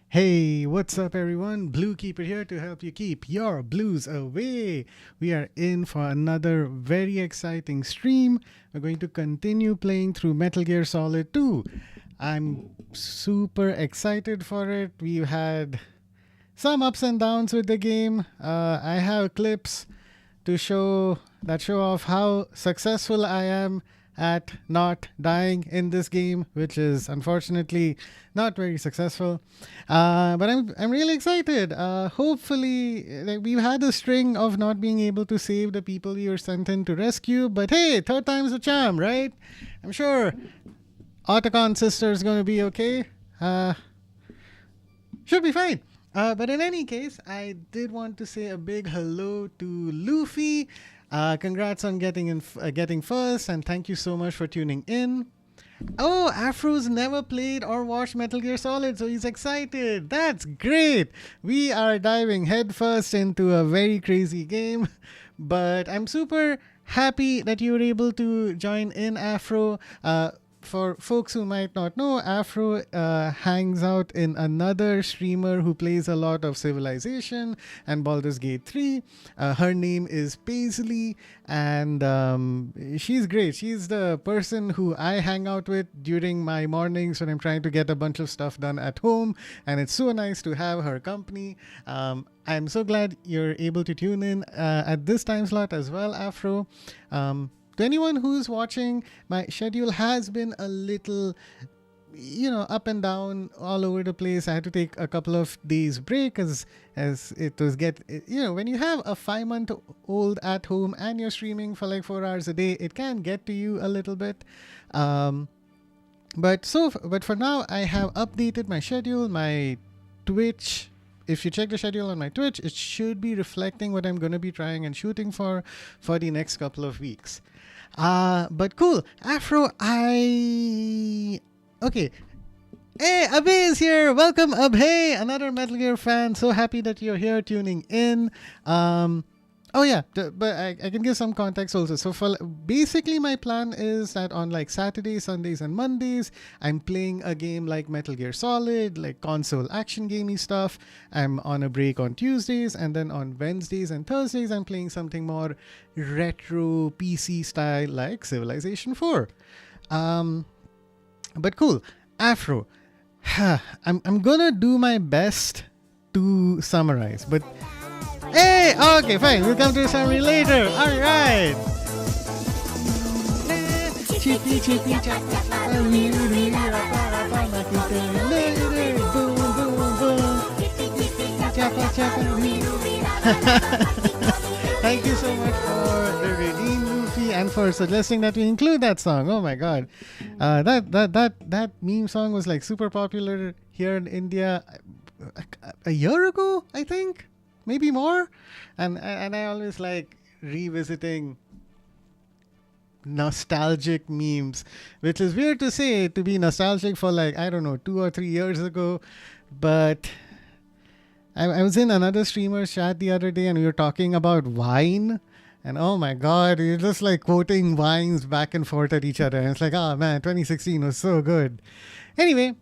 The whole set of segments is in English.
Hey, what's up, everyone? Blue Keeper here to help you keep your blues away. We are in for another very exciting stream. We're going to continue playing through Metal Gear Solid 2. I'm super excited for it. We've had some ups and downs with the game. I have clips to show off how successful I am at not dying in this game, which is unfortunately not very successful. But I'm really excited. Hopefully, like, we've had a string of not being able to save the people we were sent in to rescue. But hey, third time's a charm, right? I'm sure Otacon sister is going to be okay. Should be fine. But in any case, I did want to say a big hello to Luffy. Congrats on getting first, and thank you so much for tuning in. Oh, Afro's never played or watched Metal Gear Solid, so he's excited. That's great. We are diving headfirst into a very crazy game, but I'm super happy that you were able to join in, Afro. For folks who might not know, Afro hangs out in another streamer who plays a lot of Civilization and Baldur's Gate 3. Her name is Paisley, and she's great. She's the person who I hang out with during my mornings when I'm trying to get a bunch of stuff done at home, and it's so nice to have her company. I'm so glad you're able to tune in at this time slot as well, Afro. To anyone who's watching, my schedule has been a little, up and down all over the place. I had to take a couple of days break as it was when you have a 5-month-old at home and you're streaming for like 4 hours a day, it can get to you a little bit. But for now, I have updated my schedule, my Twitch. If you check the schedule on my Twitch, it should be reflecting what I'm going to be trying and shooting for the next couple of weeks. But cool. Afro, okay. Hey, Abhay is here. Welcome, Abhay, another Metal Gear fan. So happy that you're here tuning in. Oh yeah, but I can give some context also. So basically my plan is that on like Saturdays, Sundays, and Mondays, I'm playing a game like Metal Gear Solid, like console action gamey stuff. I'm on a break on Tuesdays, and then on Wednesdays and Thursdays, I'm playing something more retro PC style like Civilization 4. But cool, Afro. I'm gonna do my best to summarize, but. Hey, okay, fine. We'll come to the summary later. All right. Thank you so much for the redeem, Luffy, and for suggesting that we include that song. Oh my god, that meme song was like super popular here in India a year ago, I think. Maybe more, and I always like revisiting nostalgic memes, which is weird to say, to be nostalgic for like, I don't know, 2 or 3 years ago. But I was in another streamer's chat the other day and we were talking about wine, and oh my god, you're just like quoting wines back and forth at each other, and it's like, oh man, 2016 was so good. Anyway,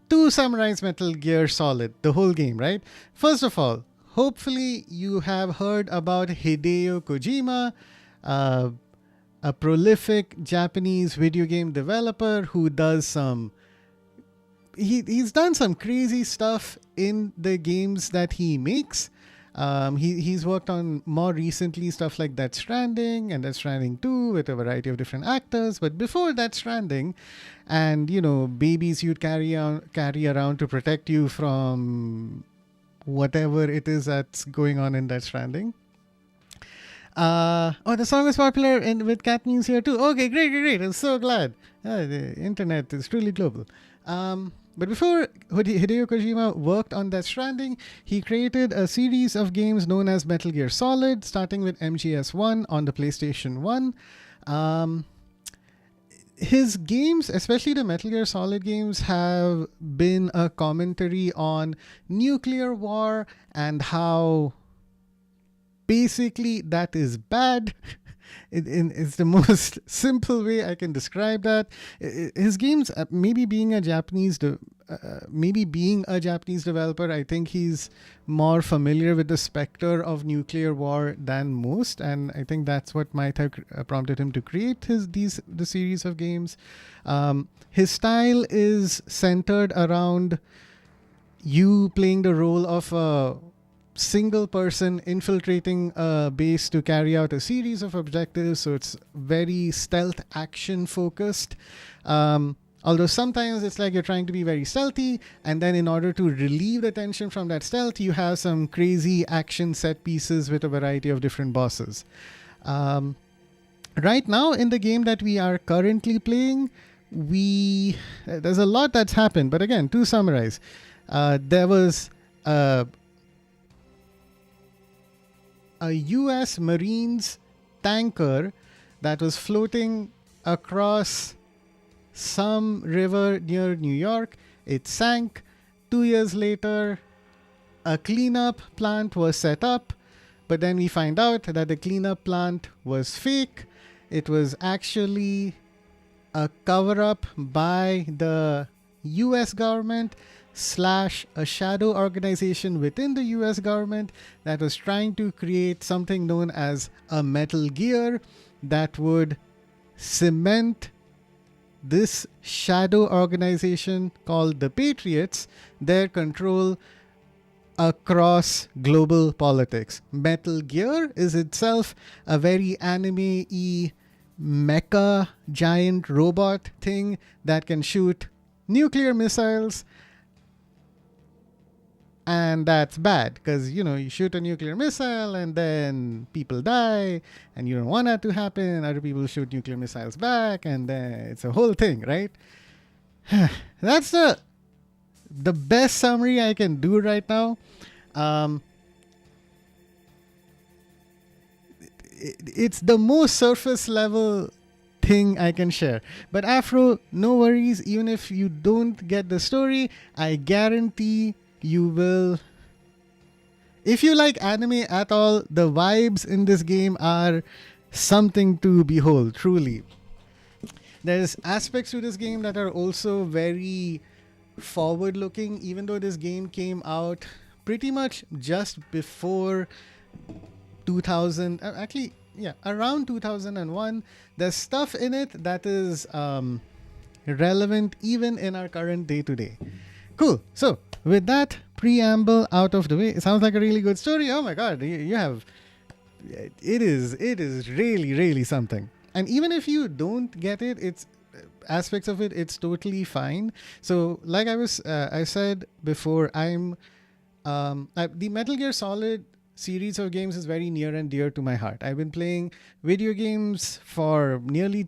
to summarize Metal Gear Solid, the whole game, right? First of all, hopefully you have heard about Hideo Kojima, a prolific Japanese video game developer who does he's done some crazy stuff in the games that he makes. He's worked on more recently stuff like Death Stranding and Death Stranding 2 with a variety of different actors. But before Death Stranding, and babies you'd carry around to protect you from whatever it is that's going on in Death Stranding. The song is popular with cat memes here too. Okay, great. I'm so glad. The internet is truly global. But before Hideo Kojima worked on Death Stranding, he created a series of games known as Metal Gear Solid, starting with MGS1 on the PlayStation 1. His games, especially the Metal Gear Solid games, have been a commentary on nuclear war and how basically that is bad. It's the most simple way I can describe that. His games, maybe being a Japanese developer, I think he's more familiar with the specter of nuclear war than most, and I think that's what might have prompted him to create the series of games. His style is centered around you playing the role of a single person infiltrating a base to carry out a series of objectives. So it's very stealth action focused. Although sometimes it's like you're trying to be very stealthy, and then in order to relieve the tension from that stealth, you have some crazy action set pieces with a variety of different bosses. Right now in the game that we are currently playing, there's a lot that's happened. But again, to summarize, there was a US Marines tanker that was floating across some river near New York. It sank. 2 years later, a cleanup plant was set up, but then we find out that the cleanup plant was fake. It was actually a cover-up by the US government / a shadow organization within the US government that was trying to create something known as a Metal Gear that would cement this shadow organization called the Patriots, their control across global politics. Metal Gear is itself a very anime-y mecha giant robot thing that can shoot nuclear missiles. And that's bad because, you shoot a nuclear missile and then people die and you don't want that to happen. Other people shoot nuclear missiles back and then it's a whole thing, right? That's the best summary I can do right now. It's the most surface level thing I can share. But Afro, no worries. Even if you don't get the story, I guarantee you will. If you like anime at all, the vibes in this game are something to behold, truly. There's aspects to this game that are also very forward looking, even though this game came out pretty much just before 2000, around 2001. There's stuff in it that is relevant even in our current day to day. Cool. So with that preamble out of the way, it sounds like a really good story. Oh my god, you have it is really, really something. And even if you don't get it, it's aspects of it, it's totally fine. So like I said before, the Metal Gear Solid series of games is very near and dear to my heart. I've been playing video games for nearly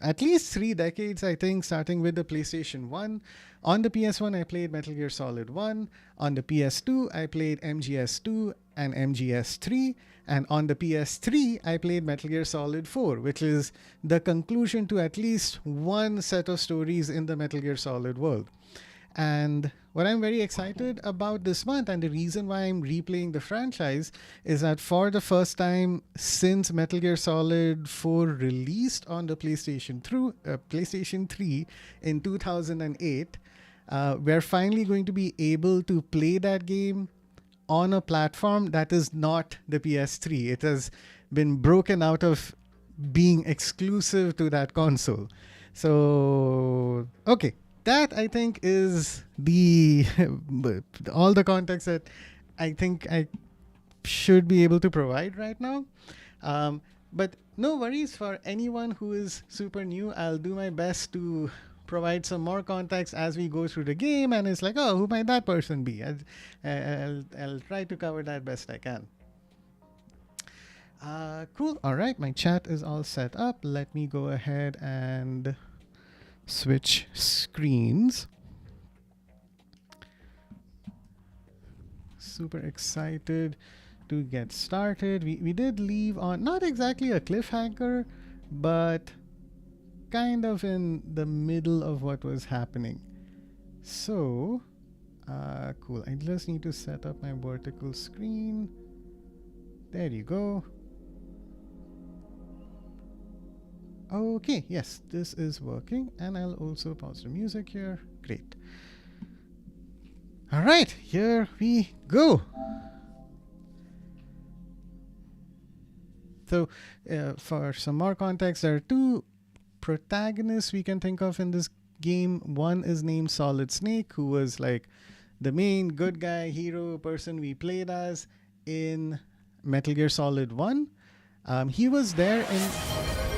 at least 3 decades, I think, starting with the PlayStation 1. On the PS1, I played Metal Gear Solid 1. On the PS2, I played MGS2 and MGS3. And on the PS3, I played Metal Gear Solid 4, which is the conclusion to at least one set of stories in the Metal Gear Solid world. And what I'm very excited about this month, and the reason why I'm replaying the franchise, is that for the first time since Metal Gear Solid 4 released on the PlayStation 3 in 2008, we're finally going to be able to play that game on a platform that is not the PS3. It has been broken out of being exclusive to that console. So, okay. That, I think, is all the context that I think I should be able to provide right now. But no worries for anyone who is super new. I'll do my best to provide some more context as we go through the game. And it's like, oh, who might that person be? I'll try to cover that best I can. Cool. All right. My chat is all set up. Let me go ahead and switch screens. Super excited to get started. We did leave on not exactly a cliffhanger, but kind of in the middle of what was happening. So, cool. I just need to set up my vertical screen. There you go. Okay, yes, this is working, and I'll also pause the music here. Great. All right, here we go. So, for some more context, there are two protagonists we can think of in this game. One is named Solid Snake, who was like the main good guy, hero person we played as in Metal Gear Solid 1. He was there in.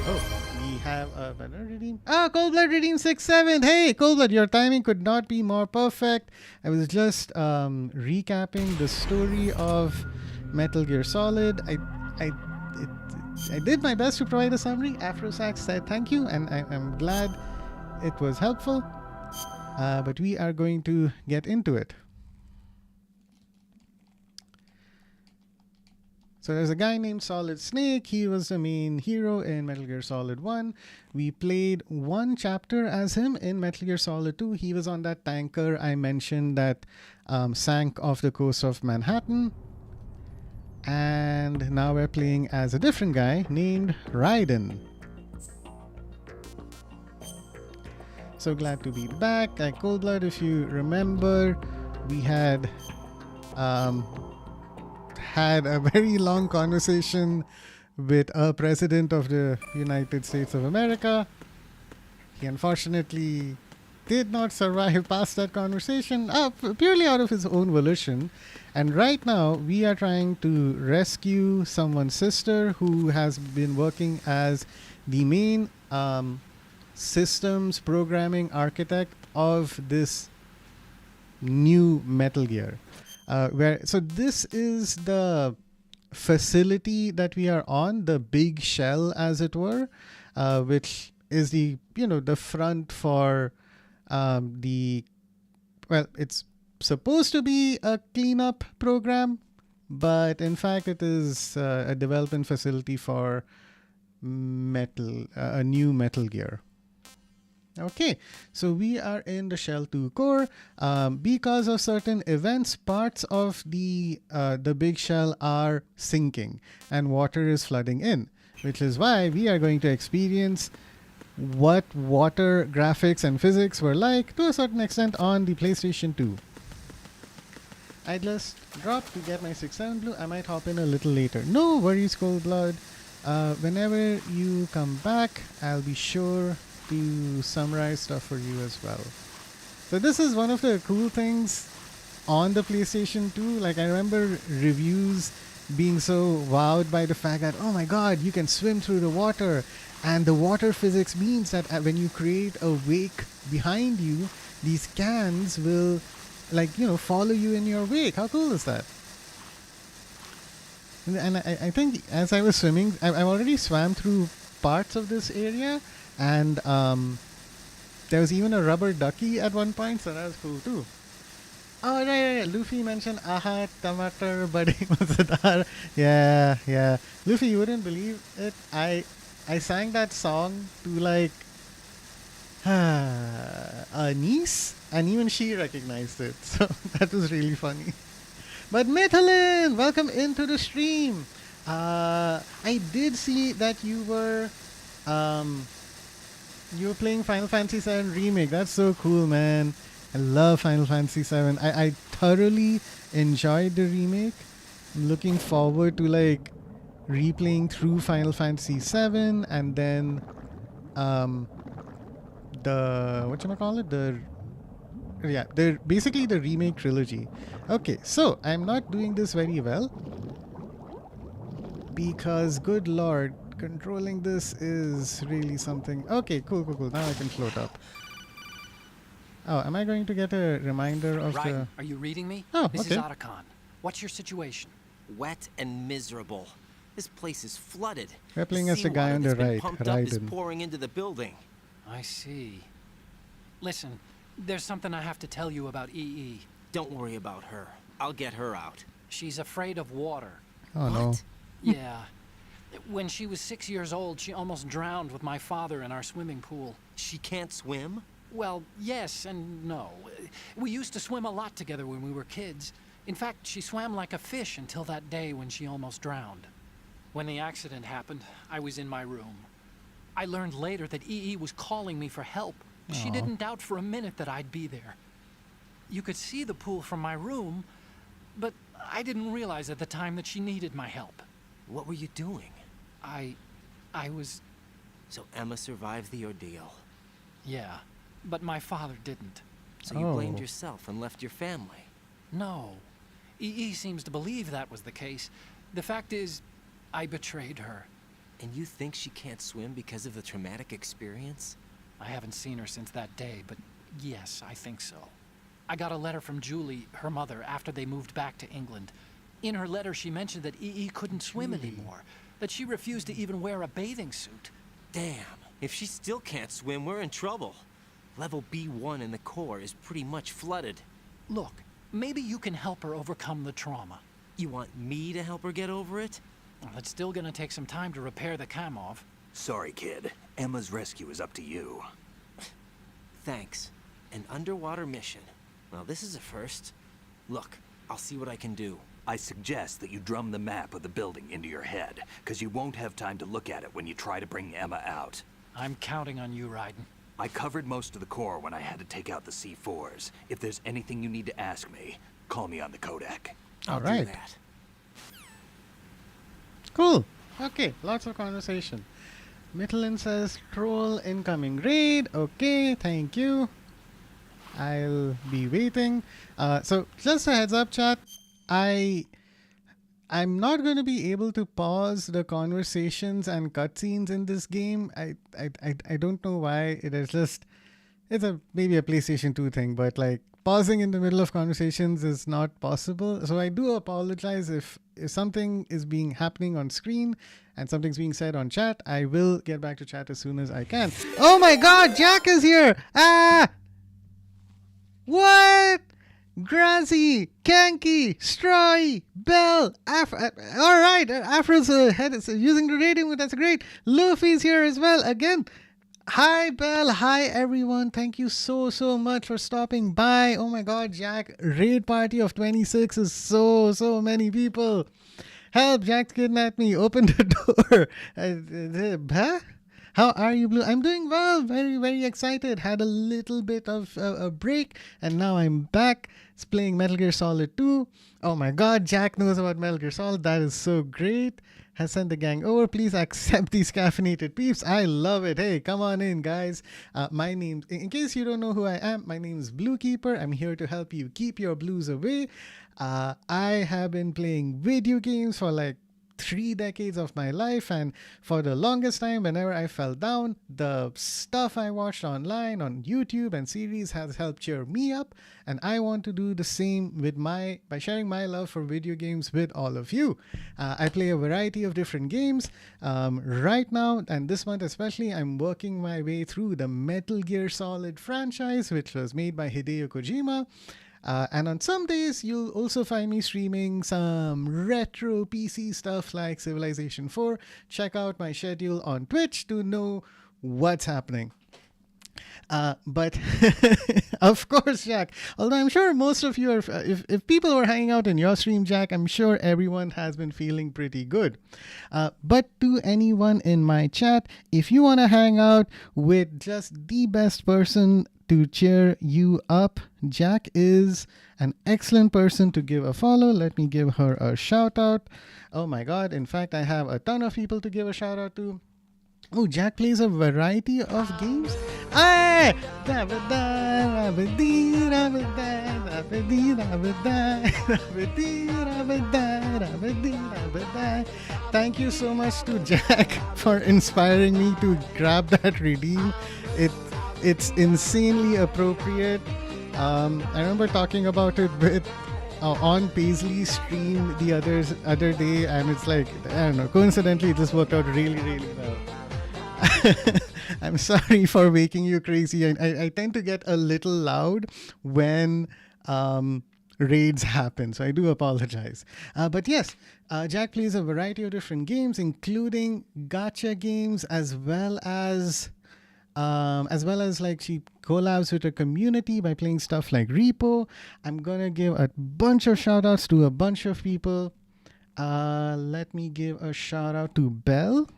Oh, we have a better redeem. Ah, Cold Blood Redeem 6-7. Hey, Cold Blood, your timing could not be more perfect. I was just recapping the story of Metal Gear Solid. I did my best to provide a summary. Afrosax said thank you, and I'm glad it was helpful. But we are going to get into it. So there's a guy named Solid Snake. He was the main hero in Metal Gear Solid 1. We played one chapter as him in Metal Gear Solid 2. He was on that tanker I mentioned that sank off the coast of Manhattan. And now we're playing as a different guy named Raiden. So glad to be back. At Cold Blood, if you remember, we had had a very long conversation with a president of the United States of America. He unfortunately did not survive past that conversation, purely out of his own volition. And right now, we are trying to rescue someone's sister who has been working as the main systems programming architect of this new Metal Gear. So this is the facility that we are on, the big shell, as it were, which is the front for it's supposed to be a cleanup program, but in fact it is a development facility for a new Metal Gear. Okay, so we are in the Shell 2 core. Because of certain events, parts of the big shell are sinking and water is flooding in, which is why we are going to experience what water graphics and physics were like to a certain extent on the PlayStation 2. I just dropped to get my 6-7 blue. I might hop in a little later. No worries, Cold Blood. Whenever you come back, I'll be sure to summarize stuff for you as well. So this is one of the cool things on the PlayStation 2. Like, I remember reviews being so wowed by the fact that, oh my god, you can swim through the water, and the water physics means that when you create a wake behind you, these cans will follow you in your wake. How cool is that? And I think as I was swimming, I already swam through parts of this area, and there was even a rubber ducky at one point, so that was cool too. Oh, right. Luffy mentioned Aha, Tamatar, Badi Mazadar. Yeah. Luffy, you wouldn't believe it. I sang that song to a niece, and even she recognized it. So that was really funny. But Metalin, welcome into the stream. I did see that you were playing Final Fantasy VII Remake. That's so cool, man. I love Final Fantasy VII. I thoroughly enjoyed the remake. I'm looking forward to replaying through Final Fantasy VII, and then basically the remake trilogy. Okay, so I'm not doing this very well because, good lord, controlling this is really something. Okay, cool. Now I can float up. Oh, am I going to get a reminder of Raiden, are you reading me? Oh, this okay. is Otacon. What's your situation? Wet and miserable. This place is flooded. We're playing as the guy on the right, pumped up is Raiden. pouring into the building. I see. Listen, there's something I have to tell you about EE. Don't worry about her. I'll get her out. She's afraid of water. Oh no. What? Yeah. When she was 6 years old, she almost drowned with my father in our swimming pool. She can't swim? Well, yes and no. We used to swim a lot together when we were kids. In fact, she swam like a fish until that day when she almost drowned. When the accident happened, I was in my room. I learned later that EE was calling me for help. She didn't doubt for a minute that I'd be there. You could see the pool from my room, but I didn't realize at the time that she needed my help. What were you doing? I was... So Emma survived the ordeal. Yeah, but my father didn't. So you blamed Oh. yourself and left your family. No. EE seems to believe that was the case. The fact is, I betrayed her. And you think she can't swim because of the traumatic experience? I haven't seen her since that day, but yes, I think so. I got a letter from Julie, her mother, after they moved back to England. In her letter, she mentioned that EE couldn't swim anymore, that she refused to even wear a bathing suit. Damn. If she still can't swim, we're in trouble. Level B1 in the core is pretty much flooded. Look, maybe you can help her overcome the trauma. You want me to help her get over it? Well, it's still gonna take some time to repair the Kamov. Sorry, kid. Emma's rescue is up to you. Thanks. An underwater mission. Well, this is a first. Look, I'll see what I can do. I suggest that you drum the map of the building into your head, because you won't have time to look at it when you try to bring Emma out. I'm counting on you, Raiden. I covered most of the core when I had to take out the C4s. If there's anything you need to ask me, call me on the codec. I'll All do right. that. Cool. Okay, lots of conversation. Michelin says, troll incoming raid. Okay, thank you. I'll be waiting. So just a heads up, chat. I'm not going to be able to pause the conversations and cutscenes in this game. I don't know why. It's maybe a PlayStation 2 thing, but like pausing in the middle of conversations is not possible. So I do apologize if something is happening on screen and something's being said on chat. I will get back to chat as soon as I can. Oh my god, Jack is here! Ah! What? Grazi, Kanky, Stroy, Bell, alright, Afro's head is using the rating mode, that's great. Luffy's here as well, again. Hi Bell, hi everyone, thank you so much for stopping by. Oh my god, Jack, raid party of 26 is so many people. Help, Jack's kidnapped me, open the door. Huh? How are you, Blue? I'm doing well. Very excited. Had a little bit of a break, and now I'm back. It's playing Metal Gear Solid 2. Oh my god, Jack knows about Metal Gear Solid. That is so great. Has sent the gang over. Please accept these caffeinated peeps. I love it. Hey, come on in, guys. My name, in case you don't know who I am, my name is Blue Keeper. I'm here to help you keep your blues away. I have been playing video games for like 3 decades of my life, and for the longest time, whenever I fell down, the stuff I watched online on YouTube and series has helped cheer me up, and I want to do the same by sharing my love for video games with all of you. I play a variety of different games right now, and this month especially I'm working my way through the Metal Gear Solid franchise, which was made by Hideo Kojima. And on some days, you'll also find me streaming some retro PC stuff like Civilization 4. Check out my schedule on Twitch to know what's happening. But of course, Jack, although I'm sure most of you are, if people were hanging out in your stream, Jack, I'm sure everyone has been feeling pretty good. But to anyone in my chat, if you want to hang out with just the best person to cheer you up, Jack is an excellent person to give a follow. Let me give her a shout out. Oh my god, in fact, I have a ton of people to give a shout out to. Oh, Jack plays a variety of games. Thank you so much to Jack for inspiring me to grab that redeem. It's insanely appropriate. I remember talking about it with on Paisley's stream the other day, and it's like, I don't know, coincidentally it just worked out really well. I'm sorry for making you crazy. I tend to get a little loud when raids happen, so I do apologize. But yes, Jack plays a variety of different games, including gacha games, as well as like she collabs with her community by playing stuff like Repo. I'm gonna give a bunch of shout outs to a bunch of people. Let me give a shout out to Belle.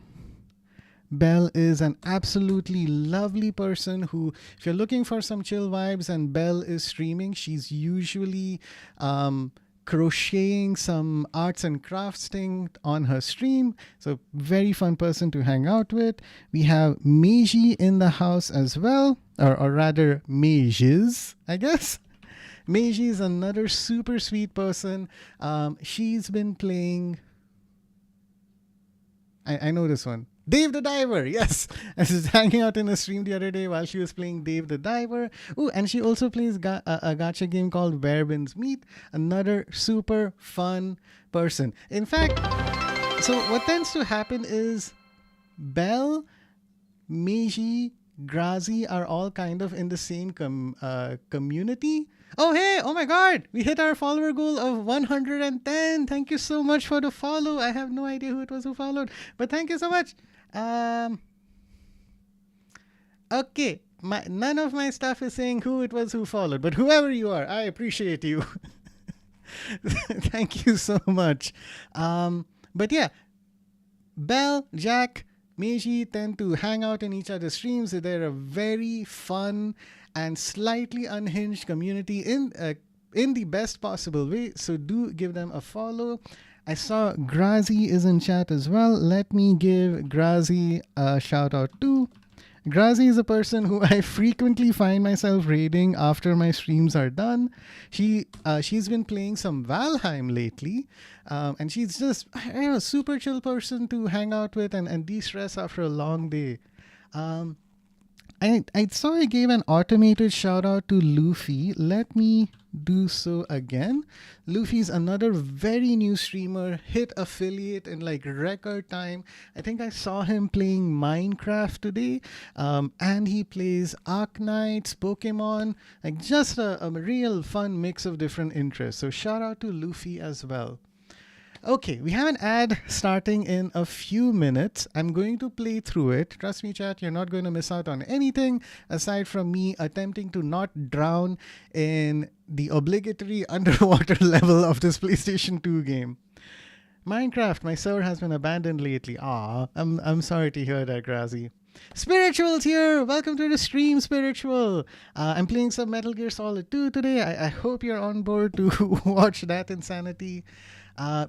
Belle is an absolutely lovely person who, if you're looking for some chill vibes and Belle is streaming, she's usually crocheting some arts and crafts thing on her stream. So very fun person to hang out with. We have Meiji in the house as well, or rather Meiji's, I guess. Meiji is another super sweet person. She's been playing... I know this one. Dave the Diver, yes. I was hanging out in a stream the other day while she was playing Dave the Diver. Oh, and she also plays a gacha game called Where Winds Meet. Another super fun person. In fact, so what tends to happen is Belle, Meiji, Grazi are all kind of in the same community. Oh, hey, oh my God, we hit our follower goal of 110. Thank you so much for the follow. I have no idea who it was who followed, but thank you so much. Okay, none of my stuff is saying who it was who followed, but whoever you are, I appreciate you. Thank you so much. But yeah, Belle, Jack, Meiji tend to hang out in each other's streams. They're a very fun and slightly unhinged community in the best possible way. So do give them a follow. I saw Grazi is in chat as well. Let me give Grazi a shout out too. Grazi is a person who I frequently find myself raiding after my streams are done. She's been playing some Valheim lately, and she's just a super chill person to hang out with and de-stress after a long day. I saw I gave an automated shout out to Luffy. Let me do so again. Luffy's another very new streamer, hit affiliate in like record time. I think I saw him playing Minecraft today, and he plays Arknights, Pokemon, like just a real fun mix of different interests. So shout out to Luffy as well. Okay, we have an ad starting in a few minutes. I'm going to play through it. Trust me, chat, you're not going to miss out on anything aside from me attempting to not drown in the obligatory underwater level of this PlayStation 2 game. Minecraft, my server has been abandoned lately. I'm sorry to hear that, Grazi. Spiritual's here! Welcome to the stream, Spiritual! I'm playing some Metal Gear Solid 2 today. I hope you're on board to watch that insanity.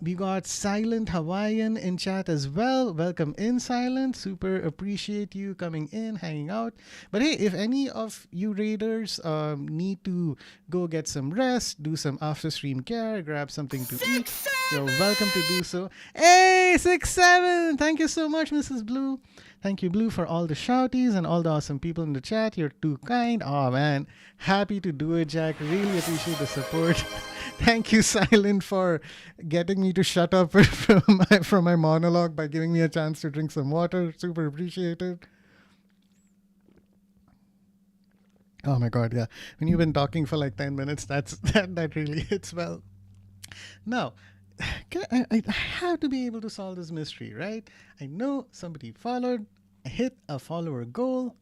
We got Silent Hawaiian in chat as well. Welcome in, Silent. Super appreciate you coming in, hanging out. But hey, if any of you raiders need to go get some rest, do some after stream care, grab something to eat, you're welcome to do so. Hey, 6-7! Thank you so much, Mrs. Blue. Thank you, Blue, for all the shouties and all the awesome people in the chat. You're too kind. Oh, man. Happy to do it, Jack. Really appreciate the support. Thank you, Silent, for getting me to shut up from my monologue by giving me a chance to drink some water. Super appreciated. Oh, my God, yeah. When you've been talking for like 10 minutes, that really hits well. Now, I have to be able to solve this mystery, right? I know somebody followed. I hit a follower goal.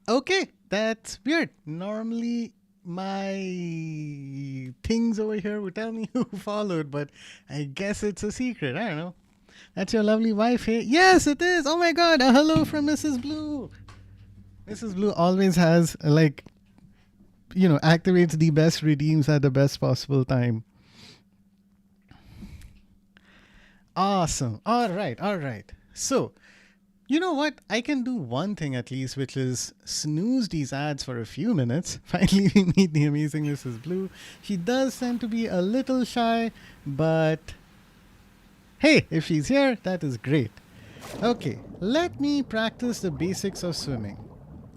Okay, that's weird. Normally, my things over here would tell me who followed, but I guess it's a secret. I don't know. That's your lovely wife here. Yes, it is. Oh my God. A hello from Mrs. Blue. Mrs. Blue always has like... activates the best redeems at the best possible time. Awesome. All right. So, you know what? I can do one thing at least, which is snooze these ads for a few minutes. Finally, we meet the amazing Mrs. Blue. She does tend to be a little shy, but hey, if she's here, that is great. Okay, let me practice the basics of swimming.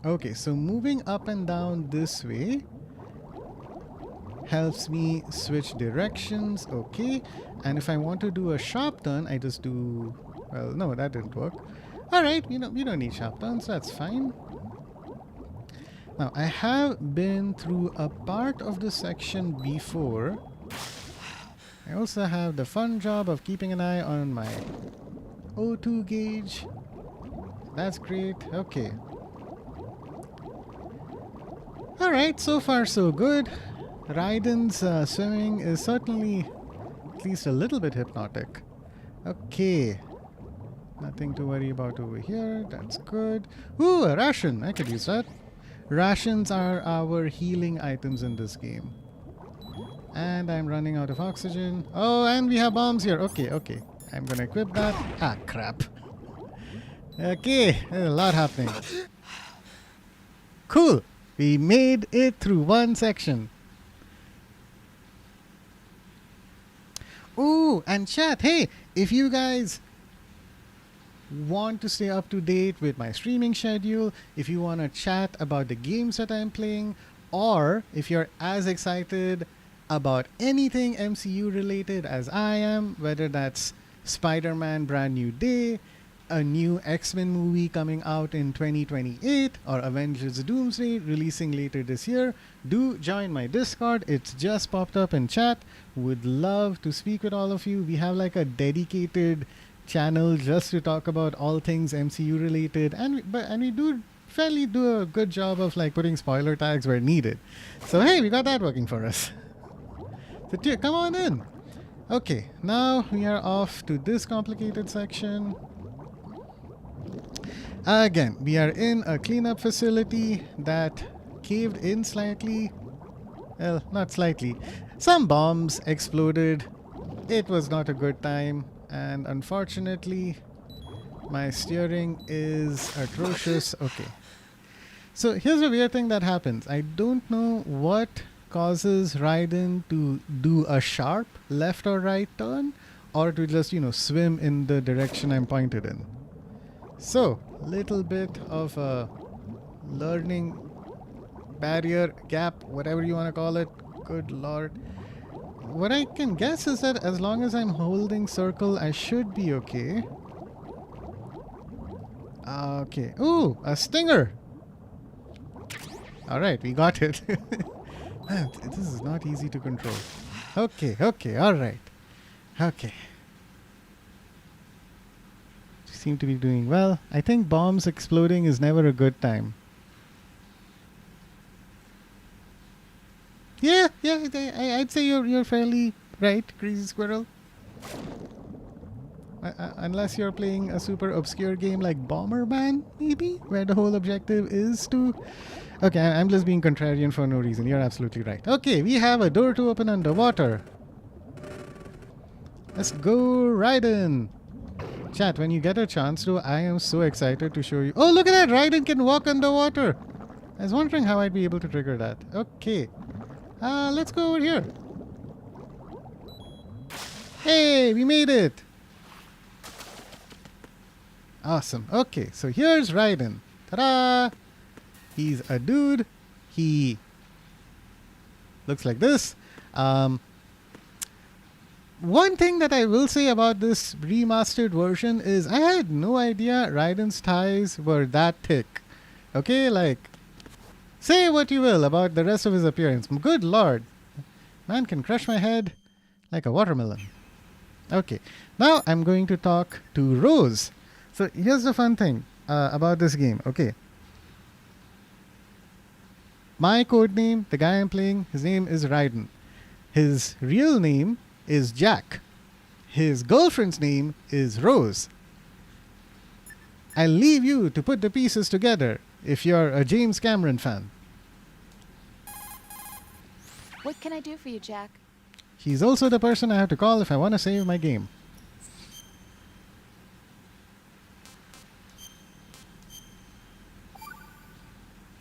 Okay, so moving up and down this way helps me switch directions. Okay, and if I want to do a sharp turn, I just do... Well, no, that didn't work. Alright, we don't need sharp turns, that's fine. Now, I have been through a part of the section before. I also have the fun job of keeping an eye on my O2 gauge. That's great. Okay. Alright, so far so good. Raiden's swimming is certainly at least a little bit hypnotic. Okay. Nothing to worry about over here. That's good. Ooh, a ration. I could use that. Rations are our healing items in this game. And I'm running out of oxygen. Oh, and we have bombs here. Okay, okay. I'm gonna equip that. Ah, crap. Okay, there's a lot happening. Cool. We made it through one section. Ooh, and chat. Hey, if you guys want to stay up to date with my streaming schedule, if you want to chat about the games that I'm playing, or if you're as excited about anything MCU related as I am, whether that's Spider-Man Brand New Day, a new X-Men movie coming out in 2028, or Avengers Doomsday releasing later this year, do join my Discord. It's just popped up in chat. Would love to speak with all of you. We have like a dedicated channel just to talk about all things MCU related, and we do a good job of like putting spoiler tags where needed. So hey, we got that working for us. So come on in. Okay, now we are off to this complicated section. Again, we are in a cleanup facility that caved in slightly. Well, not slightly. Some bombs exploded. It was not a good time. And unfortunately, my steering is atrocious. Okay. So here's a weird thing that happens. I don't know what causes Raiden to do a sharp left or right turn, or to just, swim in the direction I'm pointed in. So, little bit of a learning barrier, gap, whatever you want to call it. Good lord. What I can guess is that as long as I'm holding circle, I should be okay. Okay. Ooh, a stinger. Alright, we got it. Man, this is not easy to control. Okay, alright. Okay. Seem to be doing well. I think bombs exploding is never a good time. Yeah, I'd say you're fairly right, Crazy Squirrel. Unless you're playing a super obscure game like Bomberman, maybe, where the whole objective is to... Okay, I'm just being contrarian for no reason. You're absolutely right. Okay, we have a door to open underwater. Let's go, Raiden. Chat, when you get a chance to, I am so excited to show you... Oh, look at that! Raiden can walk underwater! I was wondering how I'd be able to trigger that. Okay. Let's go over here. Hey, we made it! Awesome. Okay, so here's Raiden. Ta-da! He's a dude. He looks like this. One thing that I will say about this remastered version is I had no idea Raiden's thighs were that thick. Okay, like, say what you will about the rest of his appearance. Good lord. Man can crush my head like a watermelon. Okay, now I'm going to talk to Rose. So here's the fun thing about this game. Okay. My code name, the guy I'm playing, his name is Raiden. His real name is Jack. His girlfriend's name is Rose. I'll leave you to put the pieces together if you're a James Cameron fan. What can I do for you, Jack? He's also the person I have to call if I want to save my game.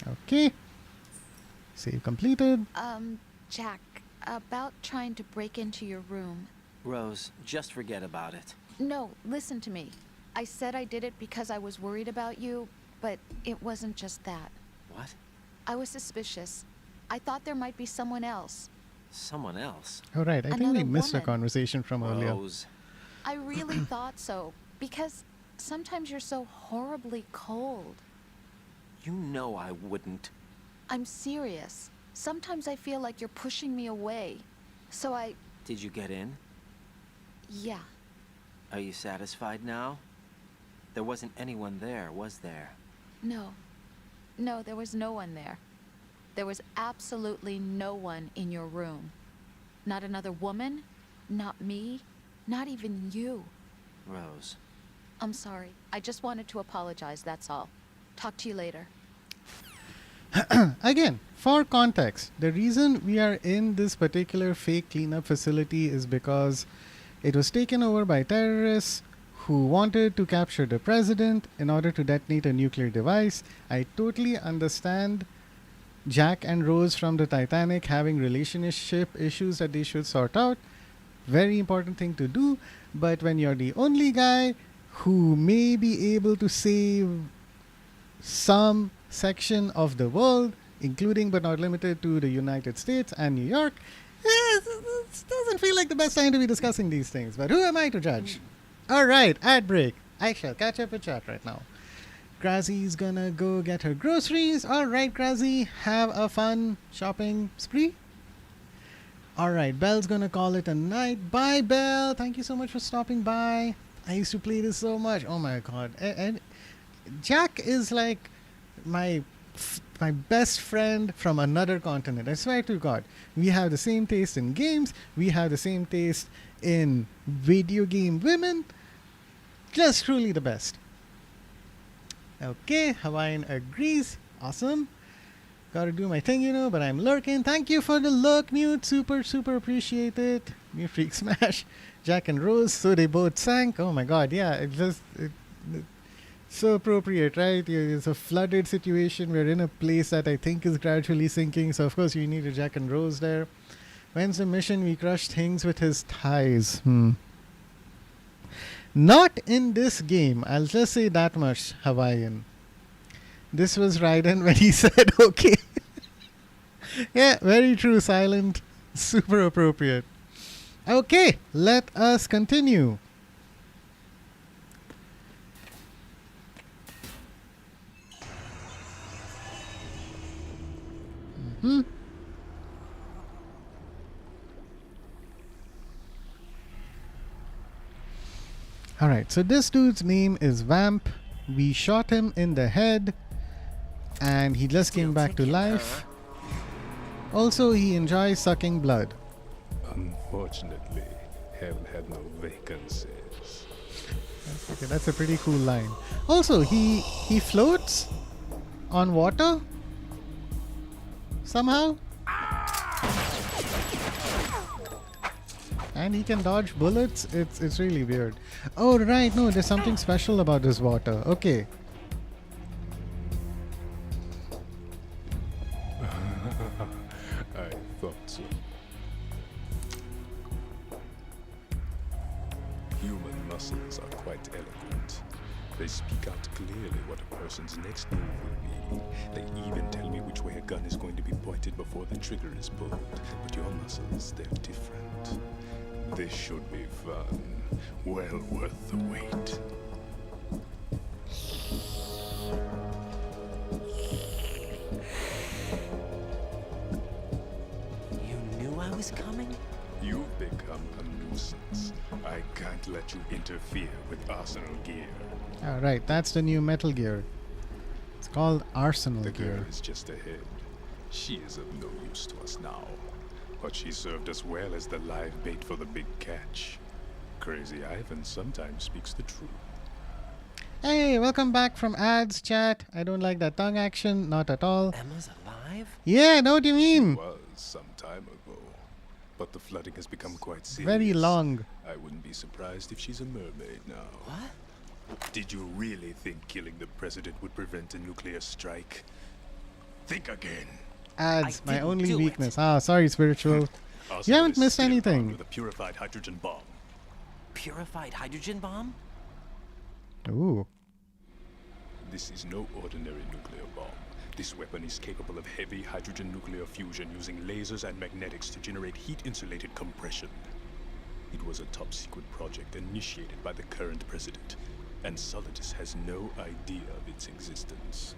Okay. Save completed. Jack, about trying to break into your room. Rose, just forget about it. No, listen to me. I said I did it because I was worried about you, but it wasn't just that. What? I was suspicious. I thought there might be someone else. Someone else? Oh, right. I think we Another missed a woman. conversation from earlier. Rose. I really thought so, because sometimes you're so horribly cold. You know I wouldn't. I'm serious. Sometimes I feel like you're pushing me away. So I... Did you get in? Yeah. Are you satisfied now? There wasn't anyone there, was there? No. No, there was no one there. There was absolutely no one in your room. Not another woman, not me, not even you. Rose. I'm sorry. I just wanted to apologize, that's all. Talk to you later. Again, for context, the reason we are in this particular fake cleanup facility is because it was taken over by terrorists who wanted to capture the president in order to detonate a nuclear device. I totally understand Jack and Rose from the Titanic having relationship issues that they should sort out. Very important thing to do. But when you're the only guy who may be able to save some section of the world, including but not limited to the United States and New York, it doesn't feel like the best time to be discussing these things. But who am I to judge? All right, ad break. I shall catch up with chat right now. Grazie's gonna go get her groceries. All right, Grazie, have a fun shopping spree. All right, Belle's gonna call it a night. Bye, Belle. Thank you so much for stopping by. I used to play this so much. Oh my god. And Jack is like my best friend from another continent. I swear to God. We have the same taste in games. We have the same taste in video game women. Just truly the best. Okay, Hawaiian agrees. Awesome. Gotta do my thing, you know, but I'm lurking. Thank you for the lurk, Newt. Super, super appreciate it. New Freak Smash. Jack and Rose, so they both sank. Oh my god, yeah, it's so appropriate, right? It's a flooded situation. We're in a place that I think is gradually sinking, so of course you need a Jack and Rose there. When's the mission? We crush things with his thighs. Not in this game. I'll just say that much, Hawaiian. This was Raiden when he said okay. Yeah, very true, Silent. Super appropriate. Okay, let us continue. Alright, so this dude's name is Vamp. We shot him in the head and he just came back to life. Also, he enjoys sucking blood. Unfortunately, hell had no vacancies. Okay, that's a pretty cool line. Also, he floats on water somehow. And he can dodge bullets. It's really weird. Oh right, no, there's something special about this water. Okay. I thought so. Human muscles are quite eloquent. They speak out clearly what a person's next move will be. They even tell me which way a gun is going to be pointed before the trigger is pulled. But your muscles, they're different. This should be fun. Well worth the wait. You knew I was coming? You've become a nuisance. I can't let you interfere with Arsenal gear. Alright, that's the new Metal Gear. It's called Arsenal The Gear. girl is just ahead. She is of no use to us now. But she served us well as the live bait for the big catch. Crazy Ivan sometimes speaks the truth. Hey, welcome back from ads, chat. I don't like that tongue action, not at all. Emma's alive? Yeah, know what you mean? Was some time ago. But the flooding has become quite serious. Very long. I wouldn't be surprised if she's a mermaid now. What? Did you really think killing the president would prevent a nuclear strike? Think again. Ads, I my didn't only do weakness. Ah, sorry, spiritual. You Arsenal haven't is missed still armed anything. with a purified hydrogen bomb. Purified hydrogen bomb? Ooh. This is no ordinary nuclear bomb. This weapon is capable of heavy hydrogen nuclear fusion using lasers and magnetics to generate heat-insulated compression. It was a top-secret project initiated by the current president, and Solidus has no idea of its existence.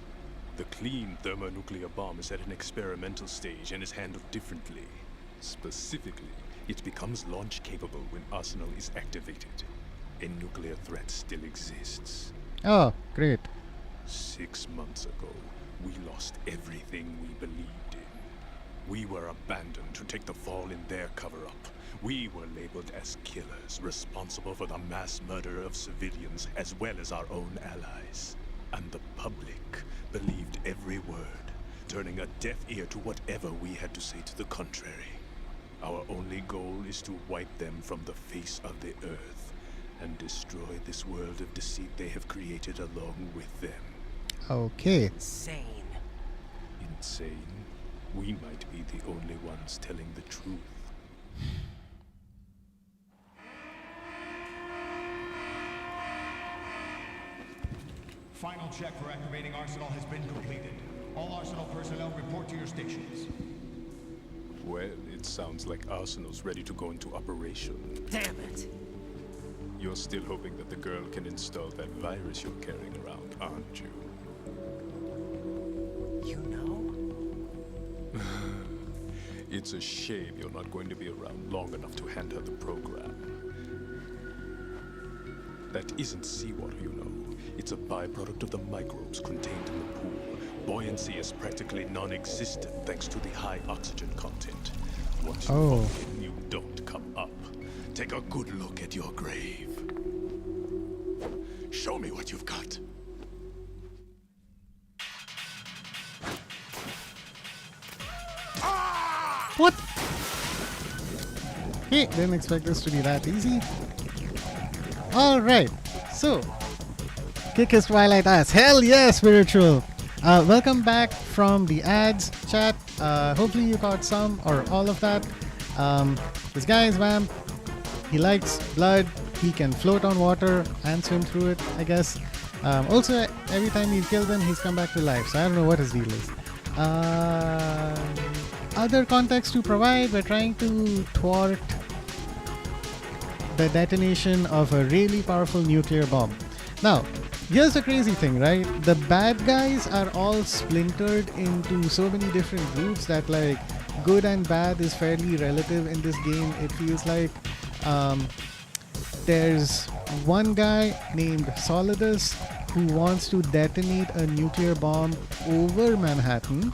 The clean thermonuclear bomb is at an experimental stage and is handled differently. Specifically, it becomes launch-capable when Arsenal is activated. A nuclear threat still exists. Oh, great. 6 months ago, we lost everything we believed in. We were abandoned to take the fall in their cover-up. We were labeled as killers, responsible for the mass murder of civilians as well as our own allies. And the public believed every word, turning a deaf ear to whatever we had to say to the contrary. Our only goal is to wipe them from the face of the earth and destroy this world of deceit they have created along with them. Okay. Insane. Insane? We might be the only ones telling the truth. Final check for activating Arsenal has been completed. All Arsenal personnel report to your stations. Well, it sounds like Arsenal's ready to go into operation. Damn it. You're still hoping that the girl can install that virus you're carrying around, aren't you? You know? It's a shame you're not going to be around long enough to hand her the program. That isn't seawater, you know. It's a byproduct of the microbes contained in the pool. Buoyancy is practically non-existent thanks to the high oxygen content. Once you fall in, you don't come up. Take a good look at your grave. Show me what you've got. What? Hey, didn't expect this to be that easy. Alright, so kick his Twilight ass. Hell yes, spiritual. Welcome back from the ads chat. Hopefully you caught some or all of that. This guy is Vamp. He likes blood. He can float on water and swim through it, I guess. Also, every time you kill him, he's come back to life. So I don't know what his deal is. Other context to provide, we're trying to thwart the detonation of a really powerful nuclear bomb. Now, here's the crazy thing, right? The bad guys are all splintered into so many different groups that like good and bad is fairly relative in this game. It feels like there's one guy named Solidus who wants to detonate a nuclear bomb over Manhattan,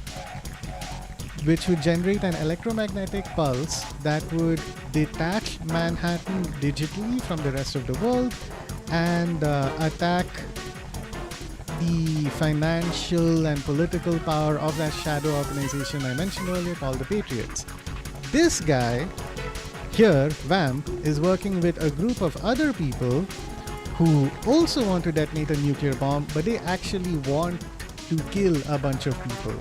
which would generate an electromagnetic pulse that would detach Manhattan digitally from the rest of the world and attack the financial and political power of that shadow organization I mentioned earlier called the Patriots. This guy here, Vamp, is working with a group of other people who also want to detonate a nuclear bomb, but they actually want to kill a bunch of people.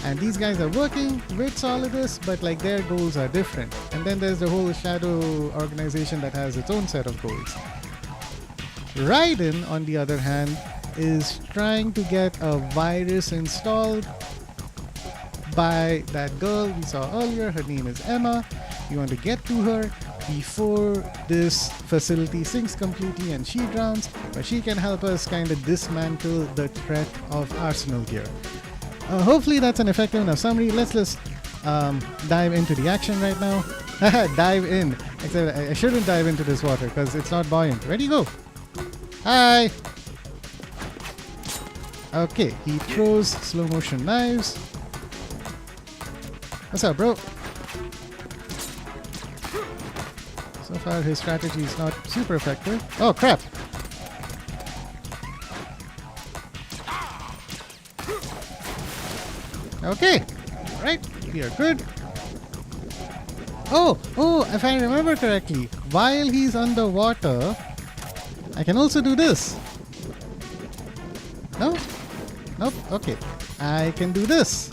And these guys are working with Solidus, but like their goals are different. And then there's the whole shadow organization that has its own set of goals. Raiden, on the other hand, is trying to get a virus installed by that girl we saw earlier. Her name is Emma. We want to get to her before this facility sinks completely and she drowns, but she can help us kind of dismantle the threat of Arsenal gear. Hopefully that's an effective enough summary. Let's just dive into the action right now. Dive in. Except I shouldn't dive into this water because it's not buoyant. Ready, go. Hi. Okay, he throws slow motion knives. What's up, bro? So far his strategy is not super effective. Oh crap. Okay, alright, we are good. Oh, if I remember correctly, while he's underwater, I can also do this. No? Nope, okay. I can do this.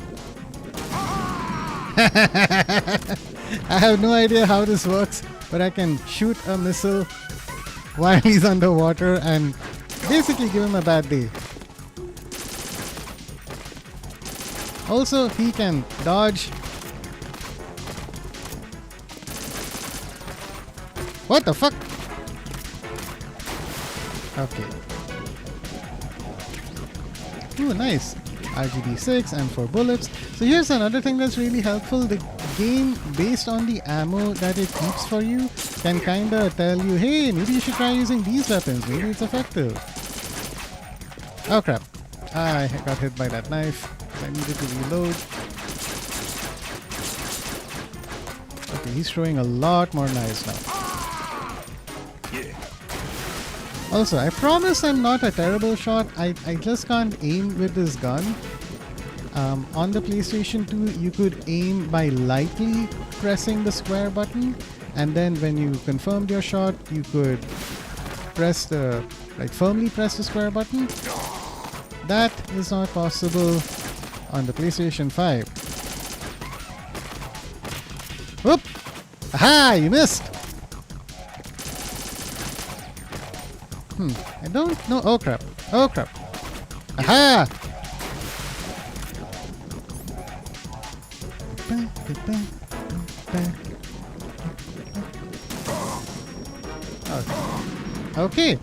I have no idea how this works, but I can shoot a missile while he's underwater and basically give him a bad day. Also, he can dodge. What the fuck? Okay. Ooh, nice. RGB 6 and 4 bullets. So here's another thing that's really helpful. The game, based on the ammo that it keeps for you, can kinda tell you, hey, maybe you should try using these weapons. Maybe it's effective. Oh crap. I got hit by that knife. I needed to reload. Okay, he's throwing a lot more knives now. Also, I promise I'm not a terrible shot. I just can't aim with this gun. On the PlayStation 2, you could aim by lightly pressing the square button, and then when you confirmed your shot, you could press the firmly press the square button. That is not possible on the PlayStation 5. Whoop! Aha! You missed! I don't know. Oh crap! Oh crap! Aha! Okay.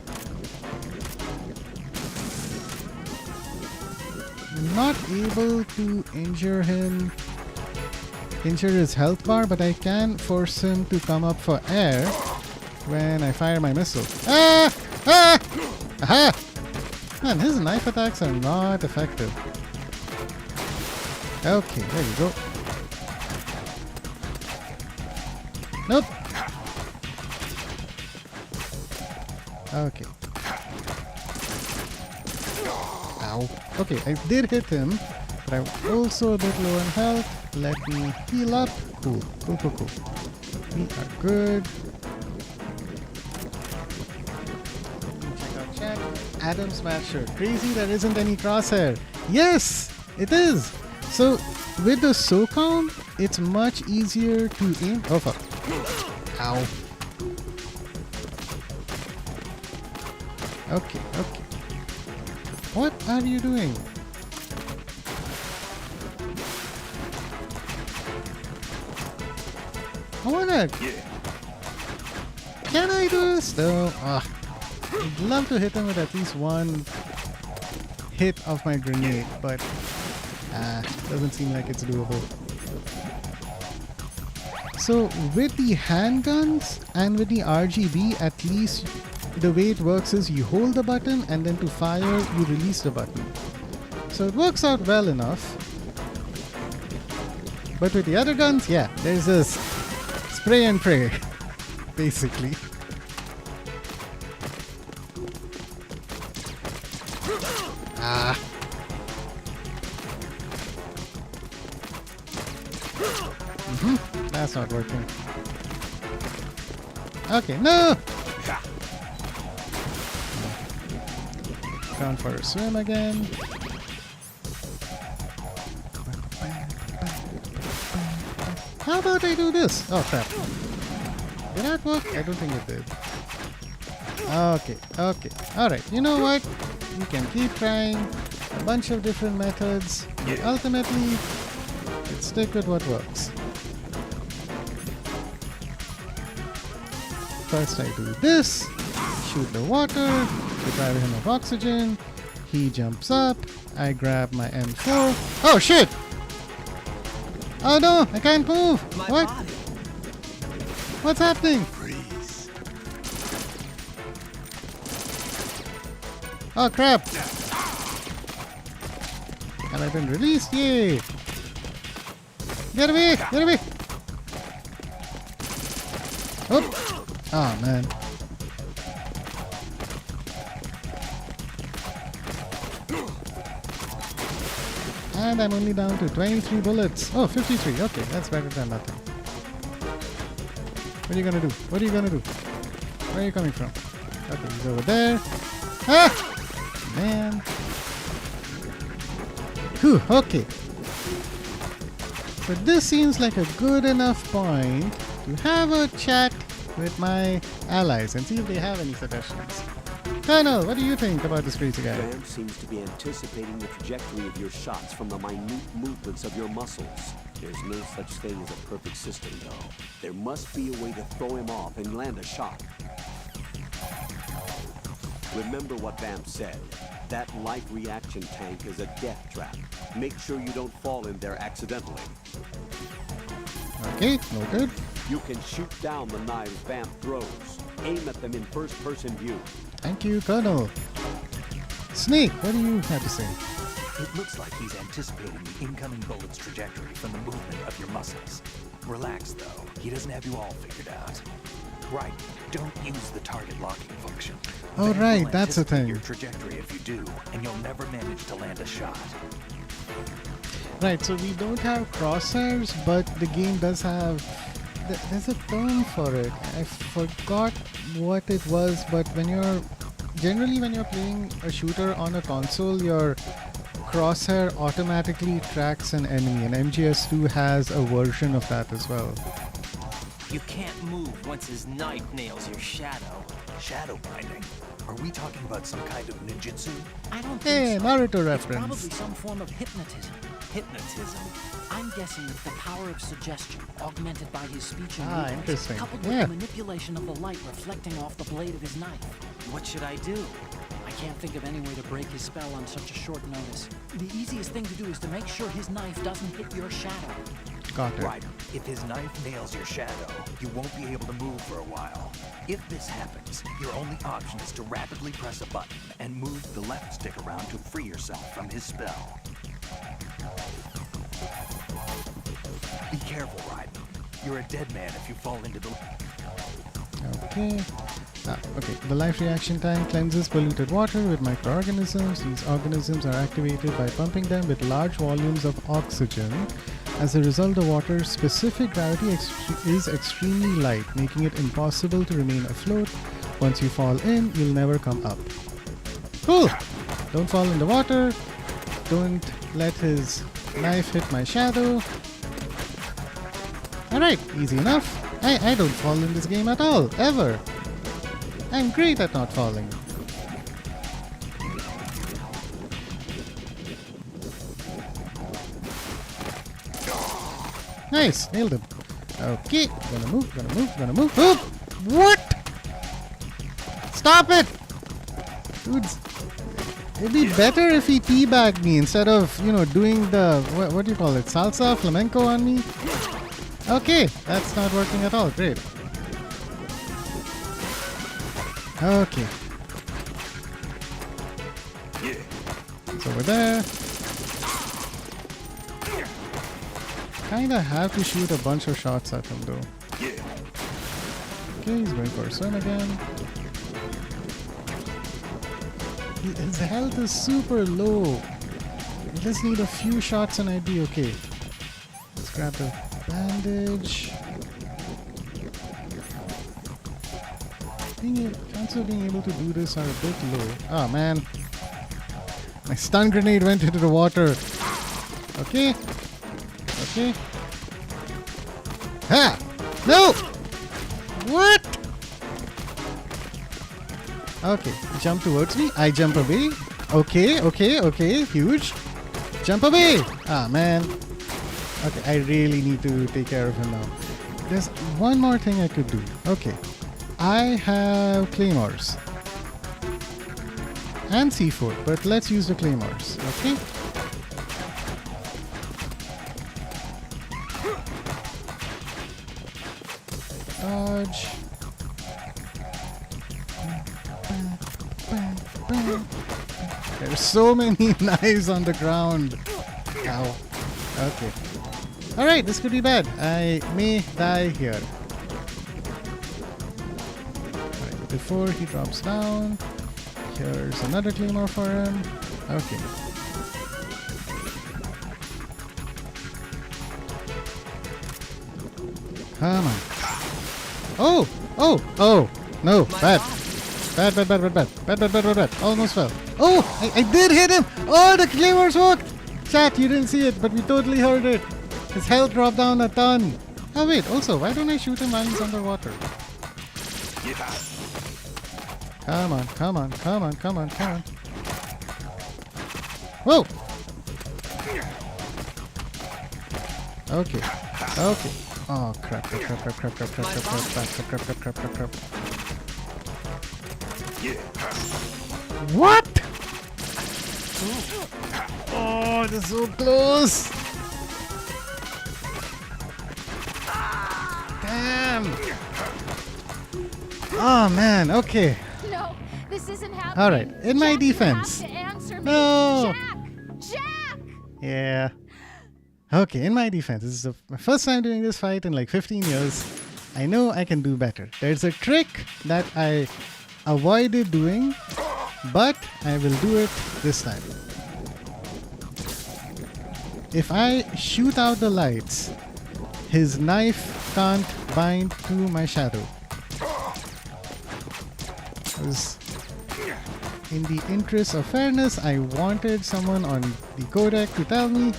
Not able to injure his health bar, but I can force him to come up for air when I fire my missile. Ah! Ah! Aha! Man, his knife attacks are not effective. Okay, there you go. Nope. Okay. Ow. Okay, I did hit him, but I'm also a bit low on health. Let me heal up. Cool. Cool, cool, cool. We are good. Check out chat. Adam Smasher. Crazy there isn't any crosshair. Yes, it is. So, with the SOCOM, it's much easier to aim. Oh, fuck. Ow. Okay, okay. What are you doing? I wanna... Can I do this? No. I'd love to hit him with at least one hit of my grenade, but doesn't seem like it's doable. So with the handguns and with the RGB, at least the way it works is you hold the button and then to fire you release the button. So it works out well enough. But with the other guns, yeah, there's this spray and pray, basically. Ah. That's not working. Okay, no! Down for a swim again. How about I do this? Oh crap. Did that work? I don't think it did. Okay, okay. Alright, you know what? We can keep trying a bunch of different methods, but ultimately, let's stick with what works. First I do this, shoot the water, deprive him of oxygen, he jumps up, I grab my M4. Oh shit! Oh no, I can't move! What? What's happening? Freeze. Oh crap! Have I been released? Yay! Get away! Get away! Oh! Oh man. And I'm only down to 23 bullets. Oh, 53. Okay, that's better than nothing. What are you gonna do? What are you gonna do? Where are you coming from? Okay, he's over there. Ah! Man. Whew, okay. So this seems like a good enough point to have a chat with my allies and see if they have any suggestions. Colonel, what do you think about this crazy guy? Vamp seems to be anticipating the trajectory of your shots from the minute movements of your muscles. There's no such thing as a perfect system, though. There must be a way to throw him off and land a shot. Remember what Vamp said. That light reaction tank is a death trap. Make sure you don't fall in there accidentally. Okay, noted. You can shoot down the knives Vamp throws. Aim at them in first-person view. Thank you, Colonel. Snake, what do you have to say? It looks like he's anticipating the incoming bullet's trajectory from the movement of your muscles. Relax, though. He doesn't have you all figured out. Right. Don't use the target locking function. Oh, Van right, will that's a anticipate thing. your trajectory if you do, and you'll never manage to land a shot. Right, so we don't have crosshairs, but the game does have... There's a term for it. I forgot what it was, but when you're... Generally, when you're playing a shooter on a console, your crosshair automatically tracks an enemy, and MGS2 has a version of that as well. You can't move once his knife nails your shadow. Shadow binding? Are we talking about some kind of ninjutsu? I don't Hey, think so. Naruto It's reference. probably some form of hypnotism. Hypnotism. I'm guessing it's the power of suggestion, augmented by his speech and Ah, movements, interesting. coupled Yeah. with the manipulation of the light reflecting off the blade of his knife. What should I do? I can't think of any way to break his spell on such a short notice. The easiest thing to do is to make sure his knife doesn't hit your shadow. Got it. Right. If his knife nails your shadow, you won't be able to move for a while. If this happens, your only option is to rapidly press a button and move the left stick around to free yourself from his spell. Be careful, Raiden. You're a dead man if you fall into the... Okay. Okay. The life reaction tank cleanses polluted water with microorganisms. These organisms are activated by pumping them with large volumes of oxygen. As a result, the water's specific gravity is extremely light, making it impossible to remain afloat. Once you fall in, you'll never come up. Cool! Don't fall in the water. Don't let his knife hit my shadow. Alright, easy enough. I don't fall in this game at all, ever. I'm great at not falling. Nice, nailed him. Okay, gonna move, gonna move, gonna move. Oop! What? Stop it! Dudes, it'd be better if he teabagged me instead of, you know, doing the, what do you call it, salsa, flamenco on me? Okay, that's not working at all. Great. Okay. It's over there. Kinda have to shoot a bunch of shots at him though. Okay, he's going for a swim again. His health is super low. I just need a few shots and I'd be okay. Let's grab the bandage. Chances of being able to do this are a bit low. Oh man. My stun grenade went into the water. Okay. Okay. Ha! No! What? Okay, jump towards me. I jump away. Okay, okay, okay. Huge. Jump away! Ah, man. Okay, I really need to take care of him now. There's one more thing I could do. Okay. I have claymores. And C4, but let's use the claymores. Okay? Dodge. There's so many knives on the ground. Ow. Okay. Alright, this could be bad. I may die here. Alright, before he drops down, here's another claymore for him. Okay. Come on. Oh! Oh! Oh! No! Bad! Bad, bad, bad, bad, bad. Bad, bad, bad, bad, bad. Almost fell. Oh! I did hit him! Oh, the claymores worked! Chat, you didn't see it, but we totally heard it. His health dropped down a ton. Oh wait, also, why don't I shoot him while he's underwater? Come on, come on, come on, come on, come on. Whoa! Okay. Okay. Oh crap, crap, crap, crap, crap, crap, crap, crap, crap, crap, crap, crap, crap, crap, crap. What? Oh, it is so close! Damn! Oh man, okay. No, this isn't happening. Alright, in my Jack, you defense. have to answer me. No! Jack! Jack! Yeah. Okay, in my defense, this is my first time doing this fight in like 15 years. I know I can do better. There's a trick that I avoided doing, but I will do it this time. If I shoot out the lights, his knife can't bind to my shadow. Because in the interest of fairness, I wanted someone on the codec to tell me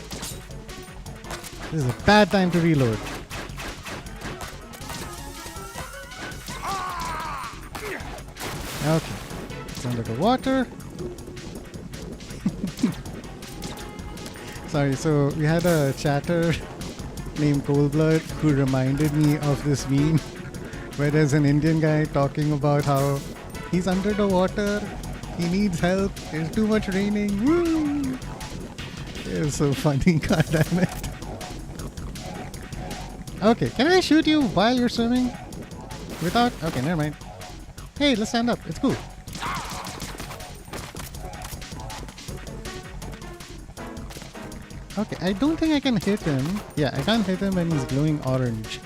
this is a bad time to reload. Okay, it's under the water. Sorry, so we had a chatter named Coldblood who reminded me of this meme where there's an Indian guy talking about how he's under the water, he needs help, there's too much raining. Woo! It's so funny, god damn it. Okay, can I shoot you while you're swimming? Without? Okay, never mind. Hey, let's stand up. It's cool. Okay, I don't think I can hit him. Yeah, I can't hit him when he's glowing orange.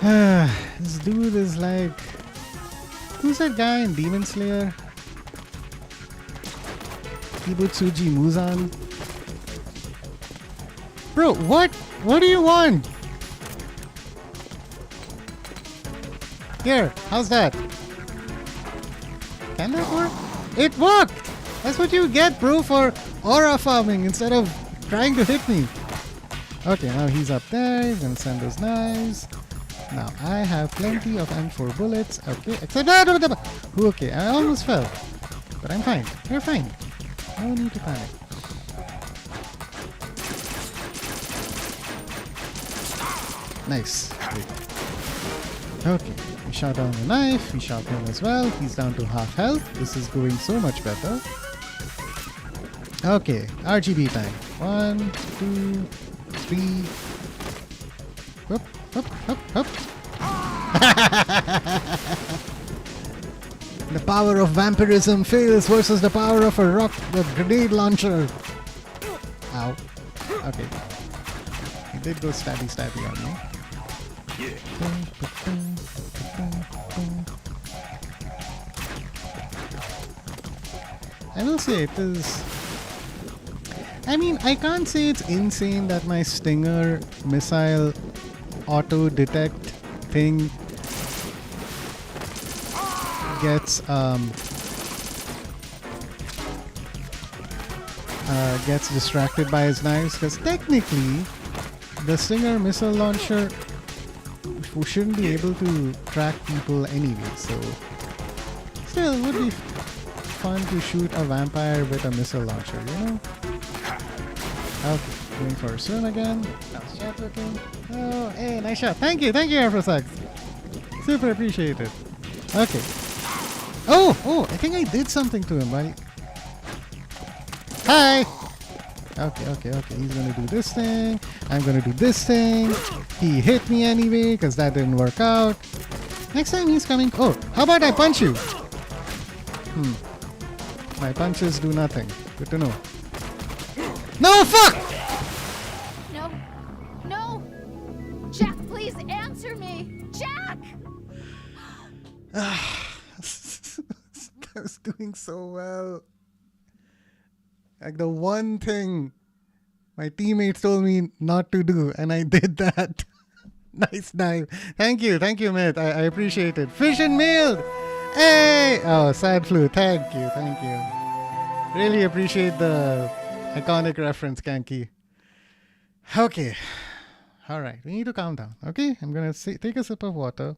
This dude is like... Who's that guy in Demon Slayer? Kibutsuji Muzan? Bro, what? What do you want? Here, how's that? Can that work? It worked! That's what you get, bro, for aura farming instead of trying to hit me. Okay, now he's up there. He's gonna send those knives. Now I have plenty of M4 bullets. Okay, except okay, I almost fell, but I'm fine. You're fine. No need to panic. Nice. Great. Okay, we shot down the knife. We shot him as well. He's down to half health. This is going so much better. Okay, RGB time. 1, 2, 3. Whoop, whoop, whoop, whoop. The power of vampirism fails versus the power of a grenade launcher. Ow. Okay. He did go stabby stabby on me. I will say it is... I mean, I can't say it's insane that my Stinger missile auto-detect thing gets distracted by his knives, because technically the Stinger missile launcher shouldn't be able to track people anyway, so still it would be fun to shoot a vampire with a missile launcher, you know? Okay, going for a swim again. How's chat looking? Oh, hey, nice shot. Thank you, Afrosax. Super appreciated. Okay. Oh, I think I did something to him. Hi! Okay. He's gonna do this thing. I'm gonna do this thing. He hit me anyway, because that didn't work out. Next time he's coming... Oh, how about I punch you? My punches do nothing. Good to know. No, fuck! No! Jack, please answer me! Jack! I was doing so well. Like the one thing my teammates told me not to do, and I did that. Nice dive. Thank you, Myth. I appreciate it. Fish and mailed! Hey! Oh, sad flu. Thank you. Really appreciate the iconic reference, Kanki. Okay. Alright, we need to calm down. Okay? I'm gonna take a sip of water.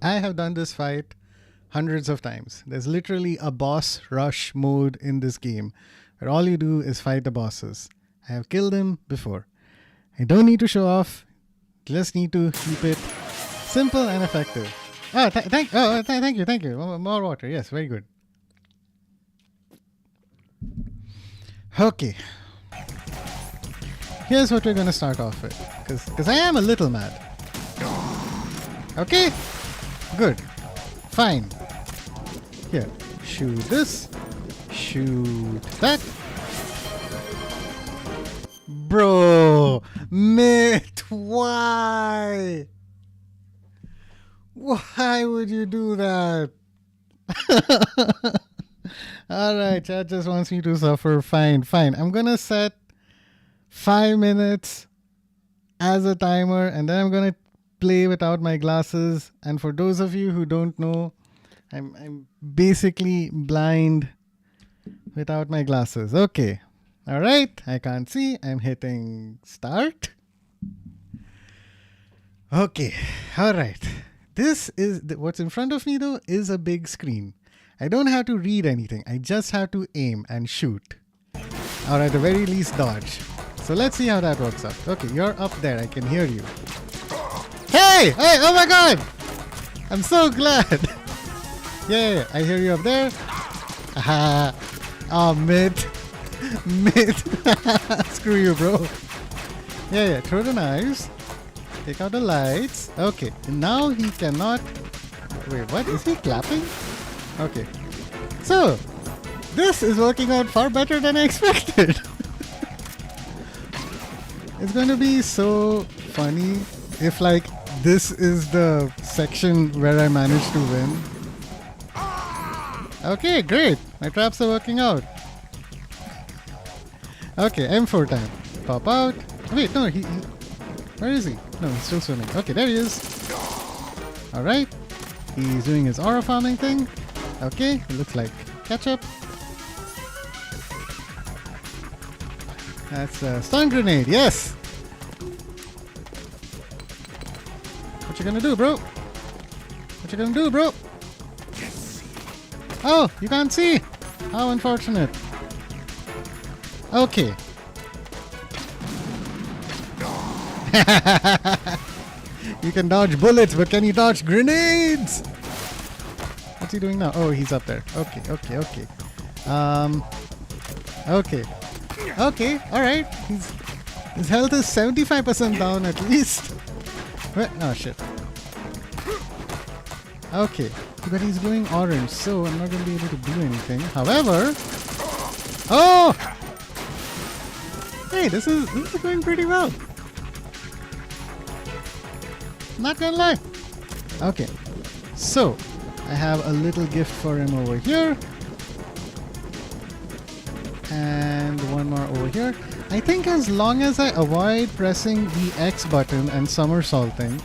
I have done this fight hundreds of times. There's literally a boss rush mode in this game where all you do is fight the bosses. I have killed them before. I don't need to show off. Just need to keep it simple and effective. Thank you. More water. Yes, very good. Okay. Here's what we're going to start off with. Because I am a little mad. Okay? Good. Fine. Here. Shoot this. shoot that. Bro, mate, why? Why would you do that? Alright, chat just wants me to suffer. Fine. I'm gonna set 5 minutes as a timer, and then I'm gonna play without my glasses. And for those of you who don't know, I'm basically blind without my glasses. Okay. Alright, I can't see. I'm hitting start. Okay, alright. This is what's in front of me though is a big screen. I don't have to read anything. I just have to aim and shoot. Or at the very least dodge. So let's see how that works out. Okay, you're up there. I can hear you. Hey! Oh my god! I'm so glad. Yeah, I hear you up there. Aha. Oh, mid. Screw you, bro. Yeah, throw the knives. Take out the lights. Okay, now he cannot... Wait, what? Is he clapping? Okay. So, this is working out far better than I expected. It's going to be so funny if, like, this is the section where I managed to win. Okay, great. My traps are working out. Okay, M4 time. Pop out. Wait, no, he where is he? No, he's still swimming. Okay, there he is. Alright. He's doing his aura farming thing. Okay, it looks like ketchup. That's a stun grenade, yes! What you gonna do, bro? What you gonna do, bro? Oh, you can't see! How unfortunate. Okay. You can dodge bullets, but can you dodge grenades? What's he doing now? Oh, he's up there. Okay. Okay, alright. His health is 75% down at least. Oh, shit. Okay, but he's glowing orange, so I'm not going to be able to do anything. However... Oh! Hey, this is going pretty well. Not gonna lie. Okay, so I have a little gift for him over here. And one more over here. I think as long as I avoid pressing the X button and somersaulting,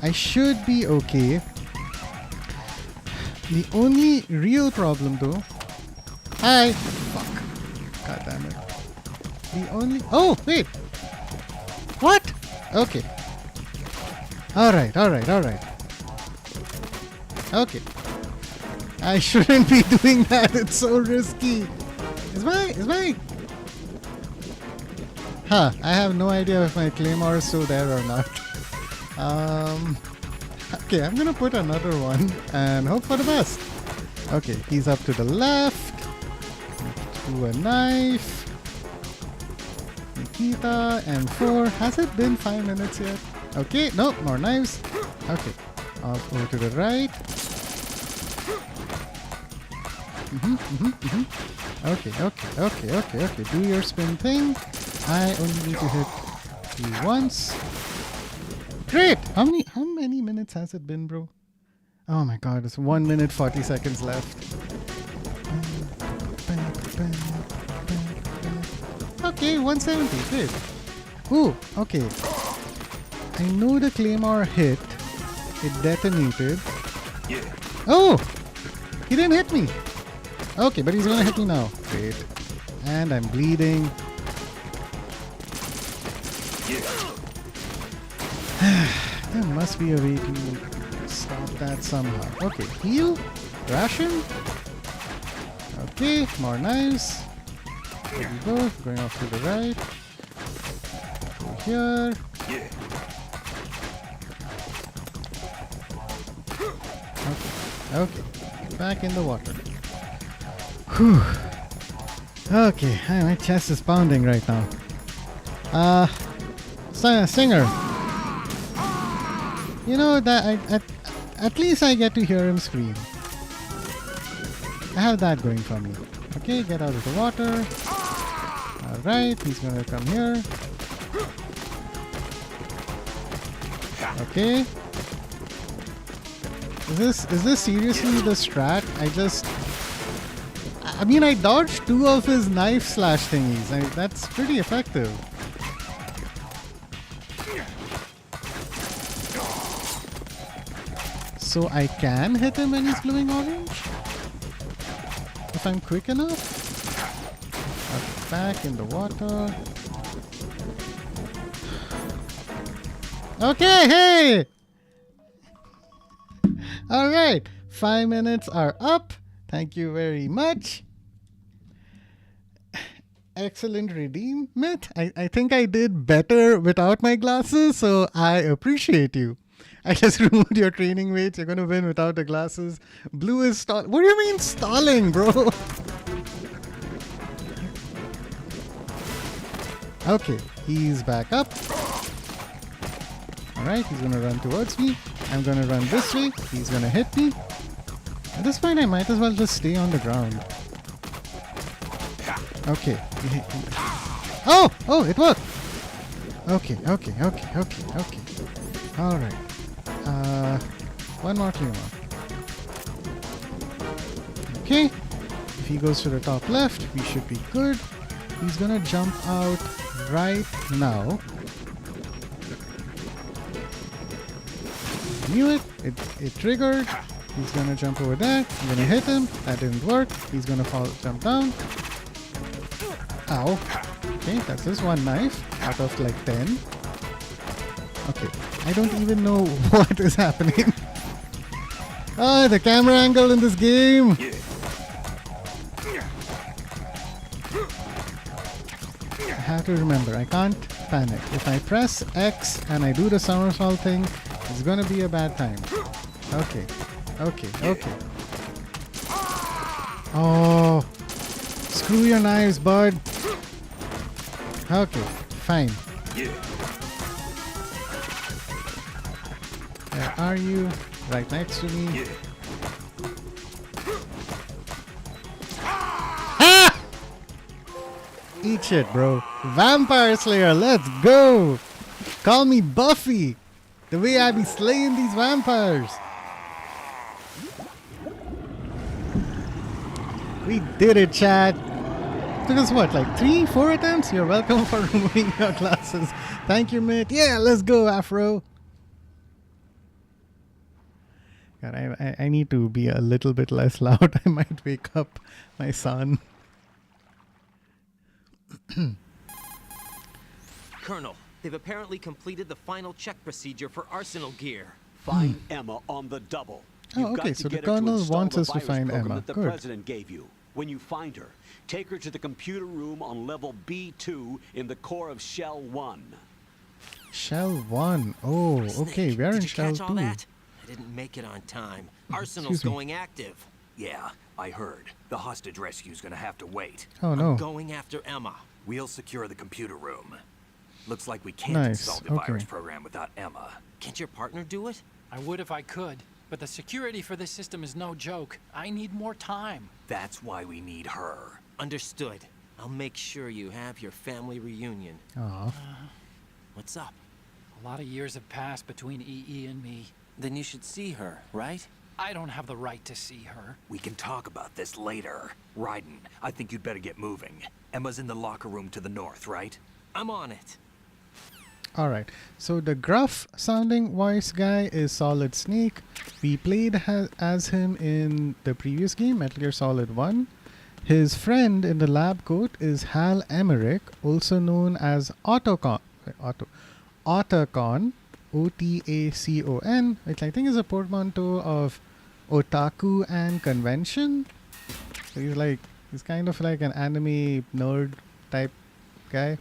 I should be okay. The only real problem though... Hi! Fuck. God damn it. The only... Oh, wait! What? Okay. Alright. Okay. I shouldn't be doing that, it's so risky. Is my... Huh, I have no idea if my claymore is still there or not. Okay, I'm gonna put another one and hope for the best. Okay, he's up to the left. To a knife. Nikita and 4. Has it been 5 minutes yet? Okay, no, more knives. Okay, off over to the right. Okay. Do your spin thing. I only need to hit you once. Great! How many minutes has it been, bro? Oh my god, it's 1 minute 40 seconds left. Okay, 170, good. Ooh, okay. I know the claymore hit. It detonated. Oh! He didn't hit me. Okay, but he's gonna hit me now. Great. And I'm bleeding. There must be a way to stop that somehow. Okay, heal. Ration. Okay, more knives. There we go. Going off to the right. Over here. Okay. Back in the water. Whew. Okay, my chest is pounding right now. Singer. You know that at least I get to hear him scream. I have that going for me. Okay, get out of the water. Alright, he's gonna come here. Okay. Is this seriously the strat? I mean, I dodged 2 of his knife slash thingies. That's pretty effective. So I can hit him when he's glowing orange? If I'm quick enough? Back in the water. Okay, hey! Alright, 5 minutes are up. Thank you very much. Excellent redeem, Myth. I think I did better without my glasses, so I appreciate you. I just removed your training weights. You're gonna win without the glasses. Blue is stall. What do you mean stalling, bro? Okay, he's back up. Alright, he's gonna run towards me. I'm gonna run this way. He's gonna hit me. At this point, I might as well just stay on the ground. Okay. Oh, it worked. Okay. Alright. One more clear mark. Okay. If he goes to the top left, we should be good. He's gonna jump out right now. Knew it. It triggered. He's gonna jump over there. I'm gonna hit him. That didn't work. He's gonna jump down. Ow. Okay, that's just one knife out of like 10. Okay, I don't even know what is happening. Ah, the camera angle in this game. I have to remember, I can't panic. If I press X and I do the somersault thing, it's gonna be a bad time. Okay. Oh, screw your knives, bud. Okay, fine. Where are you? Right next to me. Ah! Eat shit, bro. Vampire Slayer, let's go! Call me Buffy. The way I be slaying these vampires. We did it, chat. Took us what, like 3-4 attempts? You're welcome for removing your glasses. Thank you, mate. Yeah, let's go, Afro. God, I need to be a little bit less loud. I might wake up my son. Colonel, they've apparently completed the final check procedure for arsenal gear. Find Emma on the double. Oh, okay, so the colonel wants us to find Emma. That the Good. president gave you. When you find her, take her to the computer room on level B2 in the core of Shell 1. Shell 1. Oh, okay, we're in Did you Shell catch 2. all that? I didn't make it on time. Arsenal's Excuse me. going active. Yeah, I heard. The hostage rescue's gonna have to wait. Oh, no. I'm going after Emma. We'll secure the computer room. Looks like we can't Nice, install the okay. virus program without Emma. Can't your partner do it? I would if I could, but the security for this system is no joke. I need more time. That's why we need her. Understood. I'll make sure you have your family reunion. Aw. What's up? A lot of years have passed between EE and me. Then you should see her, right? I don't have the right to see her. We can talk about this later. Raiden, I think you'd better get moving. Emma's in the locker room to the north, right? I'm on it. Alright, so the gruff sounding voice guy is Solid Snake. We played as him in the previous game, Metal Gear Solid 1. His friend in the lab coat is Hal Emmerich, also known as Otacon. Otacon, O-T-A-C-O-N, which I think is a portmanteau of otaku and convention. So he's kind of like an anime nerd type guy.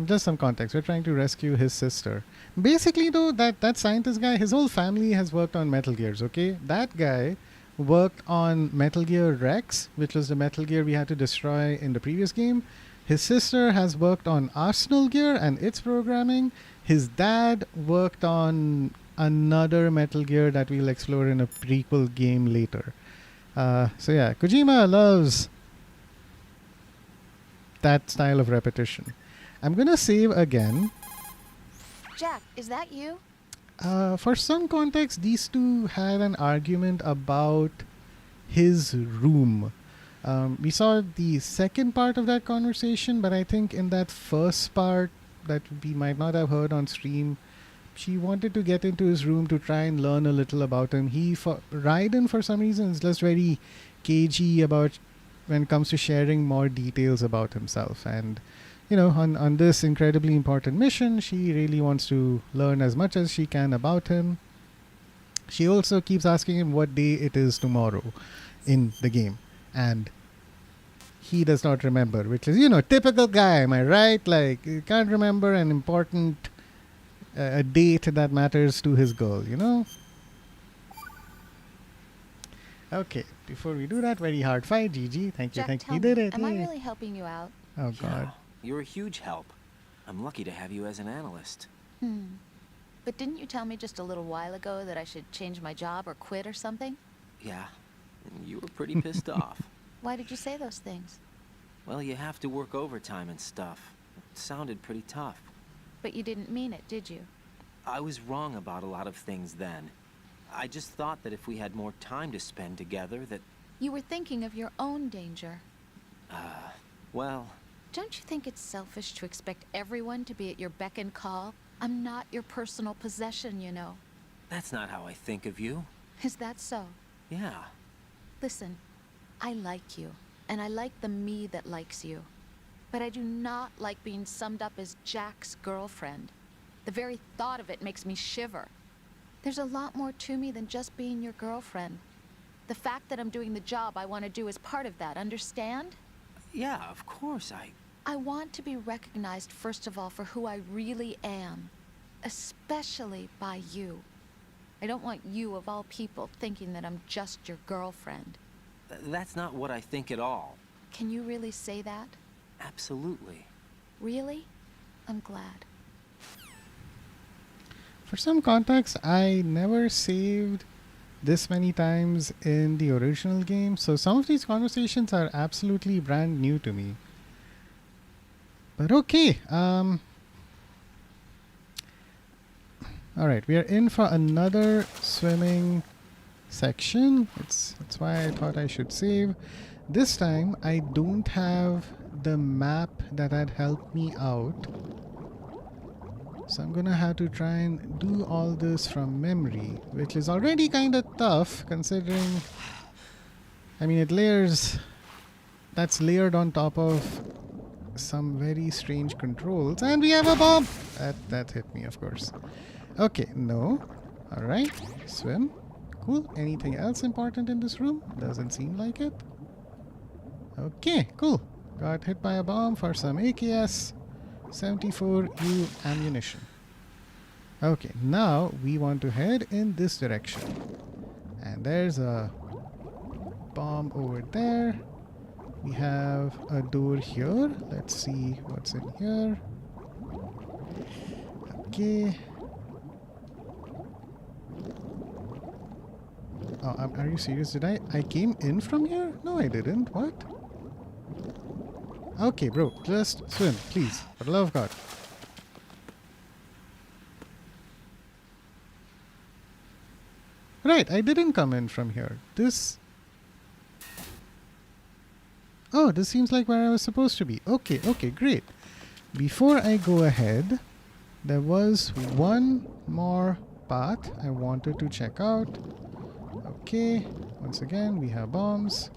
Just some context. We're trying to rescue his sister. Basically, though, that scientist guy, his whole family has worked on Metal Gears, okay? That guy worked on Metal Gear Rex, which was the Metal Gear we had to destroy in the previous game. His sister has worked on Arsenal Gear and its programming. His dad worked on another Metal Gear that we'll explore in a prequel game later. So yeah, Kojima loves that style of repetition. I'm gonna save again. Jack, is that you? For some context, these two had an argument about his room. We saw the second part of that conversation, but I think in that first part that we might not have heard on stream, she wanted to get into his room to try and learn a little about him. Raiden, for some reason, is just very cagey about when it comes to sharing more details about himself. And, you know, on this incredibly important mission, she really wants to learn as much as she can about him. She also keeps asking him what day it is tomorrow in the game. And he does not remember, which is, you know, typical guy, am I right? Like, you can't remember an important a date that matters to his girl, you know? Okay, before we do that, very hard fight, GG. Thank you, Jack, thank you. tell You did me, it. am I yay. really helping you out? Oh, God. Yeah, you're a huge help. I'm lucky to have you as an analyst. But didn't you tell me just a little while ago that I should change my job or quit or something? Yeah, you were pretty pissed off. Why did you say those things? Well, you have to work overtime and stuff. It sounded pretty tough. But you didn't mean it, did you? I was wrong about a lot of things then. I just thought that if we had more time to spend together, that... You were thinking of your own danger. Well... Don't you think it's selfish to expect everyone to be at your beck and call? I'm not your personal possession, you know. That's not how I think of you. Is that so? Yeah. Listen, I like you, and I like the me that likes you. But I do not like being summed up as Jack's girlfriend. The very thought of it makes me shiver. There's a lot more to me than just being your girlfriend. The fact that I'm doing the job I want to do is part of that, understand? Yeah, of course, I want to be recognized, first of all, for who I really am. Especially by you. I don't want you, of all people, thinking that I'm just your girlfriend. That's not what I think at all. Can you really say that? Absolutely. Really? I'm glad. For some context, I never saved this many times in the original game, so some of these conversations are absolutely brand new to me. But okay, all right, we are in for another swimming section. That's why I thought I should save. This time, I don't have the map that had helped me out. So I'm gonna have to try and do all this from memory, which is already kind of tough considering, I mean, that's layered on top of some very strange controls. And we have a bomb! That hit me, of course. Okay, no. Alright, swim. Cool. Anything else important in this room? Doesn't seem like it. Okay, cool. Got hit by a bomb for some AKS 74U ammunition. Okay, now we want to head in this direction. And there's a bomb over there. We have a door here. Let's see what's in here. Okay. Oh, are you serious? I came in from here? No, I didn't. What? Okay, bro. Just swim, please. For the love of God. Right, I didn't come in from here. Oh, this seems like where I was supposed to be. Okay, great. Before I go ahead, there was one more path I wanted to check out. Okay, once again, we have bombs.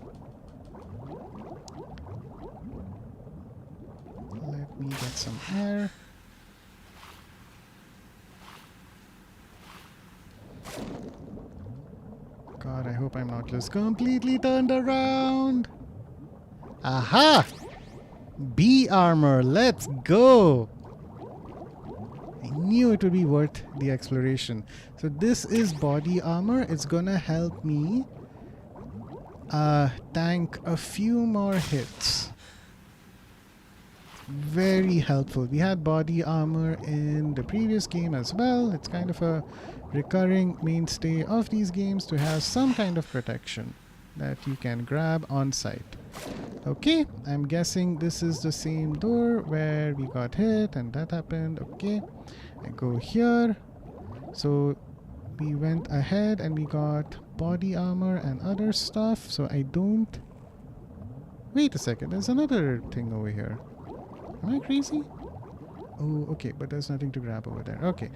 Let me get some air. God, I hope I'm not just completely turned around. Aha! B armor, let's go! I knew it would be worth the exploration. So this is body armor. It's gonna help me tank a few more hits. Very helpful. We had body armor in the previous game as well. It's kind of a recurring mainstay of these games to have some kind of protection. that you can grab on site. Okay, I'm guessing this is the same door where we got hit and that happened. Okay, I go here. So we went ahead and we got body armor and other stuff. So I don't... Wait a second, there's another thing over here. Am I crazy? Oh, okay, but there's nothing to grab over there. Okay.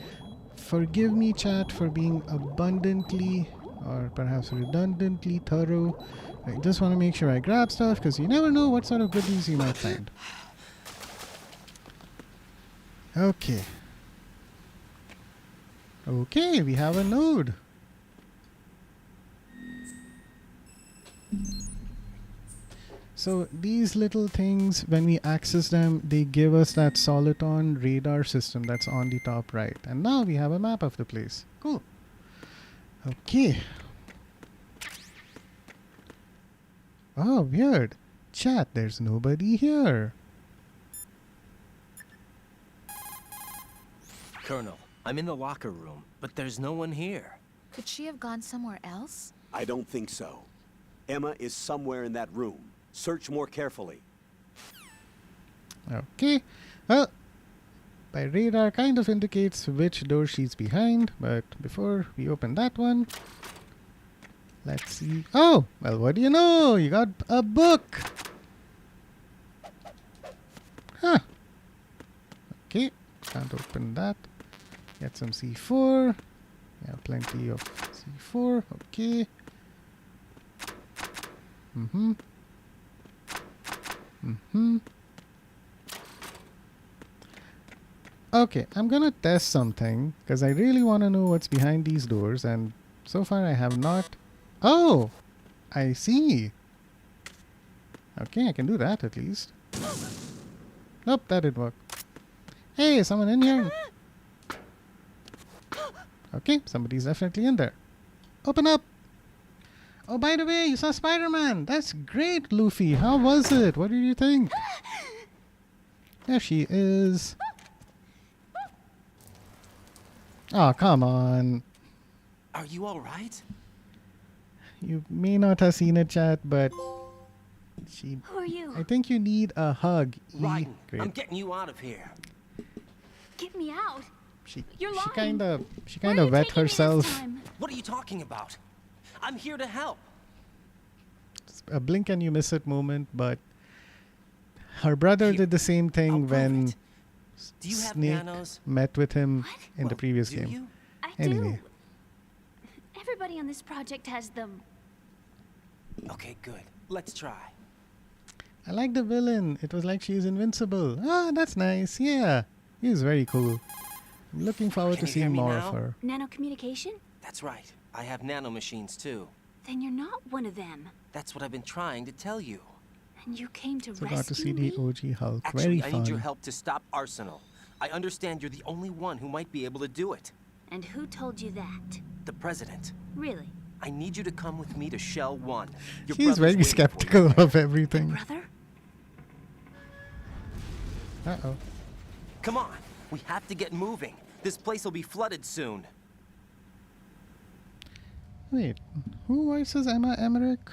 Forgive me, chat, for being abundantly or perhaps redundantly thorough. I just want to make sure I grab stuff because you never know what sort of goodies you might find. Okay. Okay, we have a node. So these little things, when we access them, they give us that Soliton radar system that's on the top right. And now we have a map of the place. Cool. Okay. Oh, weird. Chat, there's nobody here. Colonel, I'm in the locker room, but there's no one here. Could she have gone somewhere else? I don't think so. Emma is somewhere in that room. Search more carefully. Okay. Well, my radar kind of indicates which door she's behind, but before we open that one, let's see. Oh, well, what do you know? You got a book. Huh. Okay, can't open that. Get some C4. Yeah, plenty of C4. Okay. Okay, I'm gonna test something because I really want to know what's behind these doors, and so far I have not. Oh, I see. Okay, I can do that at least. Nope, that didn't work. Hey, someone in here? Okay, somebody's definitely in there. Open up! Oh, by the way, you saw Spider-Man! That's great, Luffy! How was it? What did you think? There she is. Oh, come on. Are you alright? You may not have seen it, chat, but she... Who are you? I think you need a hug. Right. Great. I'm getting you out of here. Get me out. She You're lying. kind of Where are you wet taking me this herself. time? What are you talking about? I'm here to help. A blink and you miss it moment, but her brother Here, did the same I'll thing prove when it. Do you have Snake nanos? met with him in the Well, previous do game. you? I Anyway. do. Everybody on this project has them. Okay, good. Let's try. I like the villain. It was like she's invincible. Ah, that's nice. Yeah, he was very cool. I'm looking forward Can to you hear seeing me more now? of her. Nanocommunication? That's right. I have nanomachines too. Then you're not one of them. That's what I've been trying to tell you. And you came to So rescue got to see me? the OG Hulk. Actually, Very I fun. need your help to stop Arsenal. I understand you're the only one who might be able to do it. And who told you that? The president. Really? I need you to come with me to Shell 1. Your She's brother's very waiting for you skeptical there. of everything. Brother? Uh-oh. Come on. We have to get moving. This place will be flooded soon. Wait, who voices Emma Emmerich?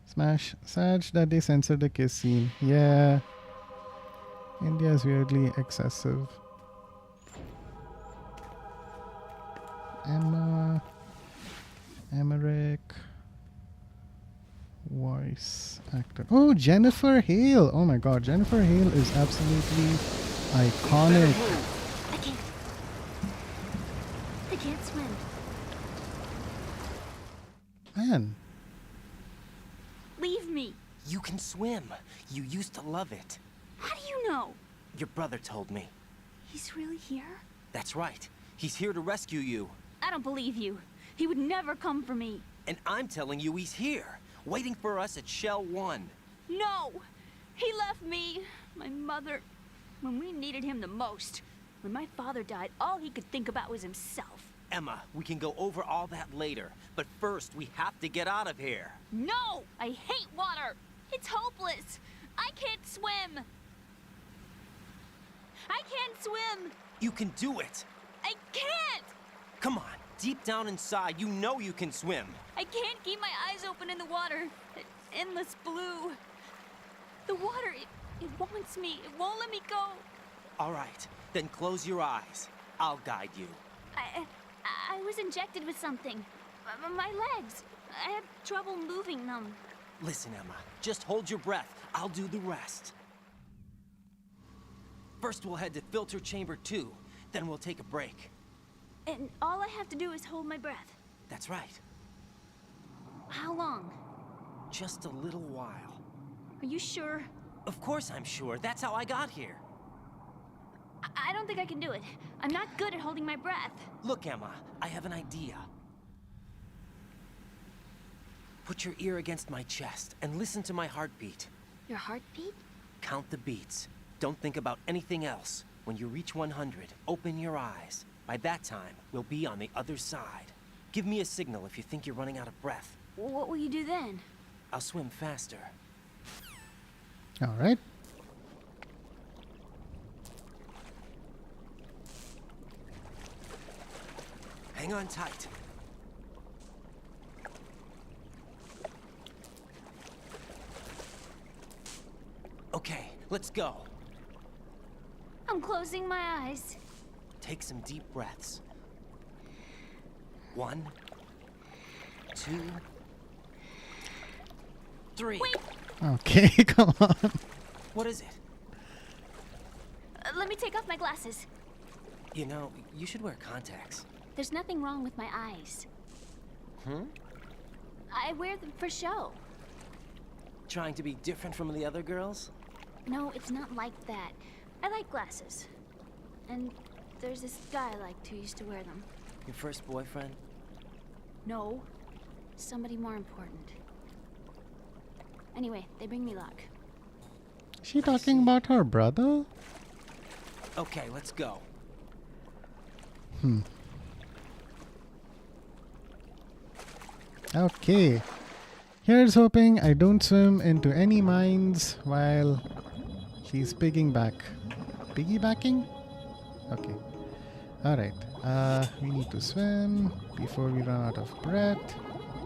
Smash. Sad that they censored the kiss scene. Yeah. India is weirdly excessive. Emma Emmerich. Voice actor. Oh, Jennifer Hale. Oh my god, Jennifer Hale is absolutely iconic. I can't. I can't swim. Man, Leave me. You can swim. You used to love it. How do you know? Your brother told me. He's really here? That's right. He's here to rescue you. I don't believe you. He would never come for me. And I'm telling you he's here, waiting for us at Shell 1. No! He left me, my mother, when we needed him the most. When my father died, all he could think about was himself. Emma, we can go over all that later, but first we have to get out of here. No! I hate water! It's hopeless! I can't swim! I can't swim! You can do it. I can't! Come on, deep down inside, you know you can swim. I can't keep my eyes open in the water. Endless blue. The water, it wants me. It won't let me go. All right, then close your eyes. I'll guide you. I was injected with something. My legs. I have trouble moving them. Listen, Emma, just hold your breath. I'll do the rest. First, we'll head to filter chamber 2. Then we'll take a break. And all I have to do is hold my breath. That's right. How long? Just a little while. Are you sure? Of course I'm sure. That's how I got here. I don't think I can do it. I'm not good at holding my breath. Look, Emma, I have an idea. Put your ear against my chest and listen to my heartbeat. Your heartbeat? Count the beats. Don't think about anything else. When you reach 100, open your eyes. By that time, we'll be on the other side. Give me a signal if you think you're running out of breath. What will you do then? I'll swim faster. All right. Hang on tight. Okay, let's go. I'm closing my eyes. Take some deep breaths. 1, 2, 3. Wait! Okay, come on. What is it? Let me take off my glasses. You know, you should wear contacts. There's nothing wrong with my eyes. Hmm? I wear them for show. Trying to be different from the other girls? No, it's not like that. I like glasses. And there's this guy I liked who used to wear them. Your first boyfriend? No. Somebody more important. Anyway, they bring me luck. Is she talking about her brother? Okay, let's go. Okay. Here's hoping I don't swim into any mines while she's piggybacking. Okay. Alright. We need to swim before we run out of breath.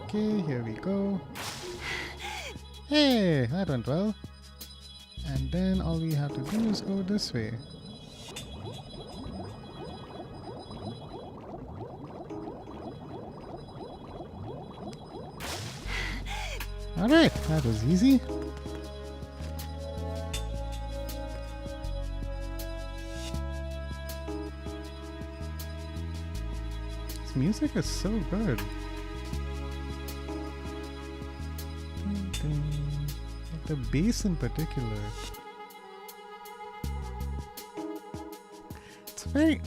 Okay, here we go. Hey, that went well. And then all we have to do is go this way. Alright, that was easy. This music is so good. Ding, ding. Like the bass in particular. It's very...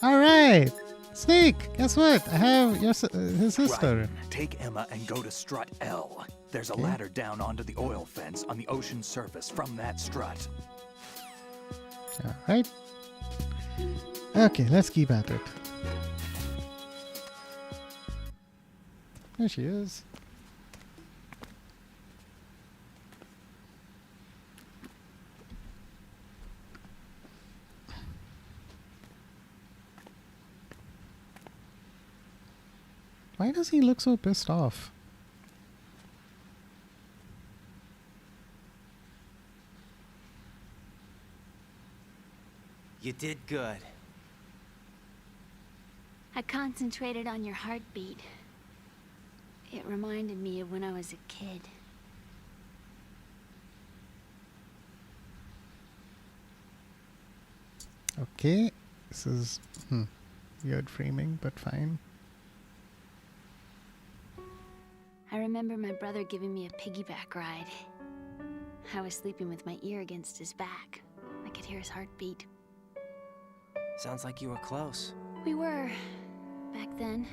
Alright! Snake, guess what? I have your his sister. Right. Take Emma and go to strut L. There's a ladder down onto the oil fence on the ocean surface from that strut. Alright. Okay, let's keep at it. There she is. Why does he look so pissed off? You did good. I concentrated on your heartbeat. It reminded me of when I was a kid. Okay, this is weird framing, but fine. I remember my brother giving me a piggyback ride. I was sleeping with my ear against his back. I could hear his heartbeat. Sounds like you were close. We were, back then.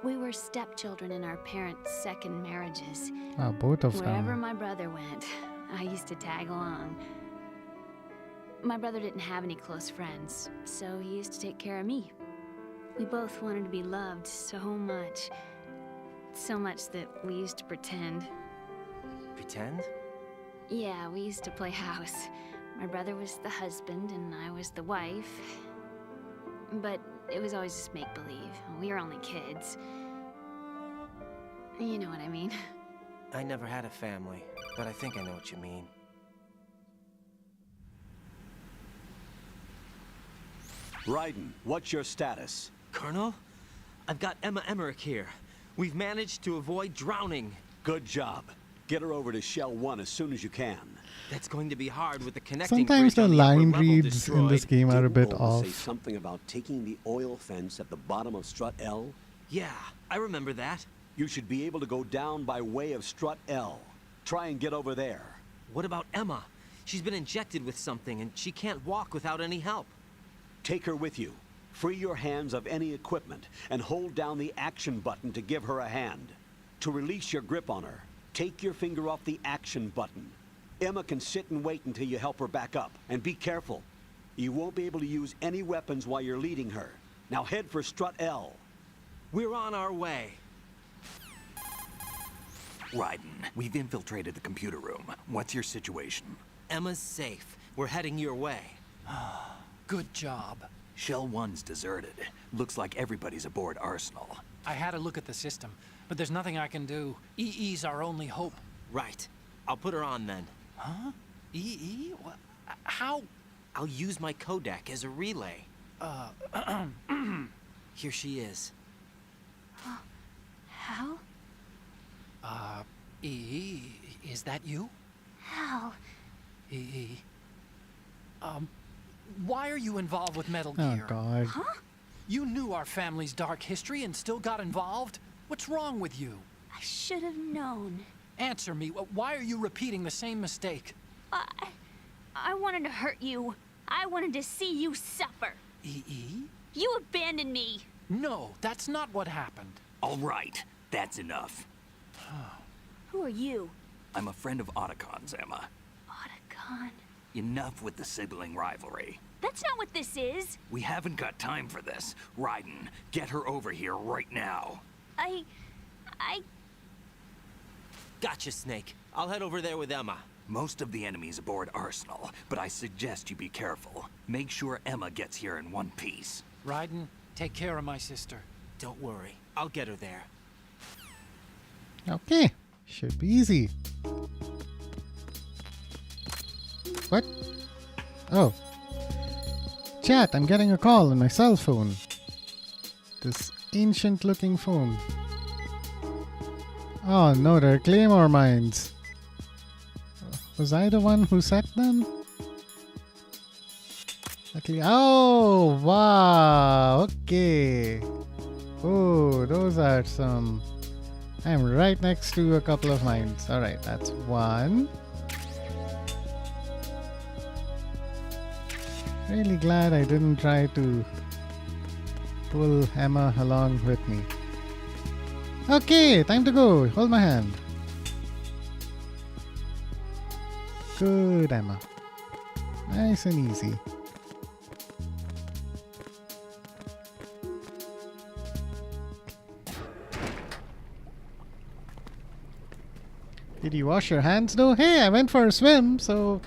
We were stepchildren in our parents' second marriages. Both of Wherever them. my brother went, I used to tag along. My brother didn't have any close friends, so he used to take care of me. We both wanted to be loved so much. So much that we used to pretend. Pretend? Yeah, we used to play house. My brother was the husband and I was the wife. But it was always just make-believe. We were only kids. You know what I mean. I never had a family, but I think I know what you mean. Raiden, what's your status? Colonel, I've got Emma Emmerich here. We've managed to avoid drowning. Good job. Get her over to Shell 1 as soon as you can. That's going to be hard with the connecting Sometimes bridge the on the upper line level reads in destroyed. this game are a Didn't bit Volva say off. something about taking the oil fence at the bottom of Strut L? Yeah, I remember that. You should be able to go down by way of Strut L. Try and get over there. What about Emma? She's been injected with something and she can't walk without any help. Take her with you. Free your hands of any equipment and hold down the action button to give her a hand. To release your grip on her, take your finger off the action button. Emma can sit and wait until you help her back up. And be careful. You won't be able to use any weapons while you're leading her. Now head for Strut L. We're on our way. Raiden, we've infiltrated the computer room. What's your situation? Emma's safe. We're heading your way. Good job. Shell 1's deserted. Looks like everybody's aboard Arsenal. I had a look at the system, but there's nothing I can do. EE's our only hope. Right. I'll put her on then. Huh? EE? What? How? I'll use my Kodak as a relay. Here she is. Hal? EE, is that you? Hal? EE. Why are you involved with Metal Oh Gear? god. Huh? You knew our family's dark history and still got involved? What's wrong with you? I should have known. Answer me. Why are you repeating the same mistake? I wanted to hurt you. I wanted to see you suffer. EE? You abandoned me. No, that's not what happened. All right, that's enough. Who are you? I'm a friend of Otacon's, Emma. Otacon. Enough with the sibling rivalry. That's not what this is. We haven't got time for this. Raiden, get her over here right now. I... Gotcha, Snake. I'll head over there with Emma. Most of the enemy's aboard Arsenal, but I suggest you be careful. Make sure Emma gets here in one piece. Raiden, take care of my sister. Don't worry. I'll get her there. Okay. Should be easy. What? Oh. Chat, I'm getting a call on my cell phone. This ancient looking phone. Oh no, they're Claymore mines. Was I the one who set them? Okay. Oh, wow. Okay. Oh, those are some... I'm right next to a couple of mines. Alright, that's one. Really glad I didn't try to pull Emma along with me. Okay, time to go. Hold my hand. Good, Emma. Nice and easy. Did you wash your hands though? Hey, I went for a swim, so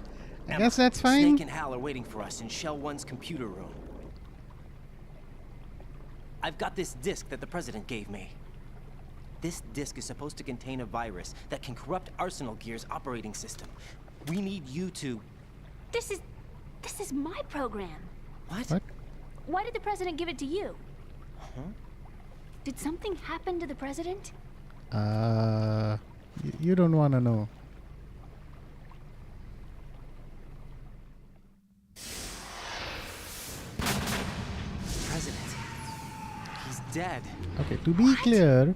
I Emma, guess that's fine. Snake and Hal are waiting for us in Shell 1's computer room. I've got this disk that the President gave me. This disk is supposed to contain a virus that can corrupt Arsenal Gear's operating system. We need you to... This is my program. What? Why did the President give it to you? Huh? Did something happen to the President? You don't want to know. President. He's dead. Okay, to be clear,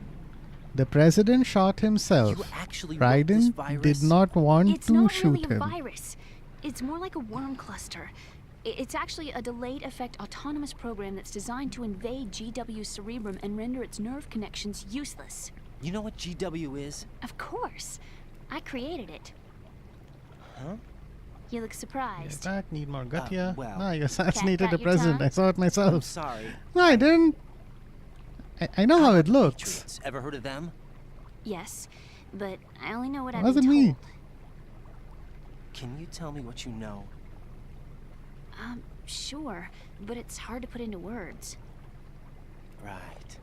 the president shot himself. You actually wrote this Raiden virus? did not want It's to not shoot really a him. virus. It's more like a worm cluster. It's actually a delayed effect autonomous program that's designed to invade GW's cerebrum and render its nerve connections useless. You know what GW is? Of course. I created it. Huh? You look surprised. Back, need more gut here. well, No, you assassinated cat the your president. tongue? I saw it I'm myself. sorry. No, I didn't. I know how it looks. Patriots. Ever heard of them? Yes, but I only know what I've Wasn't been told. me. Can you tell me what you know? Sure, but it's hard to put into words. Right.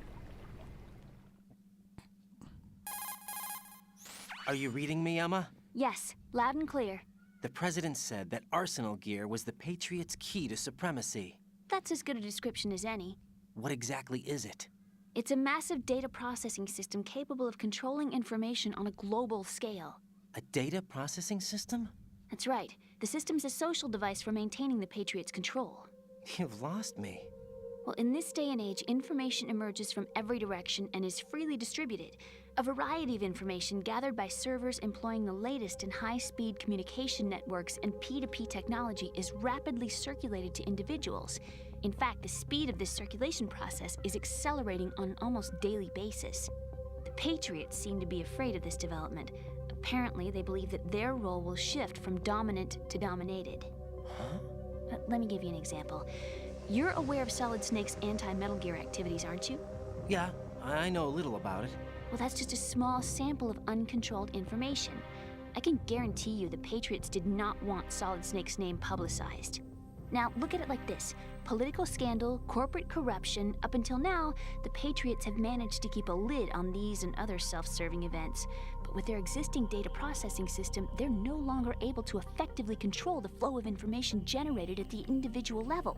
Are you reading me, Emma? Yes, loud and clear. The President said that Arsenal gear was the Patriots' key to supremacy. That's as good a description as any. What exactly is it? It's a massive data processing system capable of controlling information on a global scale. A data processing system? That's right. The system's a social device for maintaining the Patriots' control. You've lost me. Well, in this day and age, information emerges from every direction and is freely distributed. A variety of information gathered by servers employing the latest in high-speed communication networks and P2P technology is rapidly circulated to individuals. In fact, the speed of this circulation process is accelerating on an almost daily basis. The Patriots seem to be afraid of this development. Apparently, they believe that their role will shift from dominant to dominated. Huh? Let me give you an example. You're aware of Solid Snake's anti-Metal Gear activities, aren't you? Yeah, I know a little about it. Well, that's just a small sample of uncontrolled information. I can guarantee you the Patriots did not want Solid Snake's name publicized. Now, look at it like this. Political scandal, corporate corruption, up until now, the Patriots have managed to keep a lid on these and other self-serving events. But with their existing data processing system, they're no longer able to effectively control the flow of information generated at the individual level.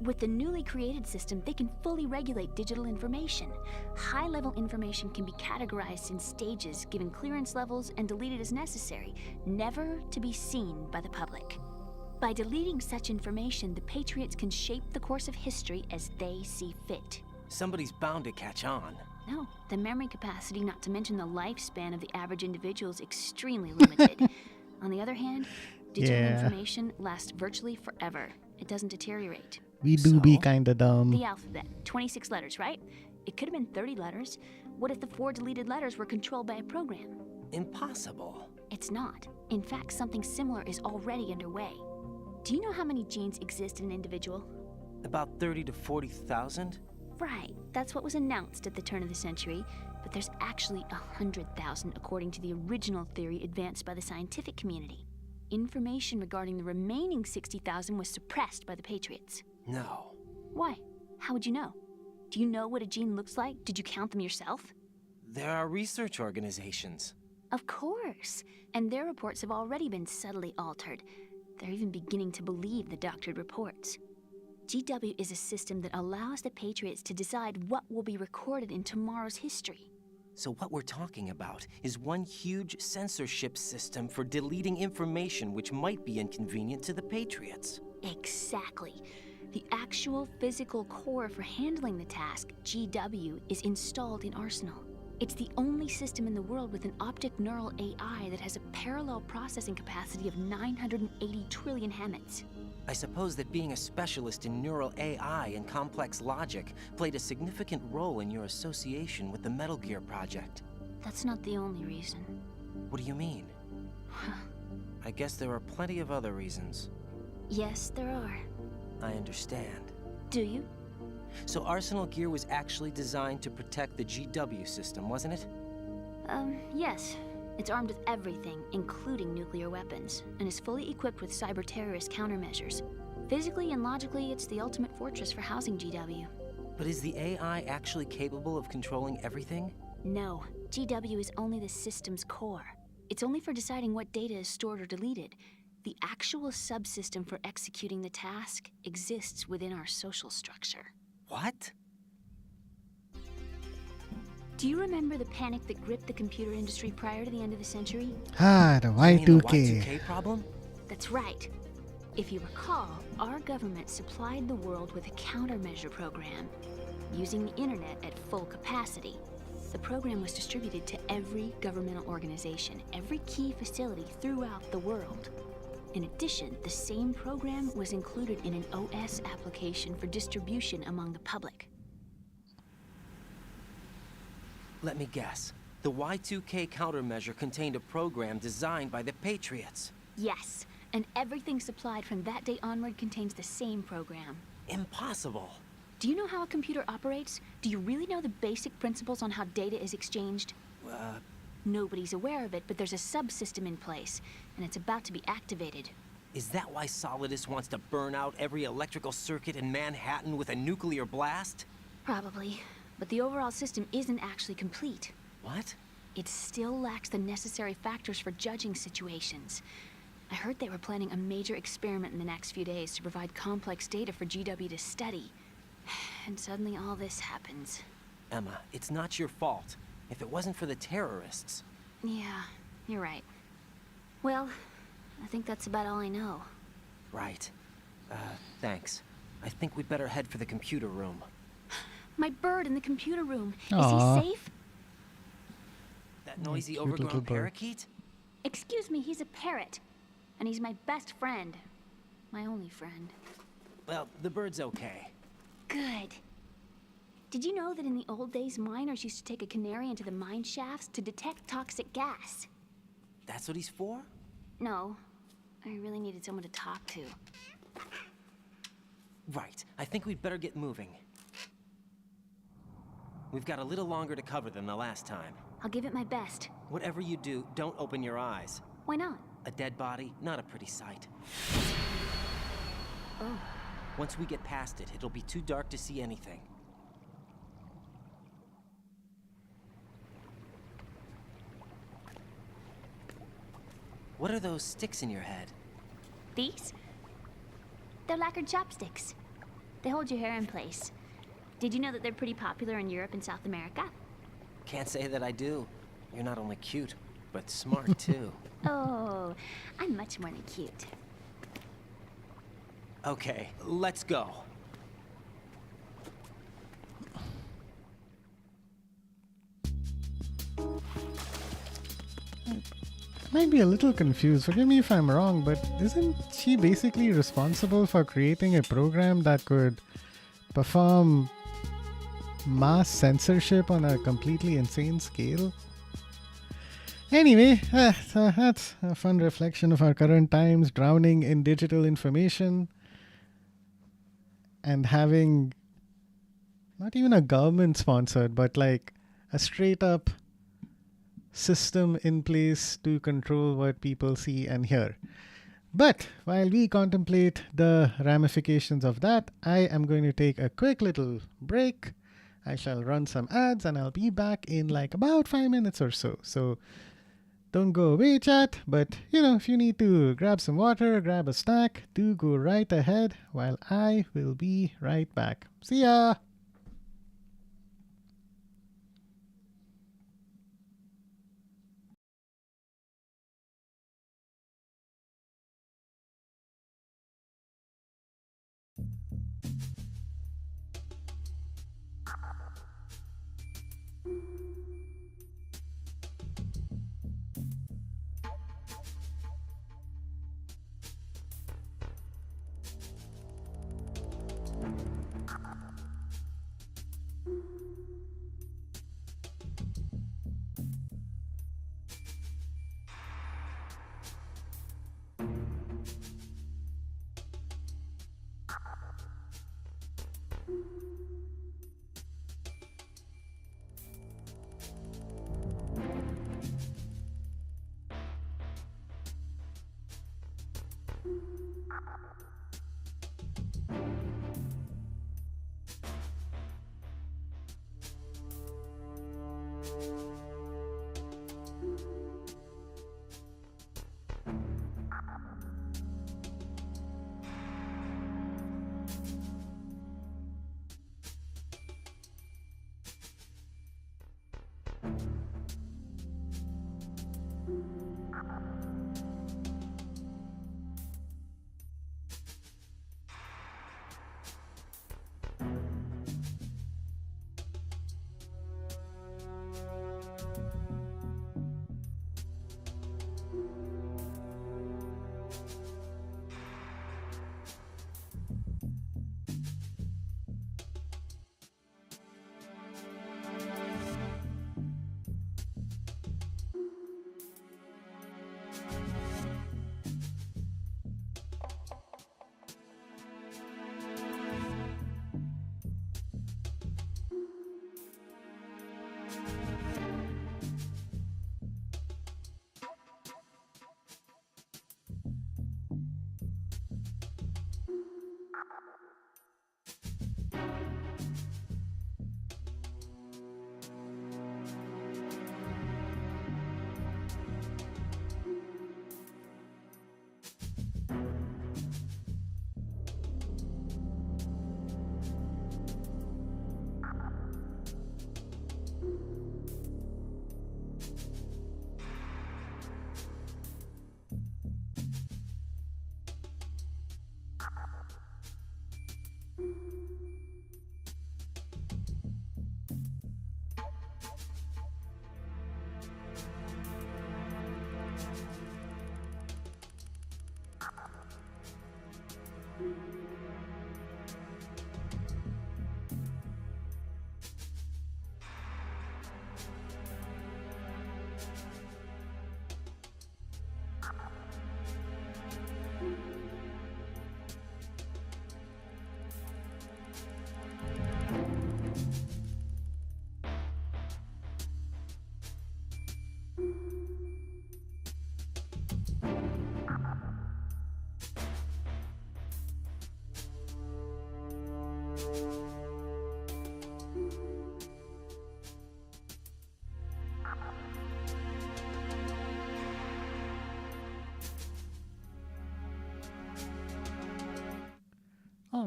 With the newly created system, they can fully regulate digital information. High-level information can be categorized in stages, given clearance levels, and deleted as necessary, never to be seen by the public. By deleting such information, the Patriots can shape the course of history as they see fit. Somebody's bound to catch on. No, the memory capacity, not to mention the lifespan of the average individual, is extremely limited. On the other hand, digital information lasts virtually forever. It doesn't deteriorate. We do be kinda dumb. The alphabet, 26 letters, right? It could have been 30 letters. What if the 4 deleted letters were controlled by a program? Impossible. It's not. In fact, something similar is already underway. Do you know how many genes exist in an individual? About 30 to 40,000? Right, that's what was announced at the turn of the century, but there's actually 100,000 according to the original theory advanced by the scientific community. Information regarding the remaining 60,000 was suppressed by the Patriots. No. Why? How would you know? Do you know what a gene looks like? Did you count them yourself? There are research organizations. Of course, and their reports have already been subtly altered. They're even beginning to believe the doctored reports. GW is a system that allows the Patriots to decide what will be recorded in tomorrow's history. So what we're talking about is one huge censorship system for deleting information which might be inconvenient to the Patriots. Exactly. The actual physical core for handling the task, GW, is installed in Arsenal. It's the only system in the world with an optic neural AI that has a parallel processing capacity of 980 trillion Hammets. I suppose that being a specialist in neural AI and complex logic played a significant role in your association with the Metal Gear project. That's not the only reason. What do you mean? I guess there are plenty of other reasons. Yes, there are. I understand. Do you? So Arsenal Gear was actually designed to protect the GW system, wasn't it? Yes. It's armed with everything, including nuclear weapons, and is fully equipped with cyber-terrorist countermeasures. Physically and logically, it's the ultimate fortress for housing GW. But is the AI actually capable of controlling everything? No. GW is only the system's core. It's only for deciding what data is stored or deleted. The actual subsystem for executing the task exists within our social structure. What? Do you remember the panic that gripped the computer industry prior to the end of the century? Ah, the You mean the Y2K. Y2K problem? That's right. If you recall, our government supplied the world with a countermeasure program, using the internet at full capacity. The program was distributed to every governmental organization, every key facility throughout the world. In addition, the same program was included in an OS application for distribution among the public. Let me guess. The Y2K countermeasure contained a program designed by the Patriots. Yes, and everything supplied from that day onward contains the same program. Impossible. Do you know how a computer operates? Do you really know the basic principles on how data is exchanged? Nobody's aware of it, but there's a subsystem in place, and it's about to be activated. Is that why Solidus wants to burn out every electrical circuit in Manhattan with a nuclear blast? Probably. But the overall system isn't actually complete. What? It still lacks the necessary factors for judging situations. I heard they were planning a major experiment in the next few days to provide complex data for GW to study. And suddenly all this happens. Emma, it's not your fault. If it wasn't for the terrorists... Yeah, you're right. Well, I think that's about all I know. Right. Thanks. I think we'd better head for the computer room. My bird in the computer room. Aw. Is he safe? That noisy, cute little overgrown bird. parakeet? Excuse me, he's a parrot. And he's my best friend. My only friend. Well, the bird's okay. Good. Did you know that in the old days, miners used to take a canary into the mine shafts to detect toxic gas? That's what he's for? No. I really needed someone to talk to. Right. I think we'd better get moving. We've got a little longer to cover than the last time. I'll give it my best. Whatever you do, don't open your eyes. Why not? A dead body, not a pretty sight. Oh. Once we get past it, it'll be too dark to see anything. What are those sticks in your head? These? They're lacquered chopsticks. They hold your hair in place. Did you know that they're pretty popular in Europe and South America? Can't say that I do. You're not only cute, but smart too. Oh, I'm much more than cute. Okay, let's go. I might be a little confused. Forgive me if I'm wrong, but isn't she basically responsible for creating a program that could perform mass censorship on a completely insane scale? Anyway, so that's a fun reflection of our current times, drowning in digital information and having not even a government sponsored, but like a straight up system in place to control what people see and hear. But while we contemplate the ramifications of that, I am going to take a quick little break. I shall run some ads and I'll be back in like about 5 minutes or so. So don't go away, chat, but if you need to grab some water, grab a snack, do go right ahead while I will be right back. See ya!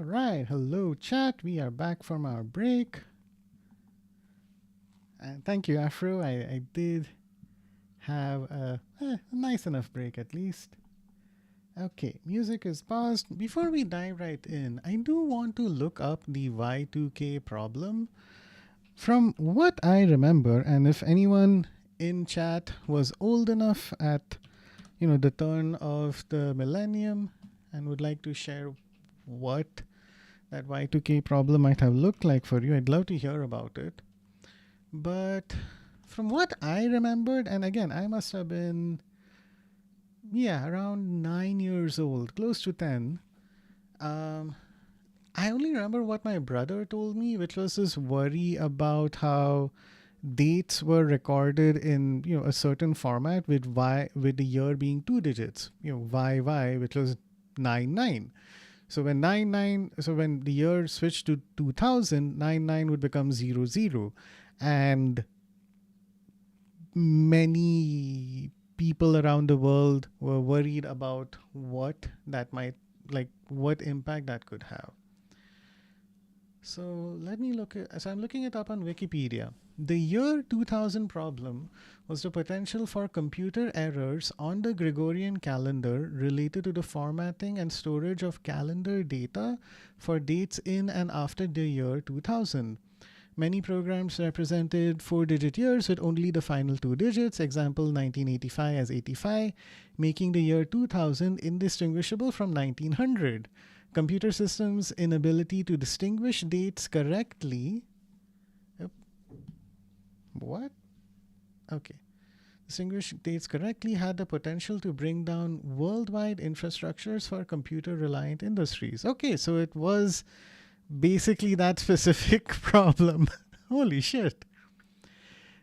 right. Hello, chat. We are back from our break. And thank you, Afro. I did have a nice enough break at least. Okay, music is paused. Before we dive right in, I do want to look up the Y2K problem. From what I remember, and if anyone in chat was old enough at the turn of the millennium and would like to share what that Y2K problem might have looked like for you, I'd love to hear about it. But from what I remembered, and again, I must have been around 9 years old, close to 10. I only remember what my brother told me, which was this worry about how dates were recorded in a certain format with the year being 2 digits, YY, which was 99. So when when the year switched to 2000, 99 would become 00, and many people around the world were worried about what impact that could have. So I'm looking it up on Wikipedia. The year 2000 problem was the potential for computer errors on the Gregorian calendar related to the formatting and storage of calendar data for dates in and after the year 2000. Many programs represented 4-digit years with only the final 2 digits, example 1985 as 85, making the year 2000 indistinguishable from 1900. Computer systems' inability to distinguish dates correctly. What? Okay. Distinguish dates correctly had the potential to bring down worldwide infrastructures for computer-reliant industries. Okay, so it was basically that specific problem. Holy shit.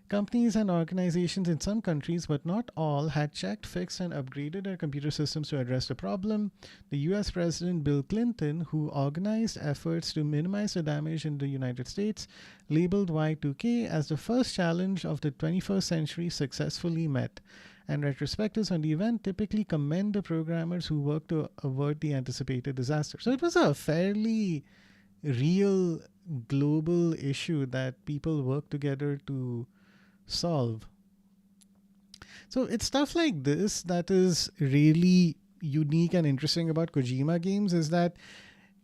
Companies and organizations in some countries, but not all, had checked, fixed, and upgraded their computer systems to address the problem. The US President Bill Clinton, who organized efforts to minimize the damage in the United States, labeled Y2K as the first challenge of the 21st century successfully met. And retrospectives on the event typically commend the programmers who worked to avert the anticipated disaster. So it was a fairly real global issue that people worked together to solve. So it's stuff like this that is really unique and interesting about Kojima games, is that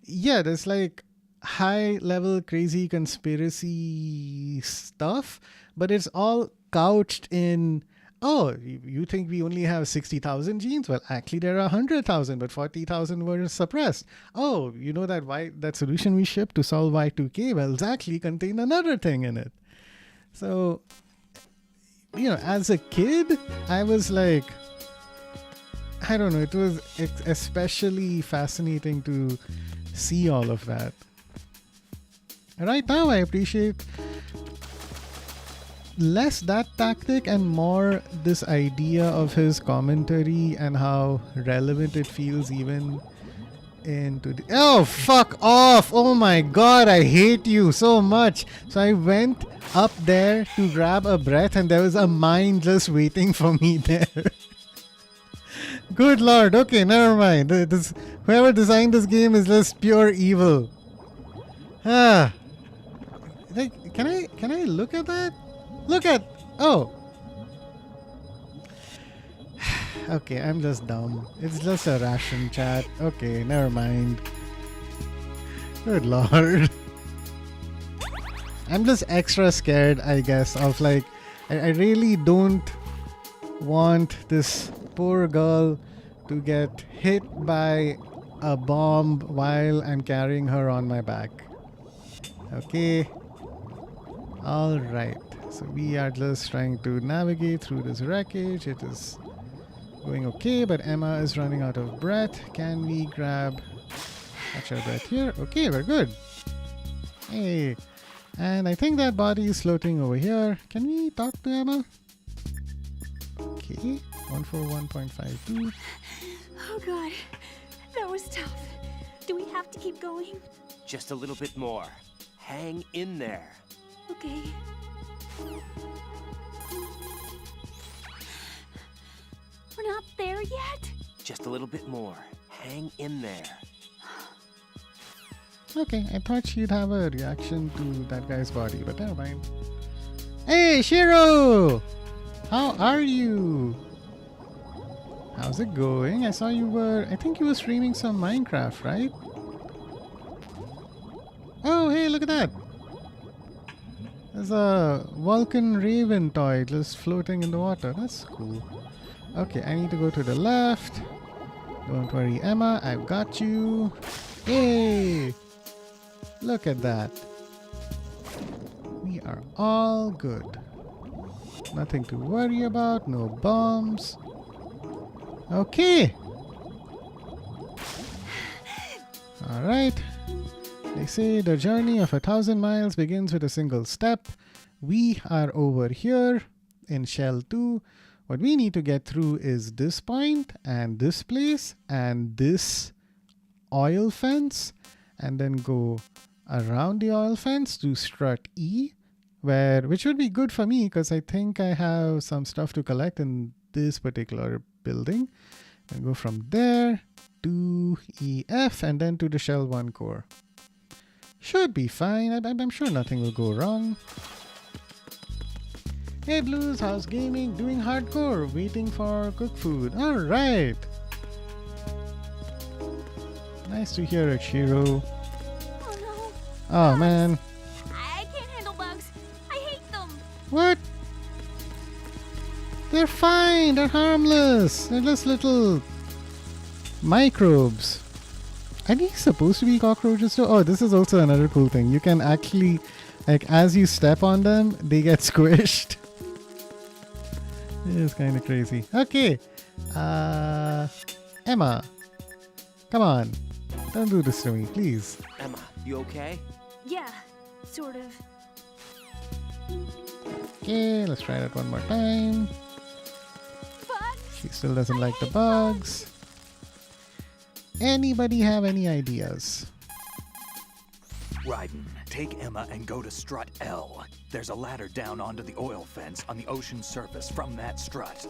there's like high level crazy conspiracy stuff, but it's all couched in, oh, you think we only have 60,000 genes? Well, actually there are 100,000, but 40,000 were suppressed. Oh, you know that solution we shipped to solve Y2K? Well, it's actually contained another thing in it. So as a kid, I was like, I don't know, it was especially fascinating to see all of that. Right now, I appreciate less that tactic and more this idea of his commentary and how relevant it feels even into the... Oh, fuck off! Oh my god, I hate you so much! So I went up there to grab a breath and there was a mine just waiting for me there. Good lord, okay, never mind. Whoever designed this game is just pure evil. Can I look at that? Oh. Okay, I'm just dumb. It's just a ration, chat. Okay, never mind. Good lord. I'm just extra scared, I guess, of I really don't want this poor girl to get hit by a bomb while I'm carrying her on my back. Okay. Alright. So we are just trying to navigate through this wreckage. It is going okay, but Emma is running out of breath. Can we catch our breath here? Okay, we're good. Hey. And I think that body is floating over here. Can we talk to Emma? Okay. 141.52. Oh god, that was tough. Do we have to keep going? Just a little bit more. Hang in there. Okay. We're not there yet? Just a little bit more. Hang in there. Okay, I thought she'd have a reaction to that guy's body, but never mind. Hey, Shiro! How are you? How's it going? I saw I think you were streaming some Minecraft, right? Oh, hey, look at that! There's a Vulcan Raven toy just floating in the water. That's cool. Okay, I need to go to the left. Don't worry, Emma, I've got you. Hey! Look at that. We are all good. Nothing to worry about, no bombs. Okay. Alright. They say the journey of 1,000 miles begins with a single step. We are over here in Shell 2. What we need to get through is this point and this place and this oil fence, and then go around the oil fence to strut E, which would be good for me because I think I have some stuff to collect in this particular building, and go from there to EF and then to the Shell 1 core. Should be fine. I'm sure nothing will go wrong. Hey Blues, how's gaming? Doing hardcore, waiting for cook food. Alright. Nice to hear it, Shiro. Oh no. Oh man. I can't handle bugs. I hate them. What? They're fine. They're harmless. They're just little microbes. Are these supposed to be cockroaches too? Oh, this is also another cool thing. You can actually, like, as you step on them, they get squished. It is kind of crazy. Okay. Emma. Come on. Don't do this to me, please. Emma, you okay? Yeah, sort of. Okay, let's try that one more time. Bugs? She still doesn't like the bugs. Anybody have any ideas? Raiden, take Emma and go to strut L. There's a ladder down onto the oil fence on the ocean surface from that strut.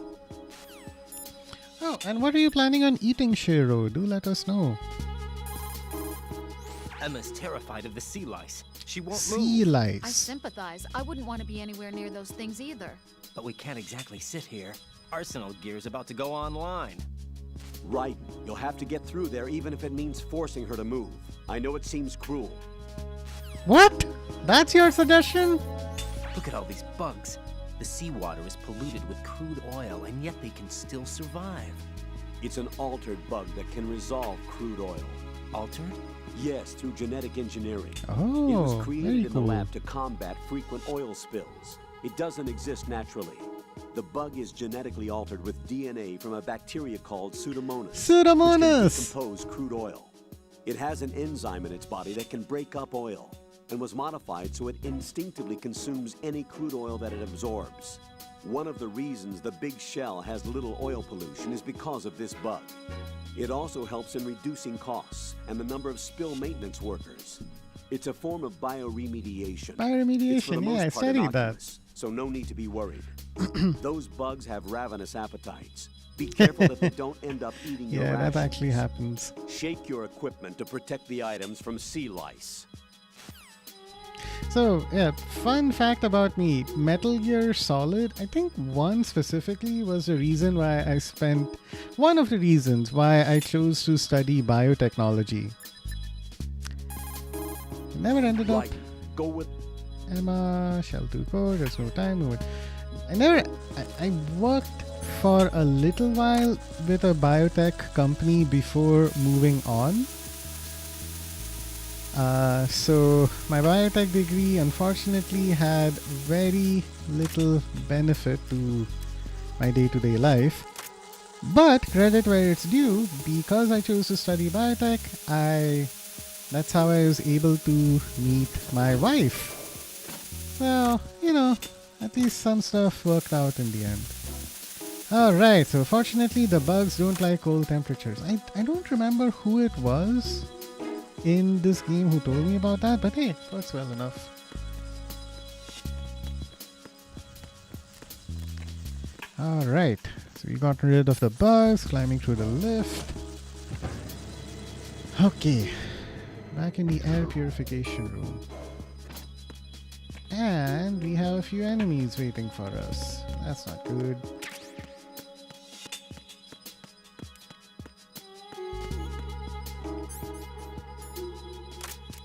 Oh, and what are you planning on eating, Shiro? Do let us know. Emma's terrified of the sea lice. She won't Sea move. lice. I sympathize. I wouldn't want to be anywhere near those things either. But we can't exactly sit here. Arsenal gear's about to go online. Right. You'll have to get through there even if it means forcing her to move. I know it seems cruel. What? That's your suggestion? Look at all these bugs. The seawater is polluted with crude oil, and yet they can still survive. It's an altered bug that can resolve crude oil. Altered? Yes, through genetic engineering. Oh, it was very created in the cool. lab to combat frequent oil spills. It doesn't exist naturally. The bug is genetically altered with DNA from a bacteria called Pseudomonas. Which Pseudomonas! can decompose crude oil. It has an enzyme in its body that can break up oil, and was modified so it instinctively consumes any crude oil that it absorbs. One of the reasons the big shell has little oil pollution is because of this bug. It also helps in reducing costs and the number of spill maintenance workers. It's a form of bioremediation. It's for the Bioremediation, most yeah, I part studied that. innocuous, so no need to be worried. Those bugs have ravenous appetites. Be careful that they don't end up eating your Yeah, rations. that actually happens. Shake your equipment to protect the items from sea lice. So, yeah, fun fact about me, Metal Gear Solid, I think one specifically was the reason why one of the reasons why I chose to study biotechnology. Never ended up. Right. Go with Emma, Shell 2 Core, there's no time. I worked for a little while with a biotech company before moving on. So my biotech degree unfortunately had very little benefit to my day-to-day life. But credit where it's due, because I chose to study biotech, that's how I was able to meet my wife. So, at least some stuff worked out in the end. Alright, so fortunately the bugs don't like cold temperatures. I don't remember who it was in this game who told me about that, but hey, it works well enough. Alright, so we got rid of the bugs, climbing through the lift. Okay, Back in the air purification room. And we have a few enemies waiting for us. That's not good.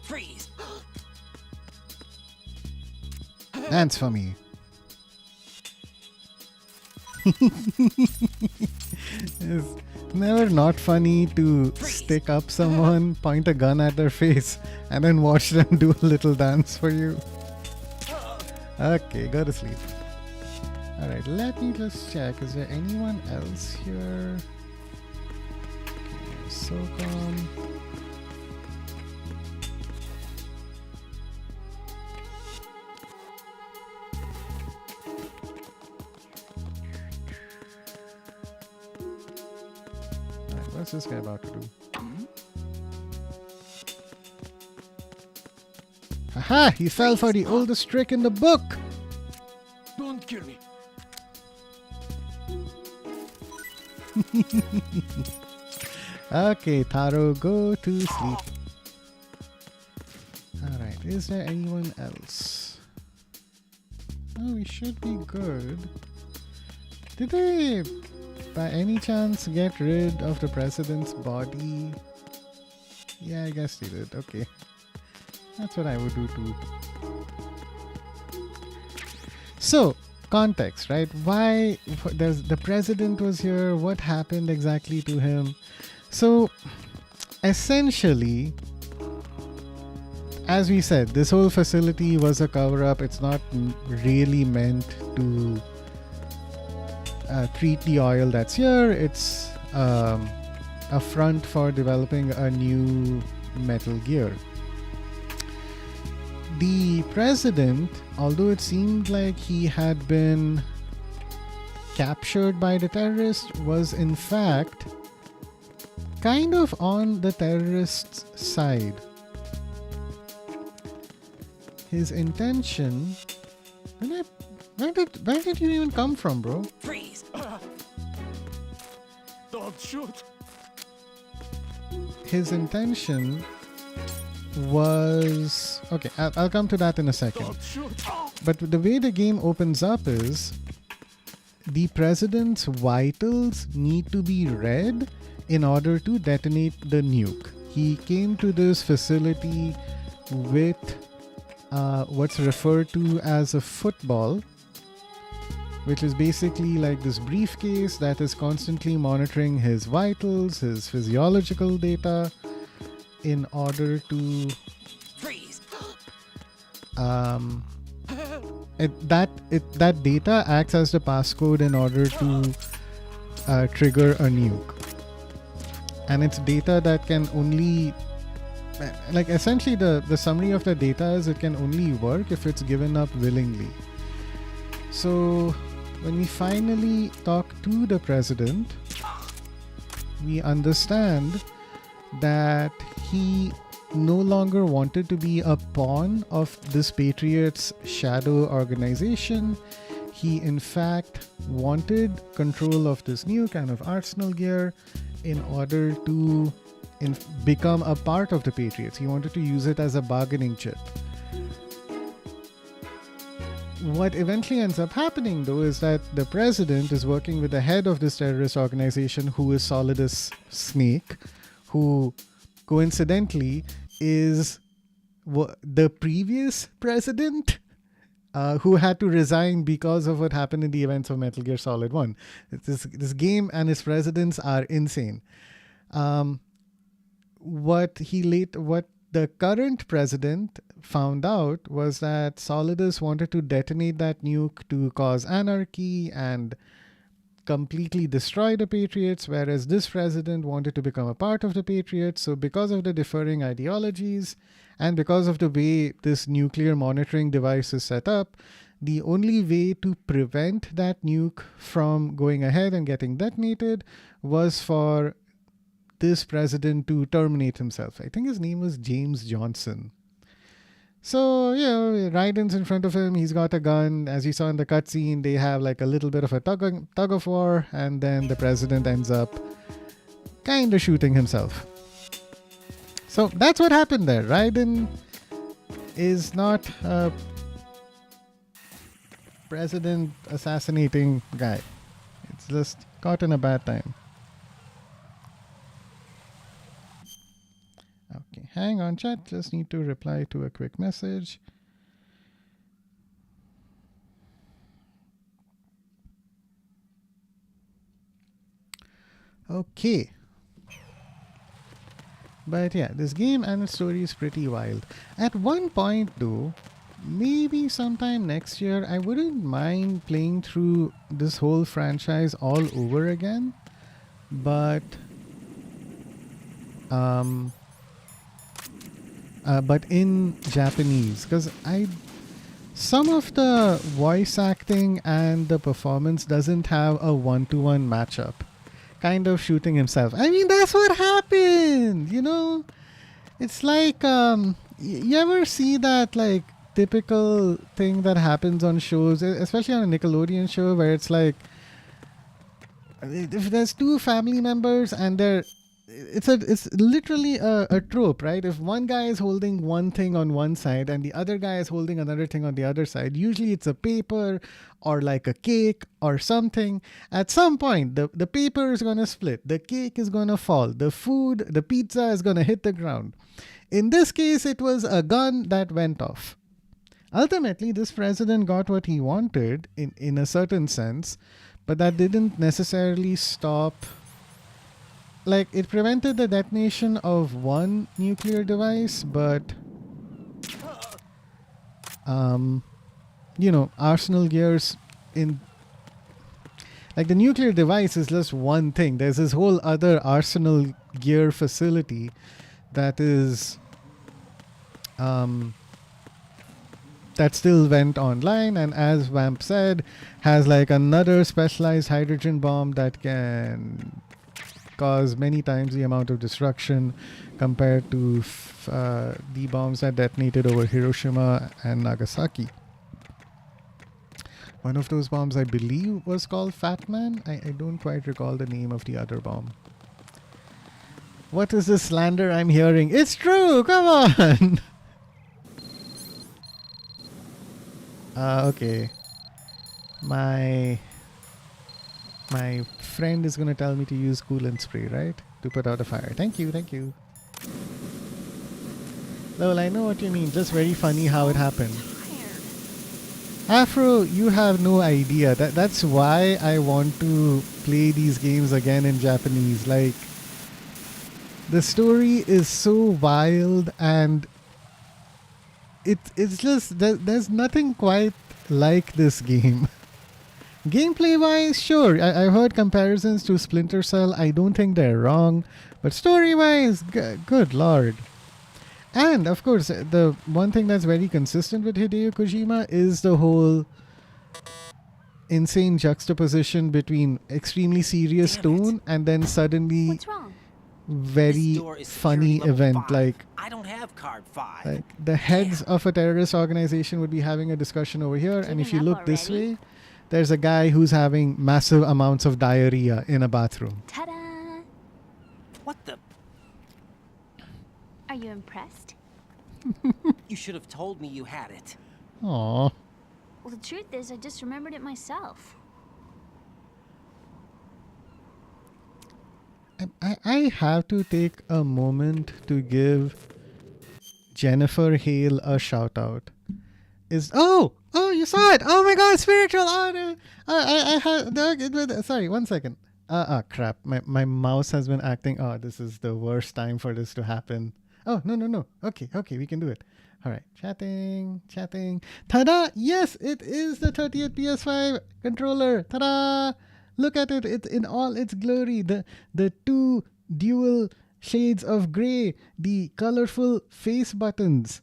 Freeze! Dance for me. It's never not funny to stick up someone, point a gun at their face, and then watch them do a little dance for you. Okay, go to sleep. Alright, let me just check. Is there anyone else here? Okay, Otacon. Alright, what's this guy about to do? Aha! He fell for the oldest trick in the book! Don't kill me. Okay, Taro, go to sleep. Alright, is there anyone else? Oh, we should be good. Did they, by any chance, get rid of the president's body? Yeah, I guess they did. Okay. That's what I would do too. So, context, right? Why the president was here? What happened exactly to him? So, essentially, as we said, this whole facility was a cover-up. It's not really meant to treat the oil that's here. It's a front for developing a new Metal Gear. The president, although it seemed like he had been captured by the terrorists, was in fact kind of on the terrorists' side. His intention... Where did you even come from, bro? Freeze! Don't shoot. His intention was... Okay, I'll come to that in a second. Don't shoot. But the way the game opens up is the president's vitals need to be read in order to detonate the nuke. He came to this facility with what's referred to as a football, which is basically like this briefcase that is constantly monitoring his vitals, his physiological data, in order to Freeze! that data acts as the passcode in order to trigger a nuke. And it's data that can only, like, essentially the summary of the data is it can only work if it's given up willingly. So when we finally talk to the president, we understand that he no longer wanted to be a pawn of this Patriots shadow organization. He in fact wanted control of this new kind of arsenal gear in order to become a part of the Patriots. He wanted to use it as a bargaining chip. What eventually ends up happening, though, is that the president is working with the head of this terrorist organization, who is Solidus Snake, who coincidentally is the previous president who had to resign because of what happened in the events of Metal Gear Solid 1. This game and its presidents are insane. What the current president found out was that Solidus wanted to detonate that nuke to cause anarchy and completely destroy the Patriots, whereas this president wanted to become a part of the Patriots. So because of the differing ideologies and because of the way this nuclear monitoring device is set up, the only way to prevent that nuke from going ahead and getting detonated was for this president to terminate himself. I think his name was James Johnson. So, Raiden's in front of him. He's got a gun. As you saw in the cutscene, they have like a little bit of a tug of war, and then the president ends up kind of shooting himself. So that's what happened there. Raiden is not a president assassinating guy. It's just caught in a bad time. Okay, hang on, chat. Just need to reply to a quick message. Okay. But yeah, this game and its story is pretty wild. At one point though, maybe sometime next year, I wouldn't mind playing through this whole franchise all over again. But in Japanese, because some of the voice acting and the performance doesn't have a one-to-one matchup. Kind of shooting himself. I mean, that's what happened, you know? It's like, you ever see that, like, typical thing that happens on shows, especially on a Nickelodeon show, where it's like, if there's two family members and it's literally a trope, right? If one guy is holding one thing on one side and the other guy is holding another thing on the other side, usually it's a paper or like a cake or something. At some point, the paper is going to split, the cake is going to fall, the pizza is going to hit the ground. In this case, it was a gun that went off. Ultimately, this president got what he wanted in a certain sense, but that didn't necessarily stop. Like, it prevented the detonation of one nuclear device, but, arsenal gears in... Like, the nuclear device is just one thing. There's this whole other arsenal gear facility that is... that still went online, and as Vamp said, has like another specialized hydrogen bomb that can cause many times the amount of destruction compared to the bombs that detonated over Hiroshima and Nagasaki. One of those bombs, I believe, was called Fat Man. I don't quite recall the name of the other bomb. What is this slander I'm hearing? It's true! Come on! Okay. My friend is going to tell me to use coolant spray, right? To put out a fire. Thank you, thank you. Lol, I know what you mean. Just very funny how it happened. Afro, you have no idea. That's why I want to play these games again in Japanese. Like, the story is so wild, and it's just, there's nothing quite like this game. Gameplay wise, sure, I've heard comparisons to Splinter Cell. I don't think they're wrong, but story wise, good lord. And of course, the one thing that's very consistent with Hideo Kojima is the whole insane juxtaposition between extremely serious tone and then suddenly What's wrong? This door very is funny security level event. 5. Like, I don't have card 5. like the heads of a terrorist organization would be having a discussion over here, and if you Giving up look this already? way, there's a guy who's having massive amounts of diarrhea in a bathroom. Ta-da! What the? Are you impressed? You should have told me you had it. Aww. Well, the truth is, I just remembered it myself. I have to take a moment to give Jennifer Hale a shout out. Oh, you saw it! Oh my God, spiritual! Oh, no. I have sorry, 1 second. Crap! My mouse has been acting. Oh, this is the worst time for this to happen. Oh no. Okay, we can do it. All right, chatting. Ta-da! Yes, it is the 30th PS5 controller. Ta-da! Look at it. It's in all its glory. The two dual shades of gray. The colorful face buttons.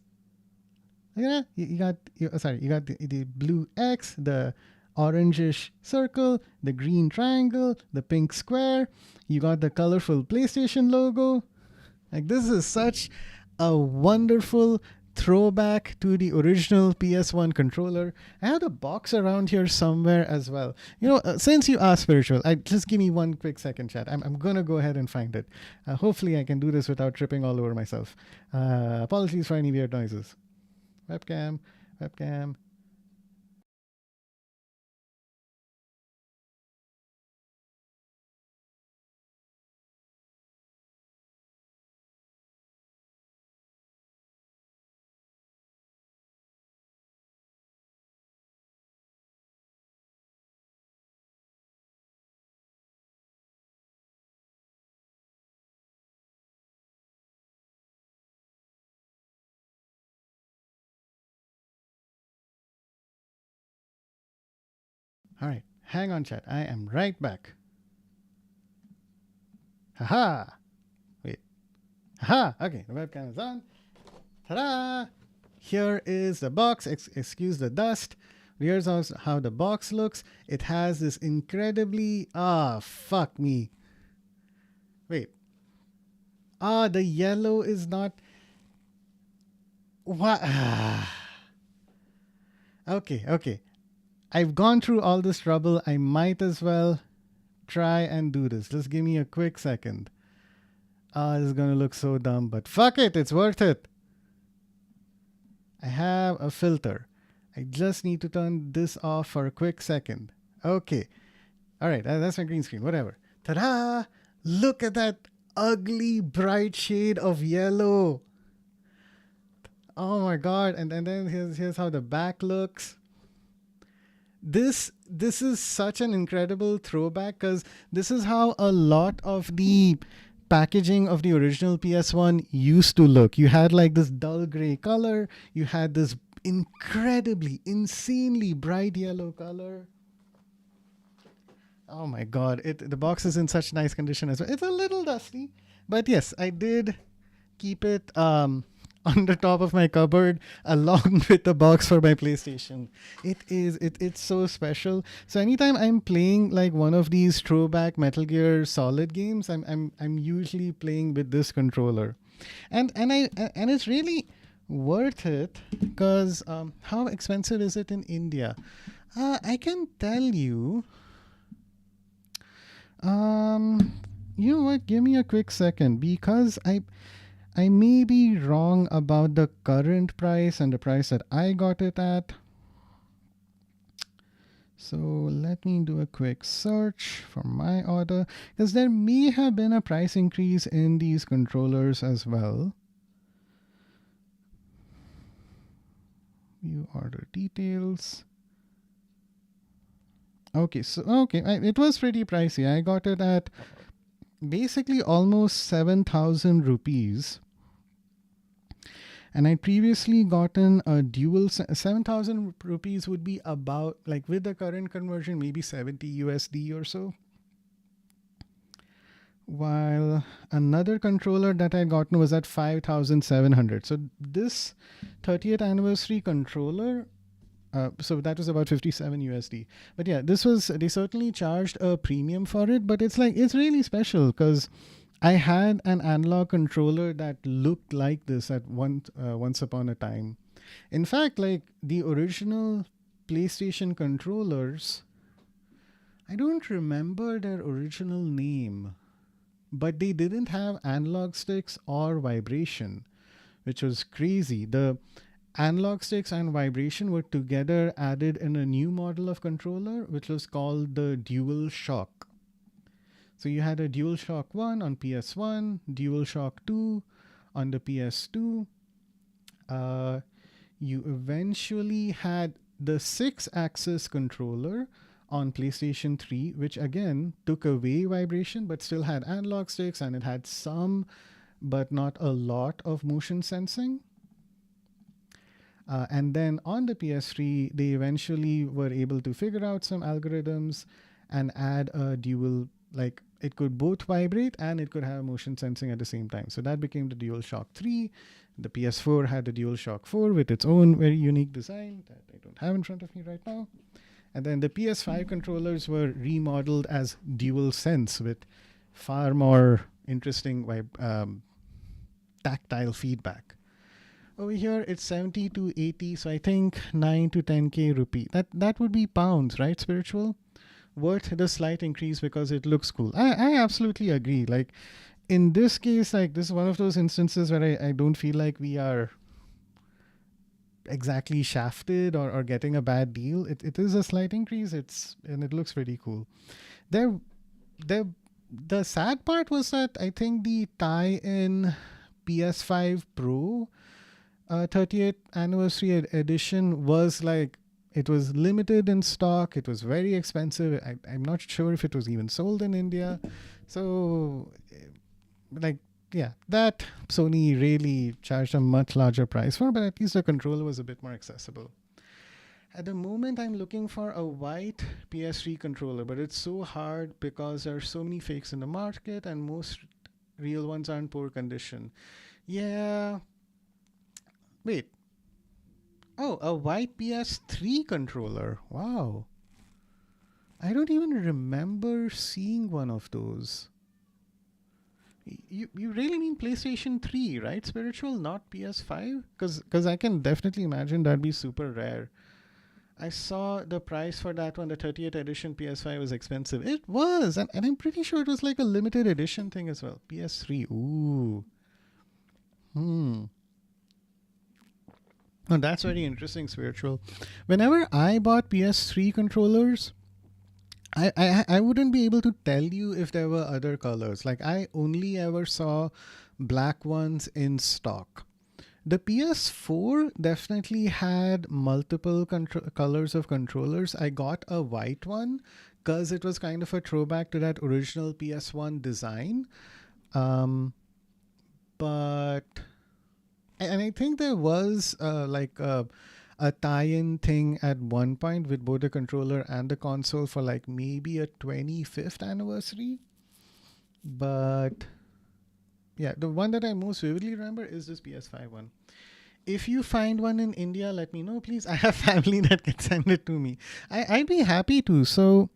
Yeah, you got the blue X, the orangish circle, the green triangle, the pink square. You got the colorful PlayStation logo. Like, this is such a wonderful throwback to the original PS1 controller. I have the box around here somewhere as well. Since you asked, Spiritual, just give me one quick second, chat. I'm going to go ahead and find it. Hopefully I can do this without tripping all over myself. Apologies for any weird noises. Webcam. All right, hang on, chat. I am right back. Haha. Wait. Haha. Okay, the webcam is on. Ta-da! Here is the box. Excuse the dust. Here's how the box looks. It has this incredibly... fuck me. Wait. The yellow is not... What? Okay. I've gone through all this trouble. I might as well try and do this. Just give me a quick second. This is going to look so dumb, but fuck it. It's worth it. I have a filter. I just need to turn this off for a quick second. Okay. All right. That's my green screen. Whatever. Ta-da! Look at that ugly, bright shade of yellow. Oh my God. And then here's how the back looks. This is such an incredible throwback because this is how a lot of the packaging of the original PS1 used to look. You had like this dull gray color. You had this incredibly, insanely bright yellow color. Oh my God. The box is in such nice condition as well. It's a little dusty, but yes, I did keep it on the top of my cupboard along with the box for my PlayStation. It's so special. So anytime I'm playing like one of these throwback Metal Gear Solid games, I'm usually playing with this controller. And it's really worth it because how expensive is it in India? I can tell you. You know what? Give me a quick second because I may be wrong about the current price and the price that I got it at. So let me do a quick search for my order because there may have been a price increase in these controllers as well. View order details. Okay, it was pretty pricey. I got it at basically almost 7,000 rupees. And I'd previously gotten a dual 7,000 rupees would be about, like with the current conversion, maybe 70 USD or so. While another controller that I gotten was at 5,700. So this 30th anniversary controller, so that was about 57 USD. But yeah, they certainly charged a premium for it, but it's really special because I had an analog controller that looked like this at once upon a time. In fact, like the original PlayStation controllers, I don't remember their original name, but they didn't have analog sticks or vibration, which was crazy. The analog sticks and vibration were together added in a new model of controller, which was called the DualShock. So you had a DualShock 1 on PS1, DualShock 2 on the PS2. You eventually had the 6-axis controller on PlayStation 3, which again took away vibration but still had analog sticks, and it had some but not a lot of motion sensing. And then on the PS3, they eventually were able to figure out some algorithms and add a dual, like it could both vibrate and it could have motion sensing at the same time. So that became the DualShock 3. The PS4 had the DualShock 4 with its own very unique design that I don't have in front of me right now. And then the PS5 controllers were remodeled as DualSense with far more interesting tactile feedback. Over here it's 70 to 80, so I think 9 to 10k rupee. That would be pounds, right, Spiritual? Worth the slight increase because it looks cool. I absolutely agree. Like in this case, like this is one of those instances where I don't feel like we are exactly shafted or getting a bad deal. It is a slight increase. And it looks pretty cool. There the sad part was that I think the tie-in PS5 Pro 30th anniversary edition was like, it was limited in stock. It was very expensive. I'm not sure if it was even sold in India. So, like, yeah, that Sony really charged a much larger price for, but at least the controller was a bit more accessible. At the moment, I'm looking for a white PS3 controller, but it's so hard because there are so many fakes in the market and most real ones are in poor condition. Yeah. Wait. Oh, a white PS3 controller. Wow. I don't even remember seeing one of those. You really mean PlayStation 3, right, Spiritual? Not PS5? Because I can definitely imagine that'd be super rare. I saw the price for that one, the 30th edition PS5 was expensive. It was, and I'm pretty sure it was like a limited edition thing as well. PS3, ooh. Oh, that's very interesting, Spiritual. Whenever I bought PS3 controllers, I wouldn't be able to tell you if there were other colors. Like I only ever saw black ones in stock. The PS4 definitely had multiple colors of controllers. I got a white one because it was kind of a throwback to that original PS1 design. But and I think there was like a tie-in thing at one point with both the controller and the console for like maybe a 25th anniversary. But yeah, the one that I most vividly remember is this PS5 one. If you find one in India, let me know, please. I have family that can send it to me. I'd be happy to. So,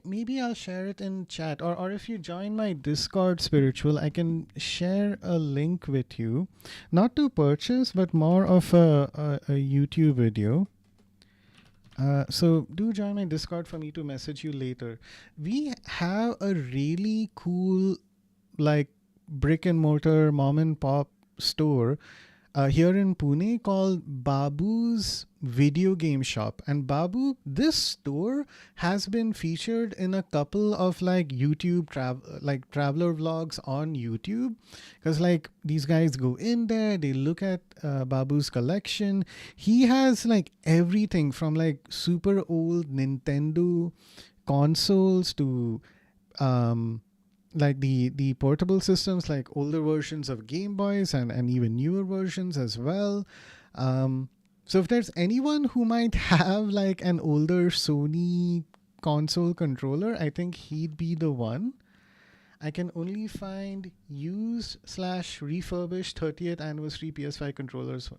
maybe I'll share it in chat, or if you join my Discord, Spiritual, I can share a link with you, not to purchase, but more of a YouTube video. So do join my Discord for me to message you later. We have a really cool, like, brick and mortar mom and pop store here in Pune called Babu's Video Game Shop. And Babu, this store has been featured in a couple of like YouTube traveler vlogs on YouTube, because like these guys go in there, they look at Babu's collection. He has like everything from like super old Nintendo consoles to like the portable systems, like older versions of Game Boys and even newer versions as well. So if there's anyone who might have like an older Sony console controller, I think he'd be the one. I can only find used/refurbished 30th anniversary PS5 controllers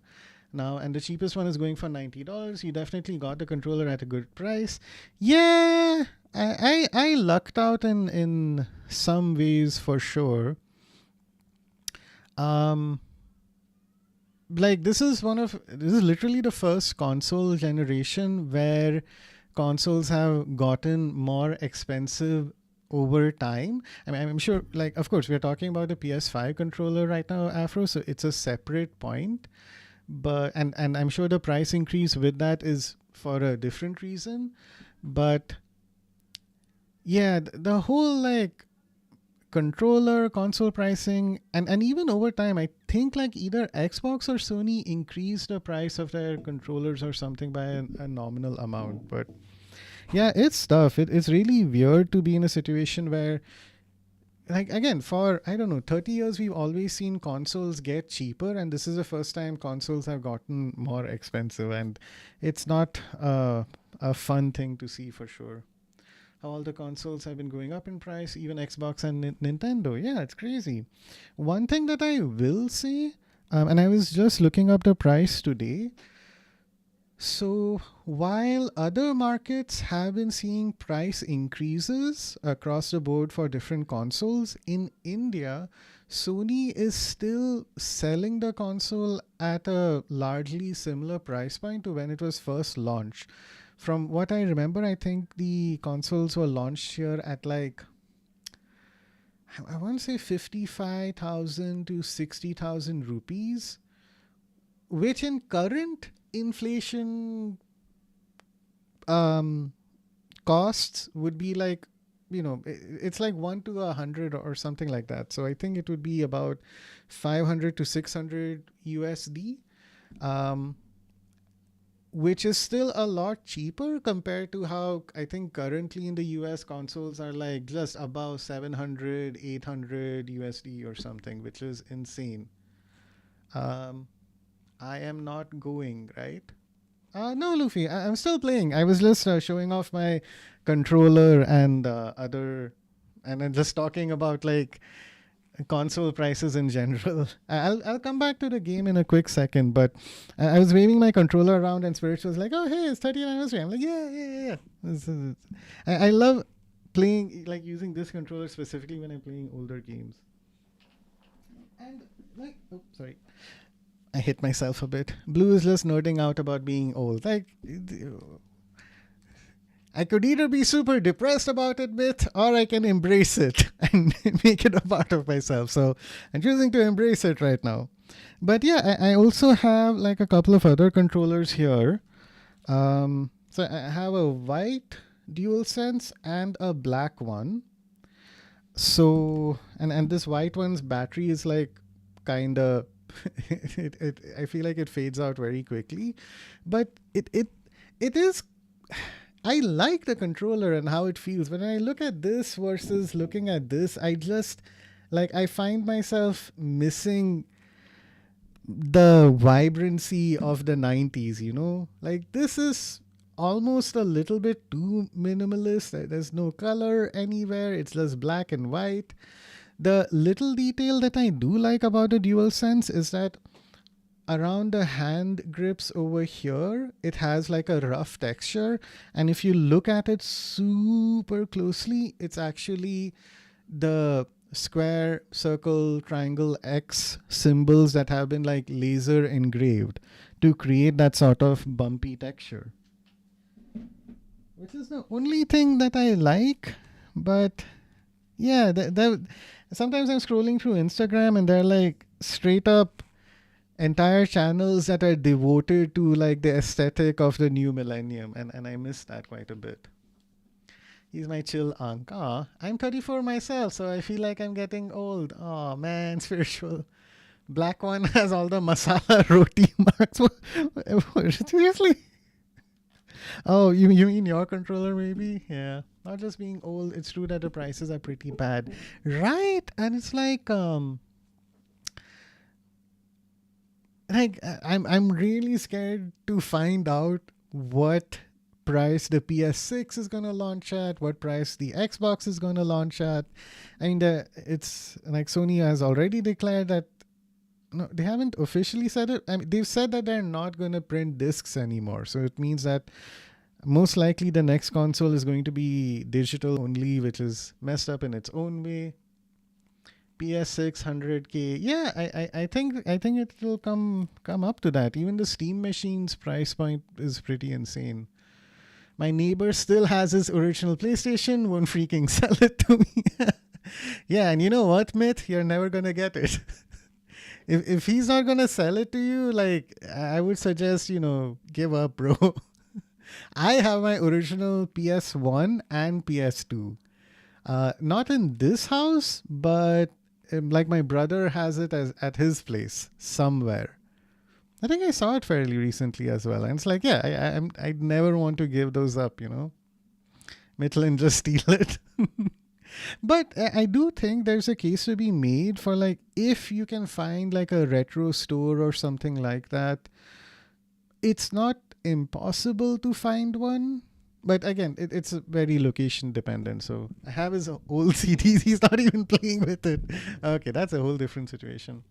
now, and the cheapest one is going for $90. You definitely got the controller at a good price. Yeah, I lucked out in some ways for sure. Like this is literally the first console generation where consoles have gotten more expensive over time. I mean, I'm sure, like, of course, we're talking about the PS5 controller right now, Afro, so it's a separate point. But and I'm sure the price increase with that is for a different reason. But yeah, the whole like controller console pricing and even over time, I think like either Xbox or Sony increased the price of their controllers or something by a nominal amount. But yeah, it's tough. It's really weird to be in a situation where, like, again, for I don't know, 30 years we've always seen consoles get cheaper, and this is the first time consoles have gotten more expensive, and it's not a fun thing to see for sure. How all the consoles have been going up in price, even Xbox and Nintendo. Yeah, it's crazy. One thing that I will say, and I was just looking up the price today, So while other markets have been seeing price increases across the board for different consoles, in India, Sony is still selling the console at a largely similar price point to when it was first launched. From what I remember, I think the consoles were launched here at like, I want to say 55,000 to 60,000 rupees, which in current inflation costs would be like, it's like 1 to 100 or something like that. So I think it would be about 500 to 600 USD, which is still a lot cheaper compared to how I think currently in the US consoles are like just above 700, 800 USD or something, which is insane. I am not going, right? No, Luffy, I'm still playing. I was just showing off my controller and and then just talking about like console prices in general. I'll come back to the game in a quick second, but I was waving my controller around and Spirit was like, "Oh, hey, it's 30th anniversary." I'm like, "Yeah." I love playing, like using this controller specifically when I'm playing older games. And like, oh, sorry. I hit myself a bit. Blue is just nerding out about being old. Like, I could either be super depressed about it, bit, or I can embrace it and make it a part of myself. So I'm choosing to embrace it right now. But yeah, I also have like a couple of other controllers here. So I have a white DualSense and a black one. So, and this white one's battery is like kind of I feel like it fades out very quickly, but it is. I like the controller and how it feels. When I look at this versus looking at this, I just like I find myself missing the vibrancy of the 90s. Like this is almost a little bit too minimalist. There's no color anywhere. It's just black and white. The little detail that I do like about the DualSense is that around the hand grips over here, it has like a rough texture. And if you look at it super closely, it's actually the square, circle, triangle, X symbols that have been like laser engraved to create that sort of bumpy texture. Which is the only thing that I like, but yeah, sometimes I'm scrolling through Instagram and they're like straight up entire channels that are devoted to like the aesthetic of the new millennium, and I miss that quite a bit. He's my chill unk. I'm 34 myself, so I feel like I'm getting old. Oh man, spiritual. Black one has all the masala roti marks. Seriously? Oh, you mean your controller maybe? Yeah. Not just being old, it's true that the prices are pretty bad. Right? And it's like I'm really scared to find out what price the PS6 is going to launch at, what price the Xbox is going to launch at. I mean, it's like Sony has already declared that. No, they haven't officially said it. I mean, they've said that they're not going to print discs anymore. So it means that most likely the next console is going to be digital only, which is messed up in its own way. PS6 100K. Yeah, I think it will come up to that. Even the Steam machine's price point is pretty insane. My neighbor still has his original PlayStation, won't freaking sell it to me. Yeah, and you know what, Myth? You're never gonna get it. If he's not gonna sell it to you, like I would suggest, give up, bro. I have my original PS1 and PS2. Not in this house, but like my brother has it at his place somewhere. I think I saw it fairly recently as well. And it's like, yeah, I'd never want to give those up, Michelin just steal it. But I do think there's a case to be made for like, if you can find like a retro store or something like that, it's not impossible to find one. But again, it's very location dependent. So I have his old CDs. He's not even playing with it. Okay, that's a whole different situation.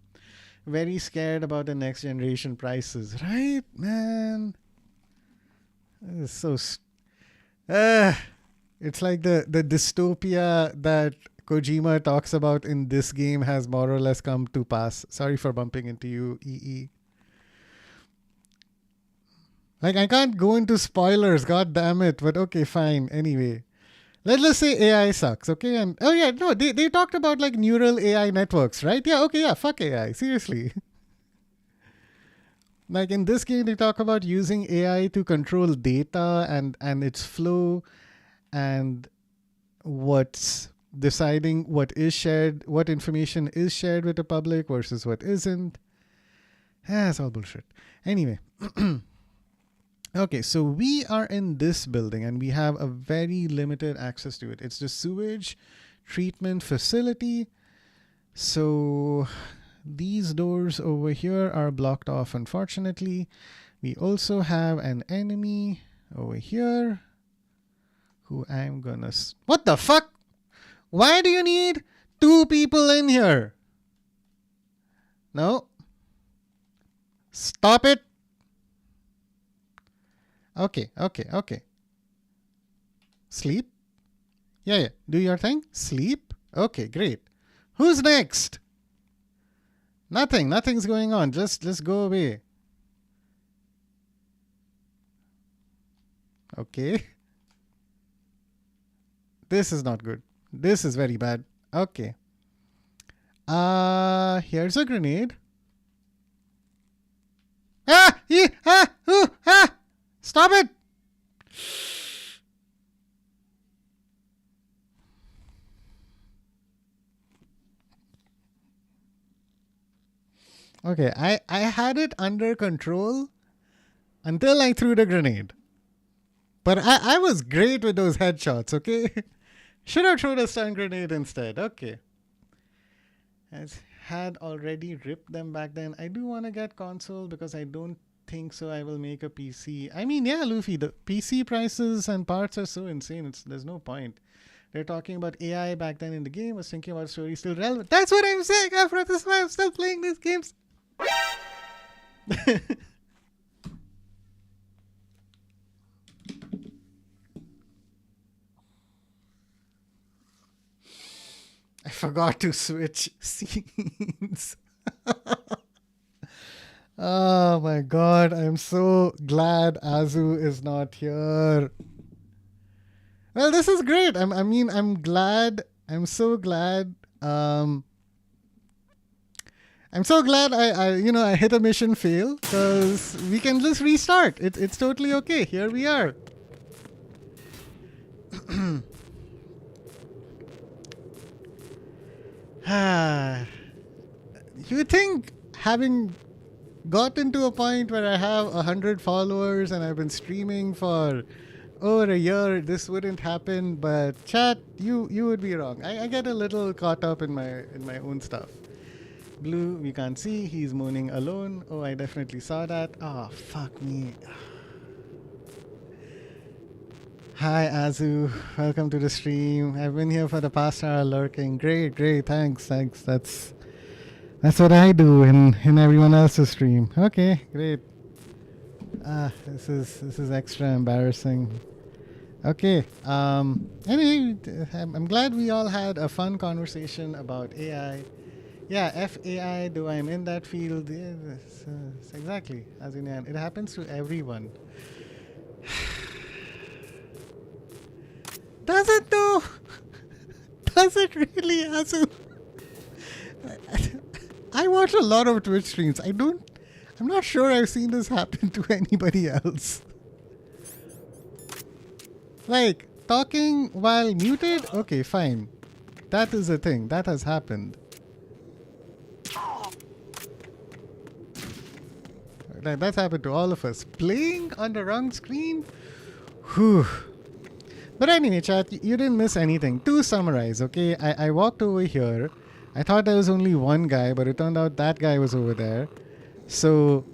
Very scared about the next generation prices, right, man? It's it's like the dystopia that Kojima talks about in this game has more or less come to pass. Sorry for bumping into you, EE. Like, I can't go into spoilers, god damn it, but okay, fine. Anyway. Let's just say AI sucks, okay? And oh yeah, no, they talked about like neural AI networks, right? Yeah, okay, yeah, fuck AI, seriously. Like in this game, they talk about using AI to control data and its flow and what's deciding what is shared, what information is shared with the public versus what isn't. It's all bullshit. Anyway. Okay, so we are in this building and we have a very limited access to it. It's the sewage treatment facility. So these doors over here are blocked off, unfortunately. We also have an enemy over here who I'm gonna... What the fuck? Why do you need 2 people in here? No. Stop it. Okay. Sleep? Yeah. Do your thing. Sleep? Okay, great. Who's next? Nothing's going on. Just go away. Okay. This is not good. This is very bad. Okay. Here's a grenade. Stop it! Okay, I had it under control until I threw the grenade. But I was great with those headshots, okay? Should have thrown a stun grenade instead. Okay. I had already ripped them back then. I do want to get console because I don't think so I will make a PC. I mean, yeah, Luffy, the PC prices and parts are so insane. There's no point. They're talking about AI back then in the game. I was thinking about story still relevant. That's what I'm saying, Afro. That's why I'm still playing these games. I forgot to switch scenes. Oh my god, I'm so glad Azu is not here. Well, this is great. I'm glad. I'm so glad. I'm so glad I hit a mission fail because we can just restart. It's totally okay. Here we are. You would think having gotten to a point where I have 100 followers and I've been streaming for over a year, this wouldn't happen, but chat, you would be wrong. I get a little caught up in my own stuff. Blue, we can't see. He's moaning alone. Oh, I definitely saw that. Oh, fuck me. Hi, Azu. Welcome to the stream. I've been here for the past hour lurking. Great. Thanks. That's what I do in everyone else's stream. Okay, great. This is extra embarrassing. Okay. Anyway, I'm glad we all had a fun conversation about AI. Yeah, FAI, though I'm in that field. Yeah, exactly. As in, it happens to everyone. Does it though? Does it really, Azu? I watch a lot of Twitch streams. I'm not sure I've seen this happen to anybody else. Like, talking while muted? Okay, fine. That is a thing. That has happened. That's happened to all of us. Playing on the wrong screen? Whew. But anyway, chat, you didn't miss anything. To summarize, okay? I walked over here. I thought there was only one guy, but it turned out that guy was over there. So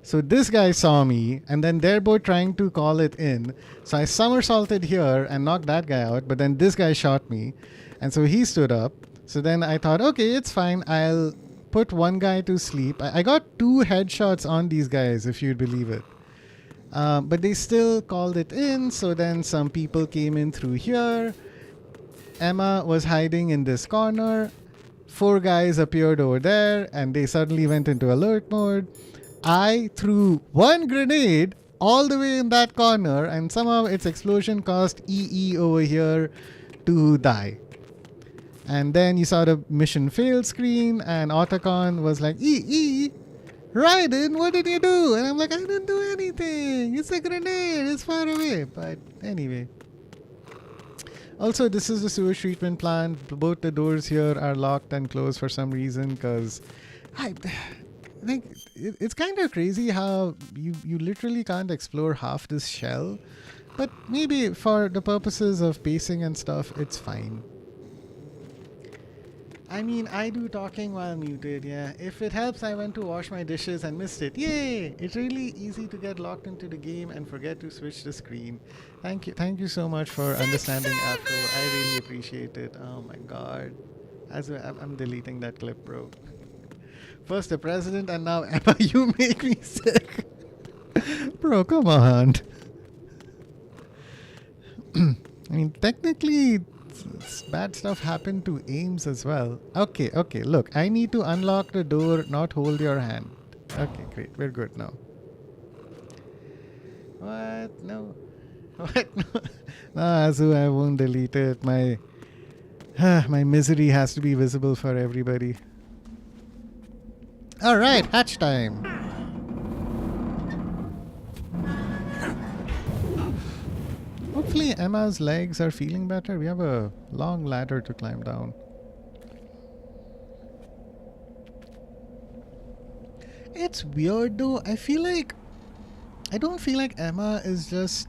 this guy saw me, and then they're both trying to call it in. So I somersaulted here and knocked that guy out, but then this guy shot me. And so he stood up. So then I thought, okay, it's fine. I'll put one guy to sleep. I got 2 headshots on these guys, if you'd believe it. But they still called it in, so then some people came in through here. Emma was hiding in this corner. 4 guys appeared over there, and they suddenly went into alert mode. I threw 1 grenade all the way in that corner, and somehow its explosion caused EE over here to die. And then you saw the mission failed screen, and Otacon was like, EE, Raiden, what did you do? And I'm like, I didn't do anything. It's a grenade. It's far away. But anyway. Also, this is the sewage treatment plant. Both the doors here are locked and closed for some reason because I think it's kind of crazy how you literally can't explore half this shell. But maybe for the purposes of pacing and stuff, it's fine. I mean, I do talking while muted, yeah. If it helps, I went to wash my dishes and missed it. Yay! It's really easy to get locked into the game and forget to switch the screen. Thank you so much for understanding, Afro. I really appreciate it. Oh my god. I'm deleting that clip, bro. First the president and now Emma, you make me sick. Bro, come on. I mean, technically, bad stuff happened to Ames as well. Okay, look, I need to unlock the door, not hold your hand. Okay, great, we're good now. What? No. What? No, Azu, I won't delete it. My misery has to be visible for everybody. Alright, hatch time. Hopefully Emma's legs are feeling better. We have a long ladder to climb down. It's weird though. I don't feel like Emma is just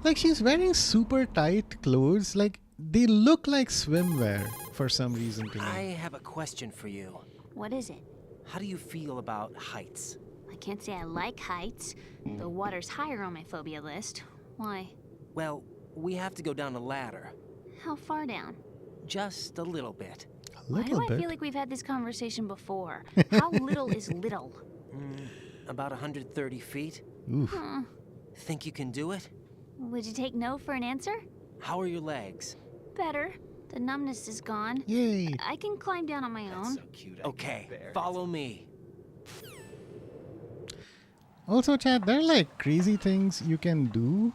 like she's wearing super tight clothes. Like they look like swimwear for some reason to me. I have a question for you. What is it? How do you feel about heights? I can't say I like heights. The water's higher on my phobia list. Why? Well, we have to go down a ladder. How far down? Just a little bit. Why do I feel like we've had this conversation before? How little is little? About 130 feet. Oof. Think you can do it? Would you take no for an answer? How are your legs? Better. The numbness is gone. Yay. I can climb down on my own. Okay, follow me. Also, chat, there are like crazy things you can do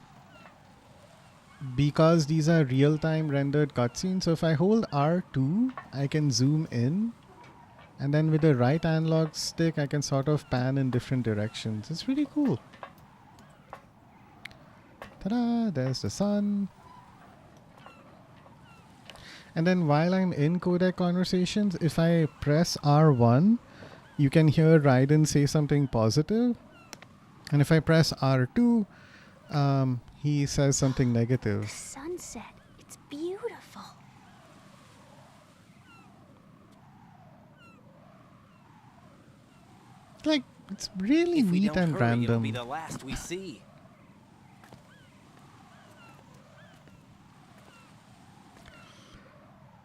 because these are real-time rendered cutscenes. So if I hold R2, I can zoom in, and then with the right analog stick, I can sort of pan in different directions. It's pretty cool. Ta-da! There's the sun. And then while I'm in codec conversations, if I press R1, you can hear Raiden say something positive. And if I press R2, he says something negative. Sunset. It's beautiful. Like, it's really If we neat don't and hurry, it'll random. be the last we see.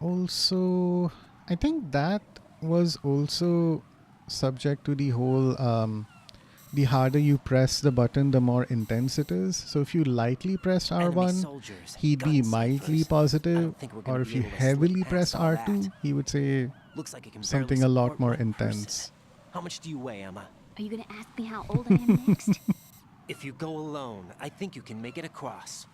Also, I think that was also subject to the whole the harder you press the button, the more intense it is. So if you lightly pressed R1, he'd be mildly positive, or if you heavily press R2, he would say Looks like it can something barely a lot support more one person. intense. How much do you weigh, Emma? Are you gonna ask me how old I am next? If you go alone, I think you can make it across.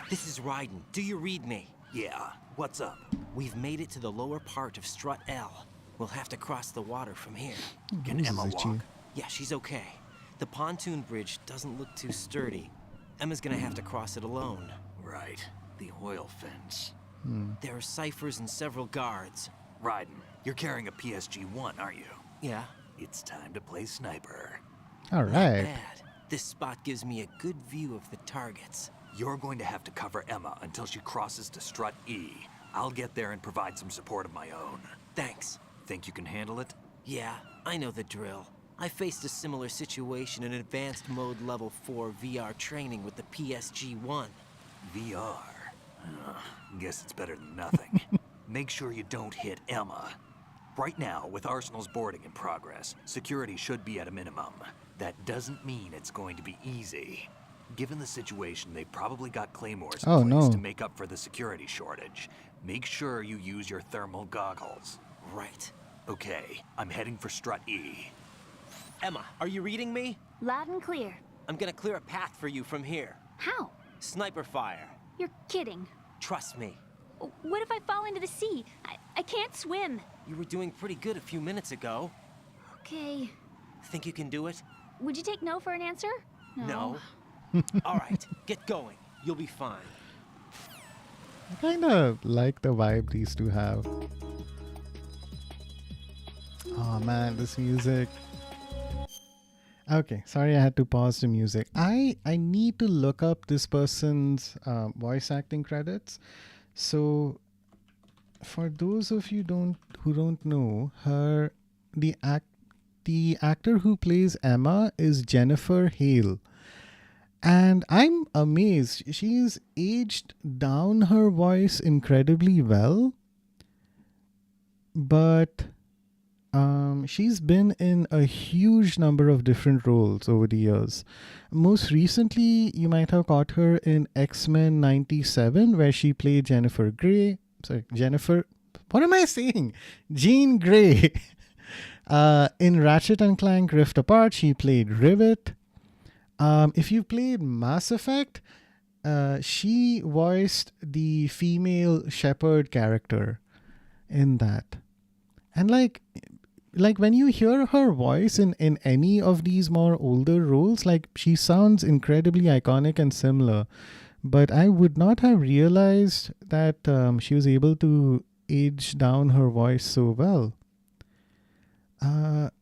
This is Raiden. Do you read me? Yeah, what's up? We've made it to the lower part of Strut L. We'll have to cross the water from here. Can Who's Emma Zuchi? walk? Yeah, she's okay. The pontoon bridge doesn't look too sturdy. Emma's gonna have to cross it alone. Right, the oil fence. There are ciphers and several guards. Raiden, you're carrying a PSG-1, aren't you? Yeah, It's time to play sniper. All not right. bad. This spot gives me a good view of the targets. You're going to have to cover Emma until she crosses to Strut E. I'll get there and provide some support of my own. Thanks. Think you can handle it? Yeah, I know the drill. I faced a similar situation in advanced mode level 4 VR training with the PSG-1. VR. Guess it's better than nothing. make sure you don't hit Emma. Right now, with Arsenal's boarding in progress, security should be at a minimum. That doesn't mean it's going to be easy. Given the situation, they probably got claymores in place to make up for the security shortage. Make sure you use your thermal goggles. Right. Okay, I'm heading for Strut E. Emma, are you reading me? Loud and clear. I'm gonna clear a path for you from here. How? Sniper fire. You're kidding. Trust me. What if I fall into the sea? I can't swim. You were doing pretty good a few minutes ago. Okay. Think you can do it? Would you take no for an answer? No. All right, get going. You'll be fine. I kind of like the vibe these two have. Oh man, this music. Okay, sorry I had to pause the music. I need to look up this person's voice acting credits. So for those of you who don't know, the actor who plays Emma is Jennifer Hale. And I'm amazed. She's aged down her voice incredibly well. But she's been in a huge number of different roles over the years. Most recently, you might have caught her in X-Men 97, where she played Jennifer Grey. What am I saying? Jean Grey. In Ratchet and Clank Rift Apart, she played Rivet. If you played Mass Effect, she voiced the female Shepard character in that. And like when you hear her voice in any of these more older roles, like she sounds incredibly iconic and similar. But I would not have realized that she was able to age down her voice so well.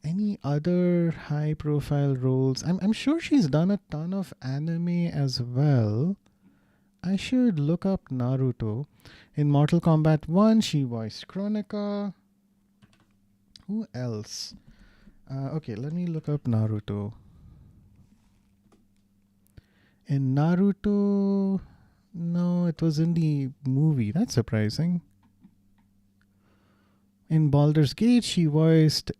Any other high profile roles? I'm sure she's done a ton of anime as well. I should look up Naruto. In Mortal Kombat 1, she voiced Kronika. Who else? Okay, let me look up Naruto. In Naruto, no, it was in the movie. That's surprising. In Baldur's Gate, she voiced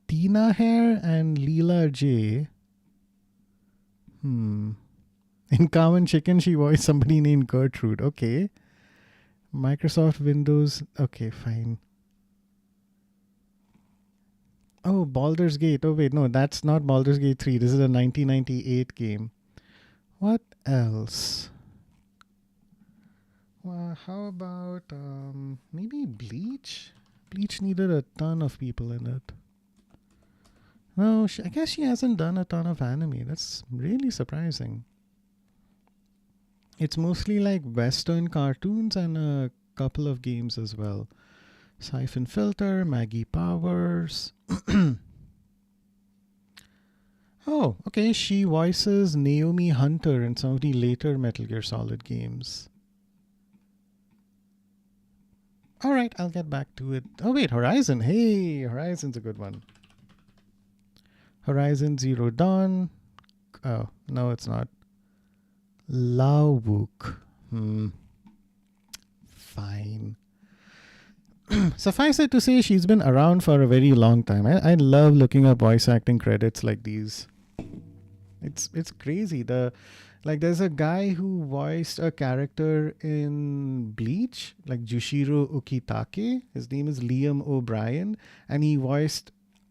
Tina Hare and Leela J. In Common Chicken, she voiced somebody named Gertrude. Okay. Microsoft Windows. Okay, fine. Oh, Baldur's Gate. Oh, wait, no, that's not Baldur's Gate 3. This is a 1998 game. What else? Well, how about maybe Bleach? Bleach needed a ton of people in it. No, I guess she hasn't done a ton of anime. That's really surprising. It's mostly like Western cartoons and a couple of games as well. Siphon Filter, Maggie Powers. Oh, okay. She voices Naomi Hunter in some of the later Metal Gear Solid games. Alright, I'll get back to it. Oh wait, Horizon. Hey, Horizon's a good one. Horizon Zero Dawn. Oh, no, it's not. Laowook. Fine. Suffice it to say, she's been around for a very long time. I love looking up voice acting credits like these. It's crazy. There's a guy who voiced a character in Bleach, like Jushiro Ukitake. His name is Liam O'Brien, and he voiced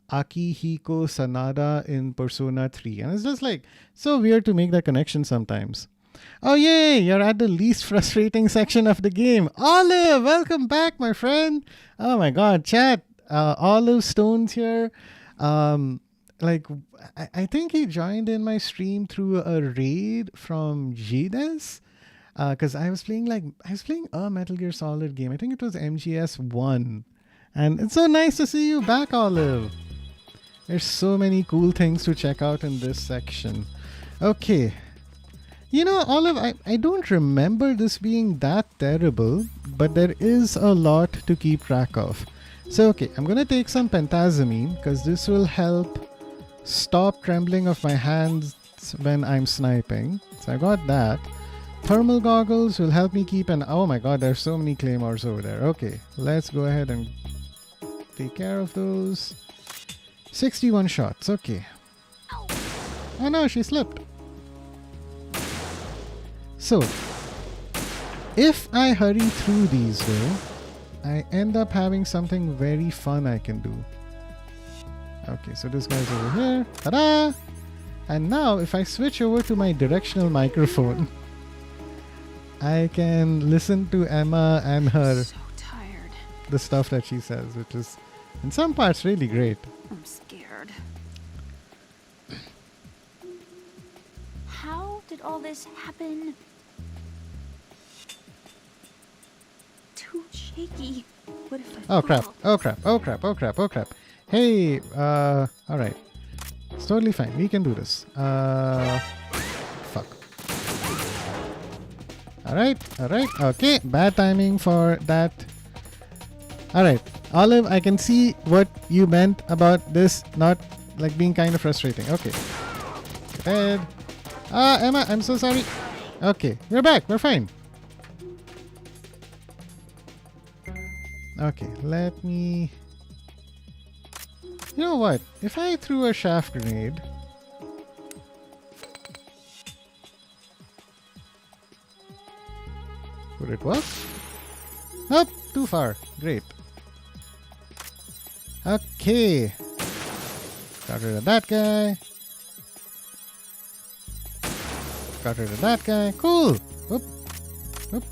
Akihiko Sanada in Persona 3. And it's just like so weird to make that connection sometimes. Oh yay, you're at the least frustrating section of the game. Olive, welcome back, my friend. Oh my god, chat. Olive Stone's here. I think he joined in my stream through a raid from Jides. Because I was playing a Metal Gear Solid game. I think it was MGS 1. And it's so nice to see you back, Olive. There's so many cool things to check out in this section. Okay. You know, Olive, I don't remember this being that terrible, but there is a lot to keep track of. So, okay, I'm going to take some pentazamine because this will help stop trembling of my hands when I'm sniping. So I got that. Thermal goggles will help me keep an... Oh my god, there's so many claymores over there. Okay, let's go ahead and take care of those. 61 shots, okay. Oh no, she slipped. So, if I hurry through these though, I end up having something very fun I can do. Okay, so this guy's over here. Ta-da! And now, if I switch over to my directional microphone, I can listen to Emma and her So tired. the stuff that she says, which is in some parts really great. I'm scared. How did all this happen? Too shaky. What if I Oh crap, fall? oh crap, oh crap, oh crap, oh crap. Hey, alright. It's totally fine, we can do this. Fuck. Alright, okay, bad timing for that. Alright, Olive, I can see what you meant about this not like being kind of frustrating. Okay. Dead. Emma, I'm so sorry. Okay, we're back, we're fine. Okay, let me... You know what? If I threw a shaft grenade... Would it work? Nope, too far. Great. Okay. Got rid of that guy. Got rid of that guy. Cool. Whoop. Whoop.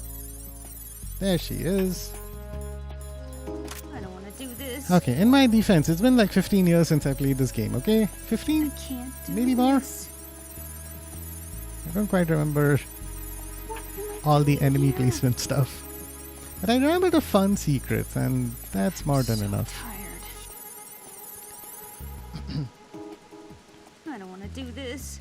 There she is. I don't want to do this. Okay, in my defense, it's been like 15 years since I played this game, okay? 15? I can't do Maybe more? this. I don't quite remember What am I all the doing enemy here? placement stuff. But I remember the fun secrets, and that's more than So enough. Tired. I don't want to do this.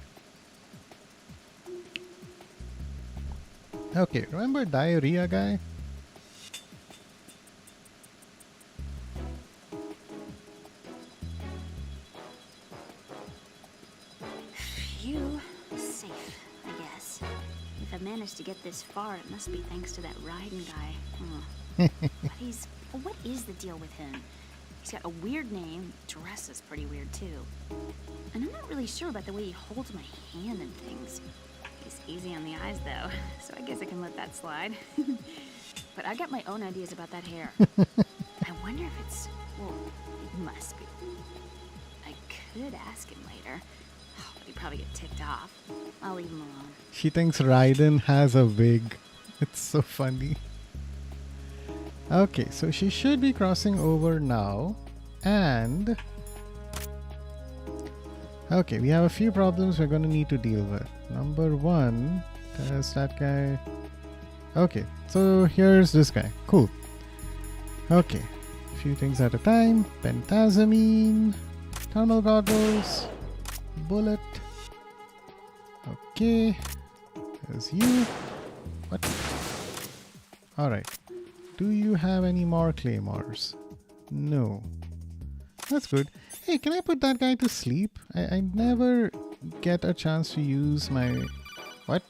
Okay, remember diarrhea guy? Phew. Safe, I guess. If I managed to get this far, it must be thanks to that riding guy. What is the deal with him? He's got a weird name, dresses pretty weird too. And I'm not really sure about the way he holds my hand and things. He's easy on the eyes though, so I guess I can let that slide. But I got my own ideas about that hair. I wonder if it's... well, it must be. I could ask him later. But he'd probably get ticked off. I'll leave him alone. She thinks Raiden has a wig. It's so funny. Okay, so she should be crossing over now. And... okay, we have a few problems we're going to need to deal with. Number one, there's that guy. Okay, so here's this guy. Cool. Okay, a few things at a time. Pentazamine, thermal goggles, bullet. Okay, there's you. What? Alright. Do you have any more claymores? No. That's good. Hey, can I put that guy to sleep? I never get a chance to use my... What?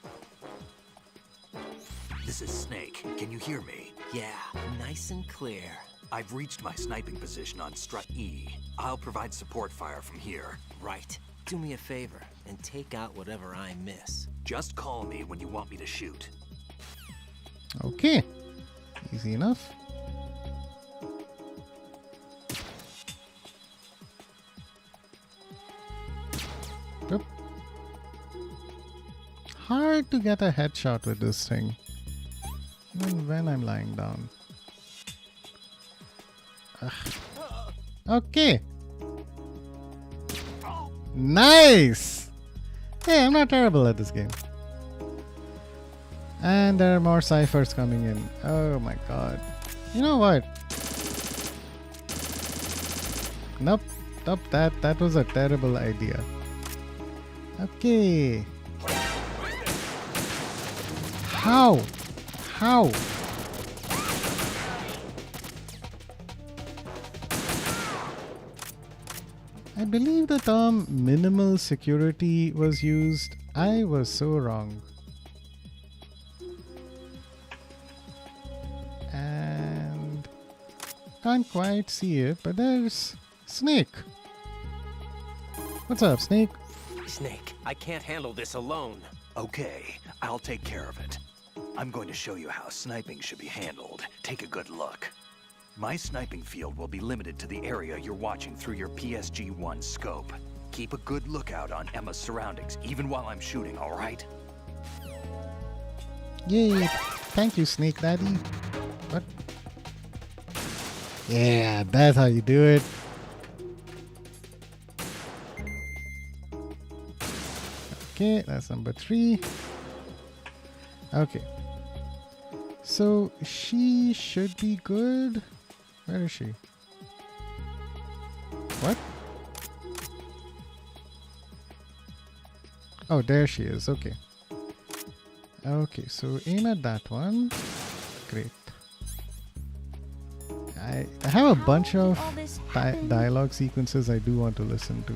This is Snake. Can you hear me? Yeah, nice and clear. I've reached my sniping position on Strut E. I'll provide support fire from here. Right. Do me a favor and take out whatever I miss. Just call me when you want me to shoot. Okay. Easy enough. Yep. Hard to get a headshot with this thing. Even when I'm lying down. Ugh. Okay. Nice! Hey, I'm not terrible at this game. And there are more ciphers coming in. Oh my god. You know what? Nope. Nope, that was a terrible idea. Okay. How? How? I believe the term minimal security was used. I was so wrong. Can't quite see it, but there's Snake. What's up, Snake? Snake, I can't handle this alone. Okay, I'll take care of it. I'm going to show you how sniping should be handled. Take a good look. My sniping field will be limited to the area you're watching through your PSG-1 scope. Keep a good lookout on Emma's surroundings, even while I'm shooting, all right? Yay! Thank you, Snake Daddy. What? Yeah, that's how you do it. Okay, that's number 3. Okay. So she should be good. Where is she? What? Oh, there she is. Okay. Okay, so aim at that one. Great. I have a bunch of dialogue sequences I do want to listen to.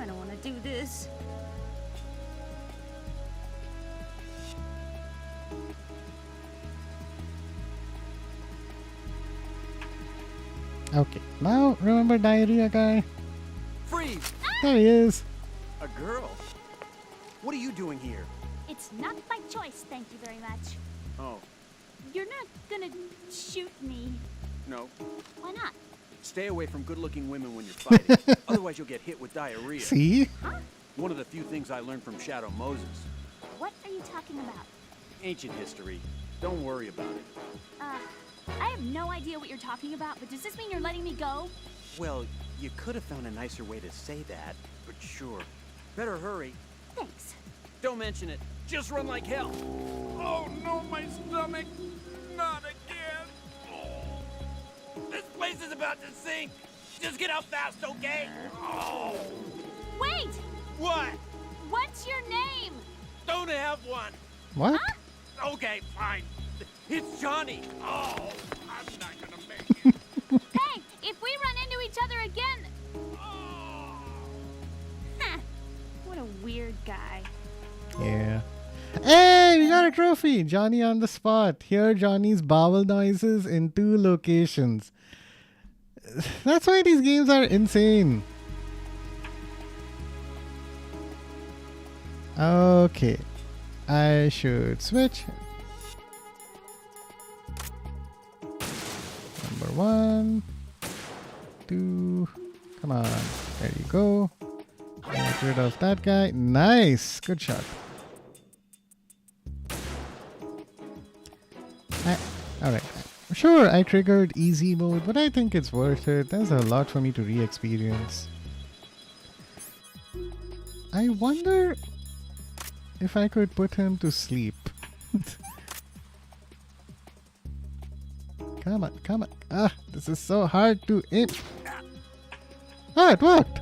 I don't want to do this. Okay, now remember diarrhea guy? Freeze! There he is. A girl? What are you doing here? It's not by choice, thank you very much. Oh, You're not gonna shoot me. no. Why not? Stay away from good-looking women when you're fighting. Otherwise you'll get hit with diarrhea. See? One of the few things I learned from Shadow Moses. What are you talking about? Ancient history. Don't worry about it. I have no idea what you're talking about, but does this mean you're letting me go? Well, you could have found a nicer way to say that, but sure. Better hurry. Thanks. Don't mention it. Just run like hell. Oh no, my stomach. Not again. Oh. This place is about to sink. Just get out fast, okay? Oh. Wait! What? What's your name? Don't have one. What? Okay, fine. It's Johnny. Oh, I'm not gonna make it. Hey, if we run into each other again... Oh. Huh. What a weird guy. Yeah. Hey, we got a trophy! Johnny on the spot. Hear Johnny's bowel noises in 2 locations. That's why these games are insane. Okay. I should switch. Number 1, 2. Come on. There you go. Get rid of that guy. Nice. Good shot. Alright. Sure, I triggered easy mode, but I think it's worth it. There's a lot for me to re-experience. I wonder if I could put him to sleep. Come on, come on. Ah, this is so hard to aim. Ah, it worked.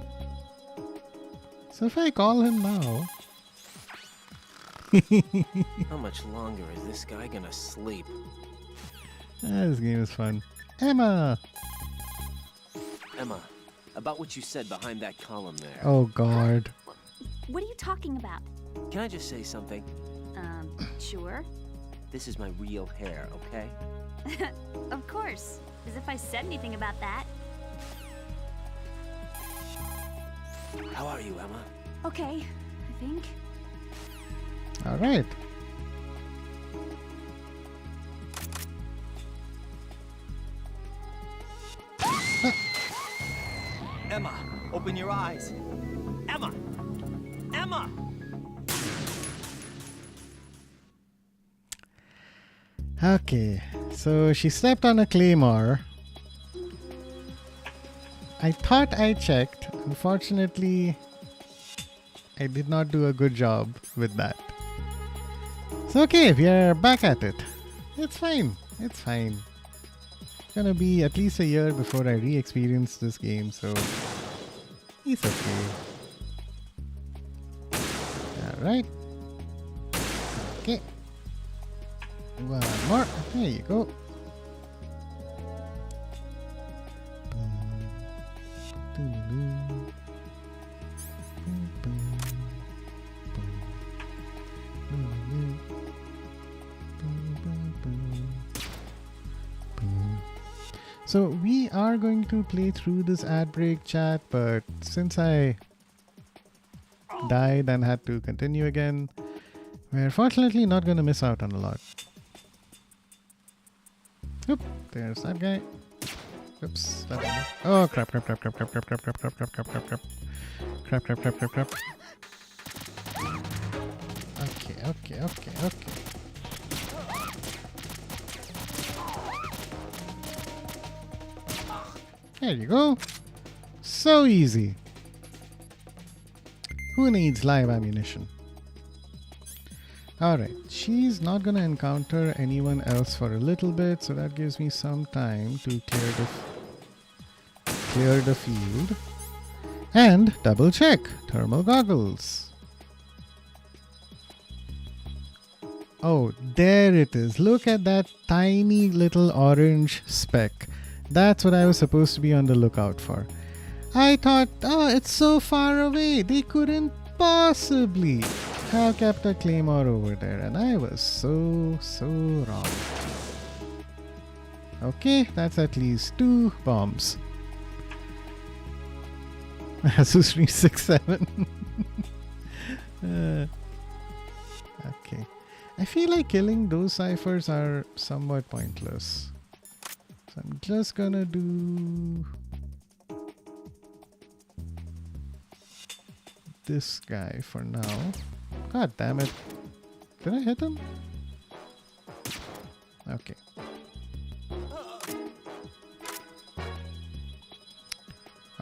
So if I call him now... How much longer is this guy gonna sleep? This game is fun. Emma! Emma, about what you said behind that column there. Oh god. What are you talking about? Can I just say something? Sure. This is my real hair, okay? Of course. As if I said anything about that. How are you, Emma? Okay, I think. Alright. Emma, open your eyes. Emma! Emma! Okay, so she stepped on a claymore. I thought I checked. Unfortunately, I did not do a good job with that. So okay, we are back at it. It's fine. It's fine. It's gonna be at least a year before I re-experience this game, so it's okay. Alright. Okay. One more. There you go. So we are going to play through this ad break, chat, but since I died and had to continue again, we're fortunately not going to miss out on a lot. Oop, there's that guy. Oops. Oh, crap. Okay. There you go. So easy. Who needs live ammunition? Alright, she's not gonna encounter anyone else for a little bit, so that gives me some time to clear the field. And double check thermal goggles. Oh, there it is. Look at that tiny little orange speck. That's what I was supposed to be on the lookout for. I thought, oh, it's so far away. They couldn't possibly have kept a claymore over there. And I was so wrong. Okay, that's at least 2 bombs. Asus 367. Okay. I feel like killing those ciphers are somewhat pointless. So I'm just gonna do this guy for now. God damn it. Did I hit him? Okay.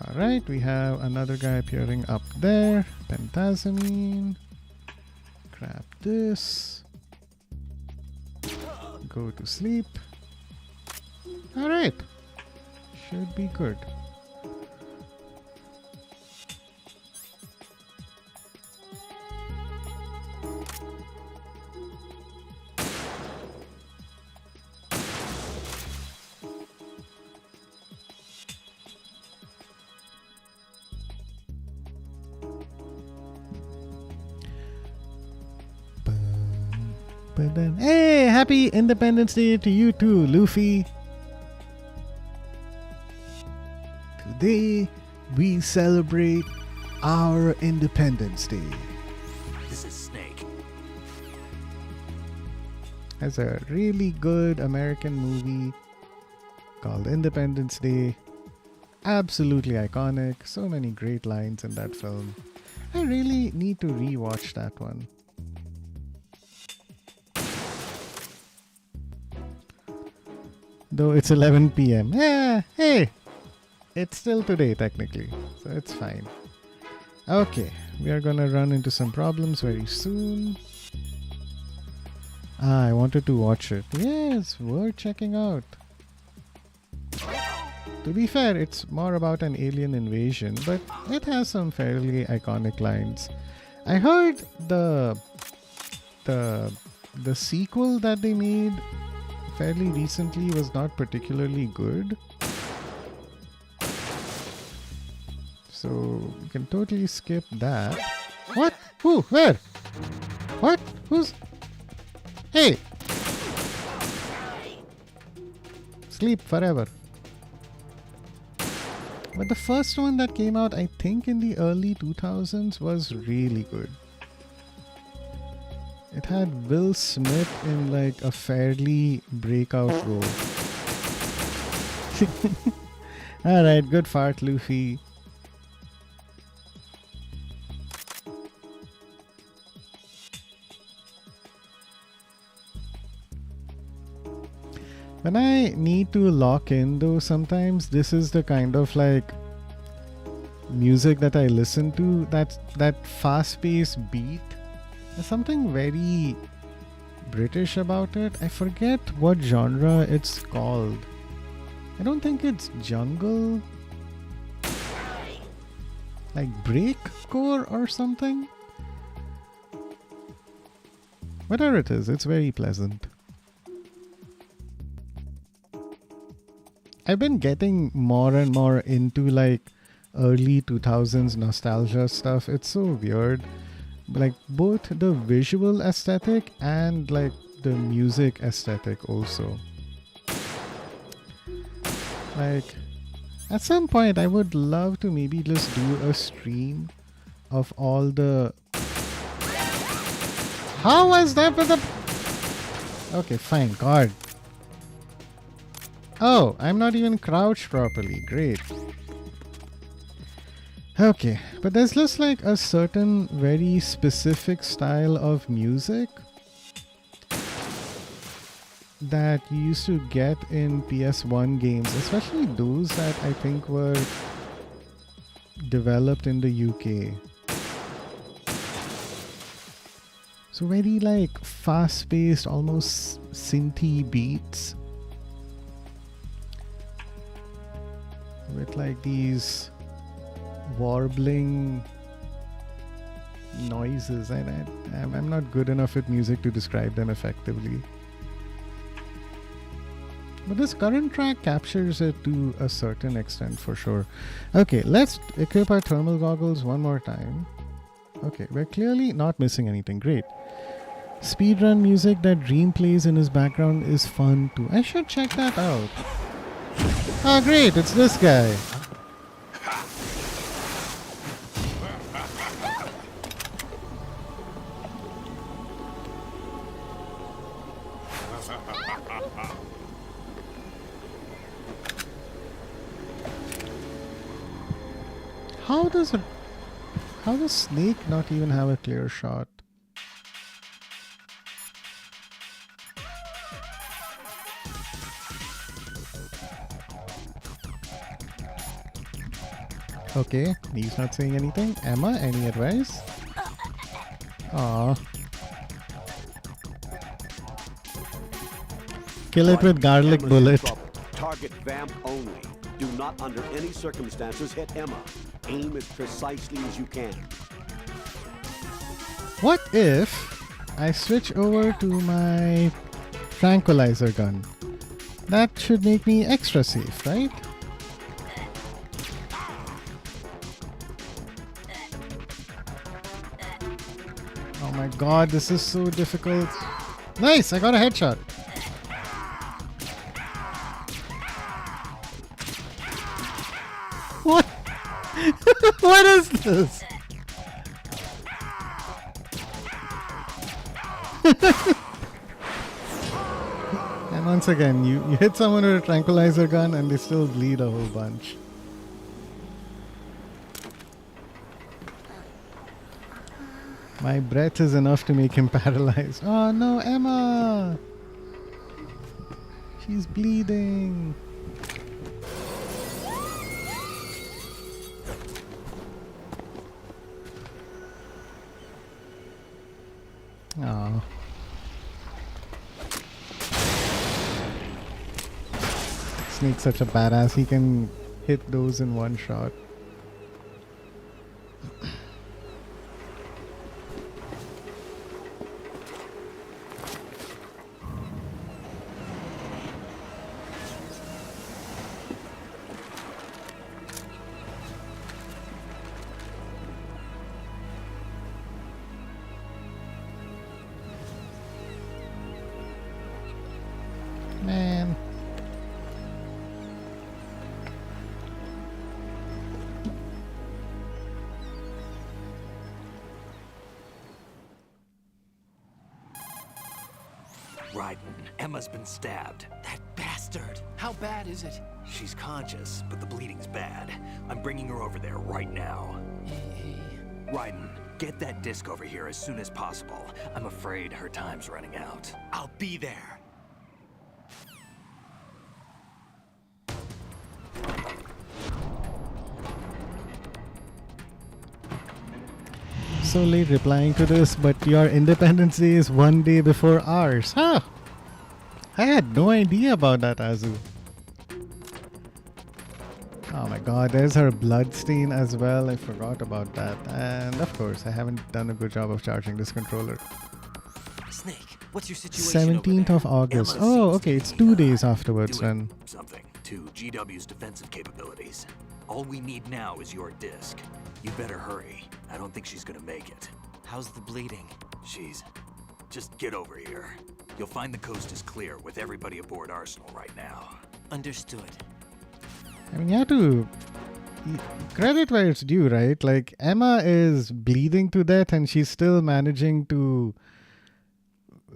Alright, we have another guy appearing up there. Pentazamine. Grab this. Go to sleep. Alright. Should be good. But then, hey, happy Independence Day to you too, Luffy. Today, we celebrate our Independence Day. This is Snake. There's a really good American movie called Independence Day. Absolutely iconic. So many great lines in that film. I really need to rewatch that one. Though it's 11 p.m. Yeah, hey! It's still today technically, so it's fine. Okay, we are gonna run into some problems very soon. I wanted to watch it. Yeah, it's worth checking out. To be fair, it's more about an alien invasion, but it has some fairly iconic lines. I heard the sequel that they made fairly recently was not particularly good. So you can totally skip that. What? Who? Where? What? Who's? Hey! Sleep forever. But the first one that came out, I think in the early 2000s, was really good. It had Will Smith in like a fairly breakout role. Alright, good fart, Luffy. When I need to lock in though, sometimes this is the kind of like music that I listen to, that fast-paced beat. There's something very British about it. I forget what genre it's called. I don't think it's jungle. Like breakcore or something. Whatever it is, it's very pleasant. I've been getting more and more into like early 2000s nostalgia stuff. It's so weird. Like both the visual aesthetic and like the music aesthetic also. Like, at some point, I would love to maybe just do a stream of all the... How was that with the... Okay, fine. God. Oh, I'm not even crouched properly. Great. Okay, but there's just like a certain very specific style of music that you used to get in PS1 games, especially those that I think were developed in the UK. So very like fast-paced, almost synthy beats with like these warbling noises, and I'm not good enough at music to describe them effectively. But this current track captures it to a certain extent for sure. Okay, let's equip our thermal goggles one more time. Okay, we're clearly not missing anything. Great. Speedrun music that Dream plays in his background is fun too. I should check that out. Oh great, it's this guy. How does Snake not even have a clear shot? Okay, he's not saying anything. Emma, any advice? Aww. Kill it with garlic bullet. Target Vamp only. Do not under any circumstances hit Emma. Aim as precisely as you can. What if I switch over to my tranquilizer gun? That should make me extra safe, right? Oh my god, this is so difficult. Nice, I got a headshot. What? What is this? And once again, you hit someone with a tranquilizer gun and they still bleed a whole bunch. My breath is enough to make him paralyzed. Oh no, Emma! She's bleeding. Oh. Snake's such a badass. He can hit those in one shot. Man. Raiden, Emma's been stabbed. That bastard! How bad is it? She's conscious, but the bleeding's bad. I'm bringing her over there right now. Raiden, get that disc over here as soon as possible. I'm afraid her time's running out. I'll be there. So late replying to this, but your Independence Day is one day before ours. Huh? I had no idea about that, Azu. Oh my god, there's her blood stain as well. I forgot about that. And of course, I haven't done a good job of charging this controller. Snake, what's your situation 17th of August. Emma Oh, seems okay, to it's be, 2 days afterwards doing then. something to GW's defensive capabilities. All we need now is your disc. You better hurry. I don't think she's gonna make it. How's the bleeding? Just get over here. You'll find the coast is clear with everybody aboard Arsenal right now. Understood. I mean, you have to credit where it's due, right? Like, Emma is bleeding to death and she's still managing to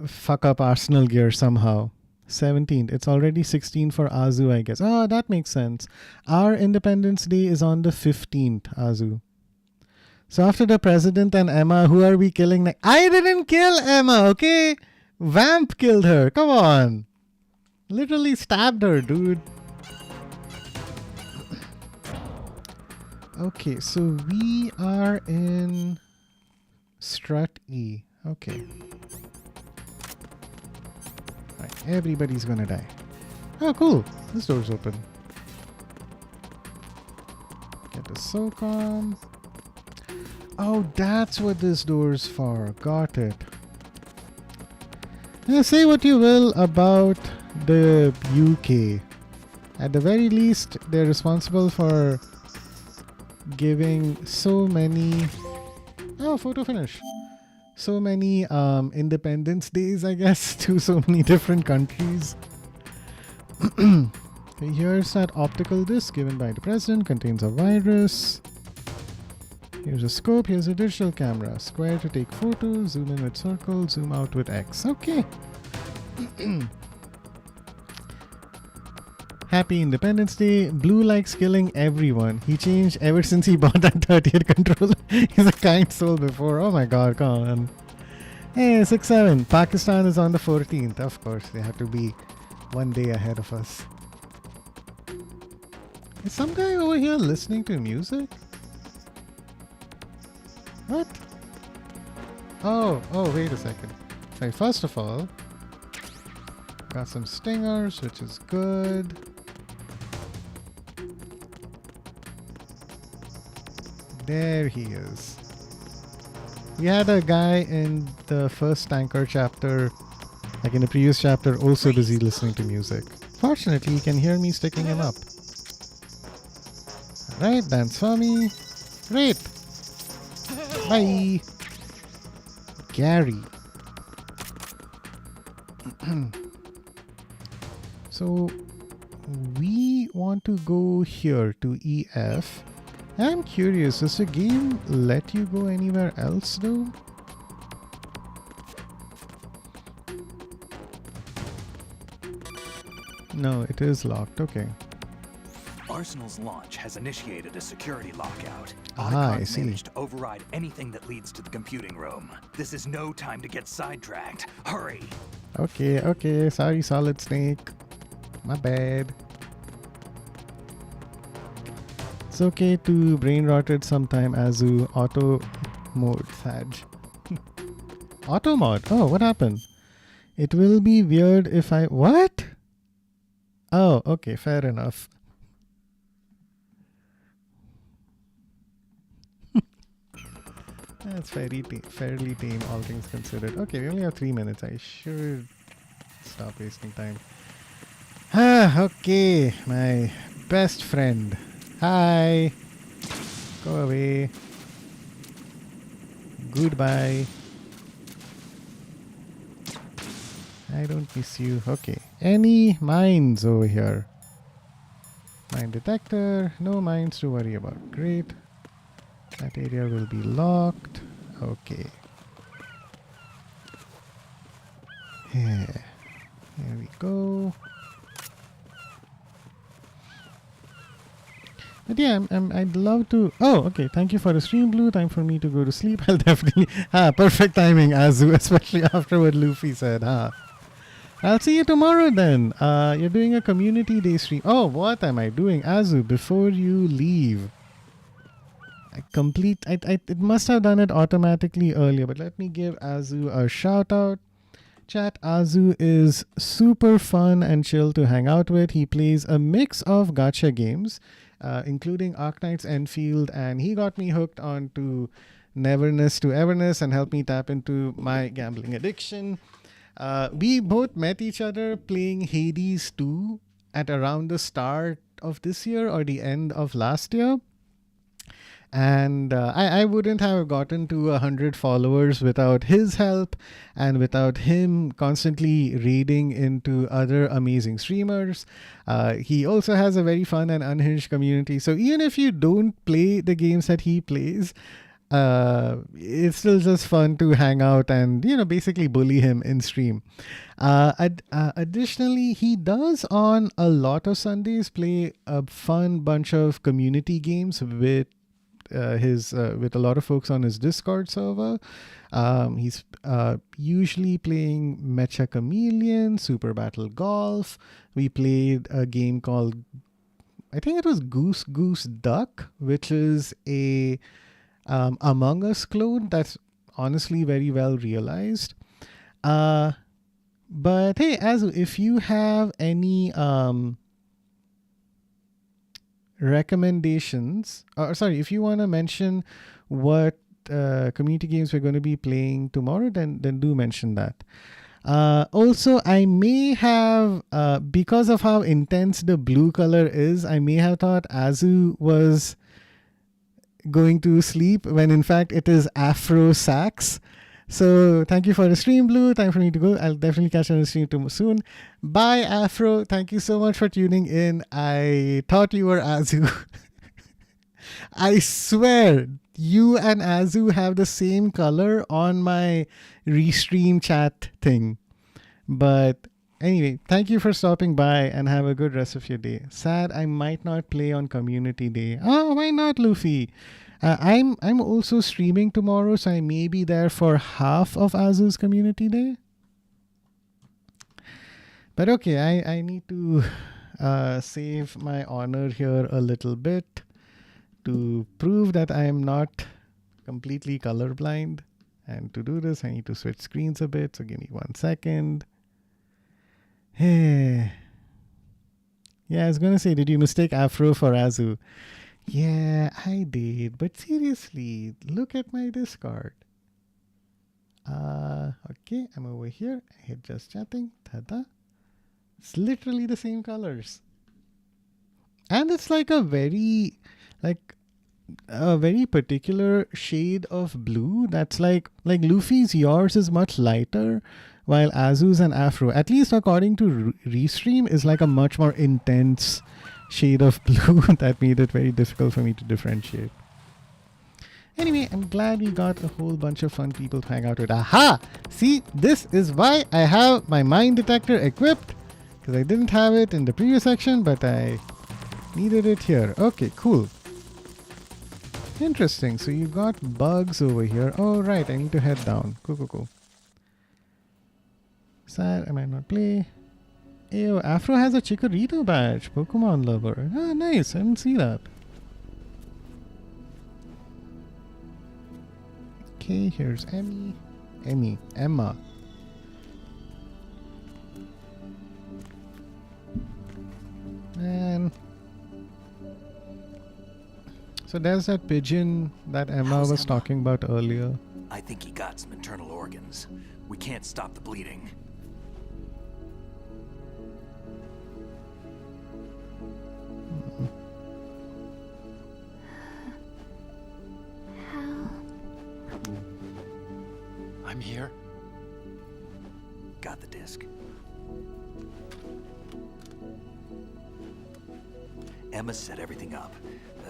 fuck up Arsenal gear somehow. 17th. It's already 16 for Azu, I guess. Oh, that makes sense. Our Independence Day is on the 15th, Azu. So after the president and Emma, who are we killing next? I didn't kill Emma, okay? Vamp killed her. Come on. Literally stabbed her, dude. Okay, so we are in Strut E. Okay. Right, everybody's gonna die. Oh, cool. This door's open. Get the SOCOM. Oh, that's what this door's for. Got it. Now, say what you will about the UK. At the very least, they're responsible for giving so many... Oh, photo finish. So many Independence Days, I guess, to so many different countries. Okay, here's that optical disc given by the president. Contains a virus. Here's a scope. Here's a digital camera. Square to take photos. Zoom in with circle. Zoom out with X. Okay. Happy Independence Day. Blue likes killing everyone. He changed ever since he bought that 30th controller. He's a kind soul before. Oh my god, come on. Hey, 6-7. Pakistan is on the 14th. Of course, they have to be one day ahead of us. Is some guy over here listening to music? What? Oh, wait a second. Okay, first of all, got some stingers, which is good. There he is. We had a guy in the first Tanker chapter, like in the previous chapter, also busy listening to music. Fortunately, he can hear me sticking him up. Alright, dance for me. Great. Bye. Gary. So, we want to go here to EF. I'm curious, does the game let you go anywhere else though? No, it is locked. Okay. Arsenal's launch has initiated a security lockout. I Otacon's see. managed to override anything that leads to the computing room. This is no time to get sidetracked. Hurry! Okay. Sorry, Solid Snake. My bad. It's okay to brain rot it sometime, Azu. Auto mode, Sag. Auto mod? Oh, what happened? It will be weird if I... What? Oh, okay, fair enough. That's fairly tame, all things considered. Okay, we only have 3 minutes. I should stop wasting time. Okay, my best friend. Hi. Go away. Goodbye. I don't miss you. Okay. Any mines over here? Mine detector. No mines to worry about. Great. That area will be locked. Okay. Here we go. But yeah, I'd love to... Oh, okay. Thank you for the stream, Blue. Time for me to go to sleep. I'll definitely... perfect timing, Azu. Especially after what Luffy said, I'll see you tomorrow then. You're doing a community day stream. Oh, what am I doing? Azu, before you leave... It must have done it automatically earlier, but let me give Azu a shout out. Chat, Azu is super fun and chill to hang out with. He plays a mix of gacha games, including Arknight's Enfield, and he got me hooked onto Neverness to Everness and helped me tap into my gambling addiction. We both met each other playing Hades 2 at around the start of this year or the end of last year. And I wouldn't have gotten to 100 followers without his help and without him constantly raiding into other amazing streamers. He also has a very fun and unhinged community. So even if you don't play the games that he plays, it's still just fun to hang out and, basically bully him in stream. Additionally, he does on a lot of Sundays play a fun bunch of community games with with a lot of folks on his Discord server. He's usually playing Mecha Chameleon, Super Battle Golf. We played a game called, I think it was Goose Goose Duck, which is a Among Us clone that's honestly very well realized. But hey, if you have any recommendations, if you want to mention what community games we're going to be playing tomorrow, then do mention that. Also, I may have, because of how intense the blue color is, I may have thought Azu was going to sleep when in fact it is Afro Sax. So thank you for the stream, Blue. Time for me to go. I'll definitely catch you on the stream soon. Bye, Afro. Thank you so much for tuning in. I thought you were Azu. I swear, you and Azu have the same color on my restream chat thing. But anyway, thank you for stopping by and have a good rest of your day. Sad I might not play on Community Day. Oh, why not, Luffy? I'm also streaming tomorrow, so I may be there for half of Azu's Community Day. But okay, I need to save my honor here a little bit to prove that I am not completely colorblind. And to do this, I need to switch screens a bit, so give me 1 second. Hey. Yeah, I was going to say, did you mistake Afro for Azu? Yeah, I did. But seriously, look at my Discord. Okay, I'm over here. I hit just chatting. Ta-da. It's literally the same colors. And it's like a very particular shade of blue. That's like Luffy's, yours is much lighter, while Azu's and Afro, at least according to Restream, is like a much more intense shade of blue that made it very difficult for me to differentiate. Anyway, I'm glad we got a whole bunch of fun people to hang out with. Aha! See, this is why I have my mine detector equipped, because I didn't have it in the previous section, but I needed it here. Okay, cool. Interesting. So you got bugs over here. Oh, right. I need to head down. Cool. Sad, I might not play. Ew, Afro has a Chikorito badge. Pokemon lover. Ah, nice. I didn't see that. Okay, here's Emma. And so there's that pigeon that Emma was talking about earlier. I think he got some internal organs. We can't stop the bleeding. I'm here. Got the disc. Emma set everything up.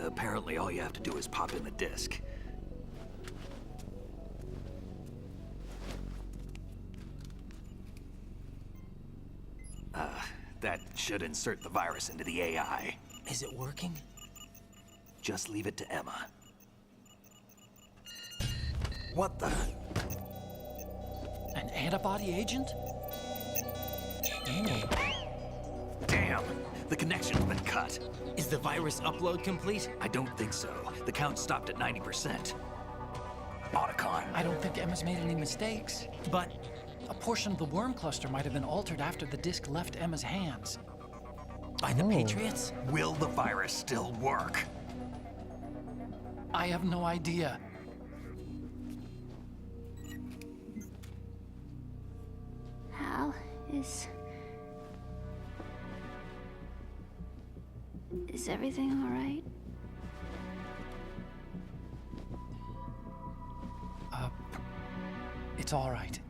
Apparently all you have to do is pop in the disc. That should insert the virus into the AI. Is it working? Just leave it to Emma. What the? An antibody agent? Oh. Damn! The connection's been cut. Is the virus upload complete? I don't think so. The count stopped at 90%. Otacon. I don't think Emma's made any mistakes. But a portion of the worm cluster might have been altered after the disc left Emma's hands. By the Patriots? Will the virus still work? I have no idea. Hal, is everything all right? It's all right.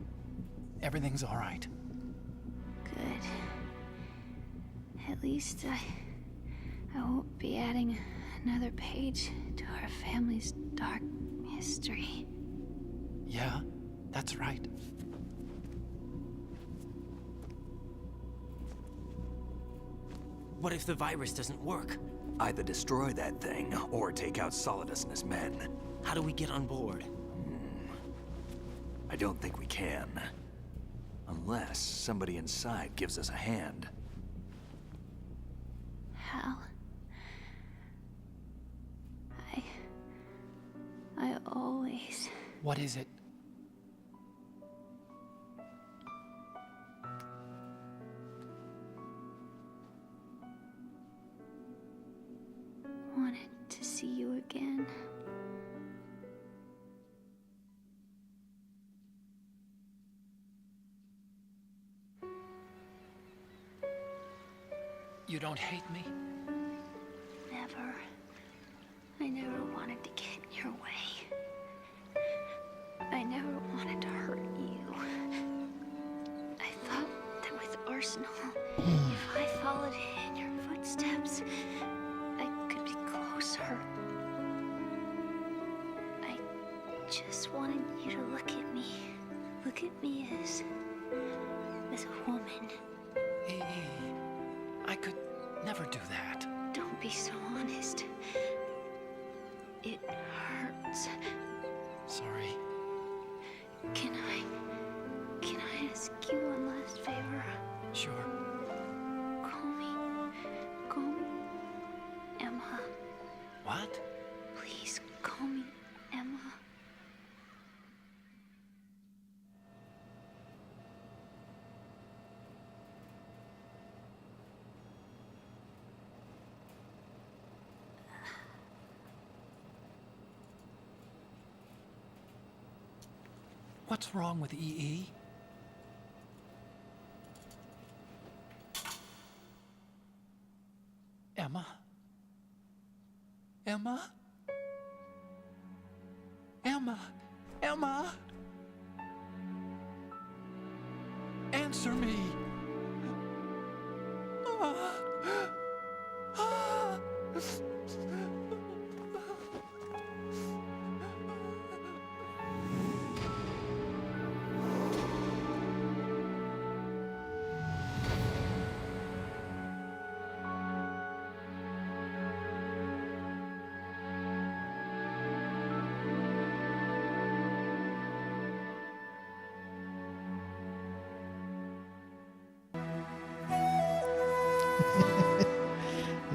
Everything's all right. Good. At least I won't be adding another page to our family's dark history. Yeah, that's right. What if the virus doesn't work? Either destroy that thing, or take out Solidus and his men. How do we get on board? I don't think we can. Unless somebody inside gives us a hand. Hal. I always... What is it? wanted to see you again. You don't hate me? Never. I never wanted to get in your way. I never wanted to hurt you. I thought that with Arsenal, if I followed in your footsteps, I could be closer. I just wanted you to look at me. Look at me as a woman. I could never do that. Don't be so honest. It hurts. Sorry. Can I ask you one last favor? Sure. Call me Emma. What? Please call me Emma. What's wrong with EE? Emma? Emma? Emma? Emma? Answer me!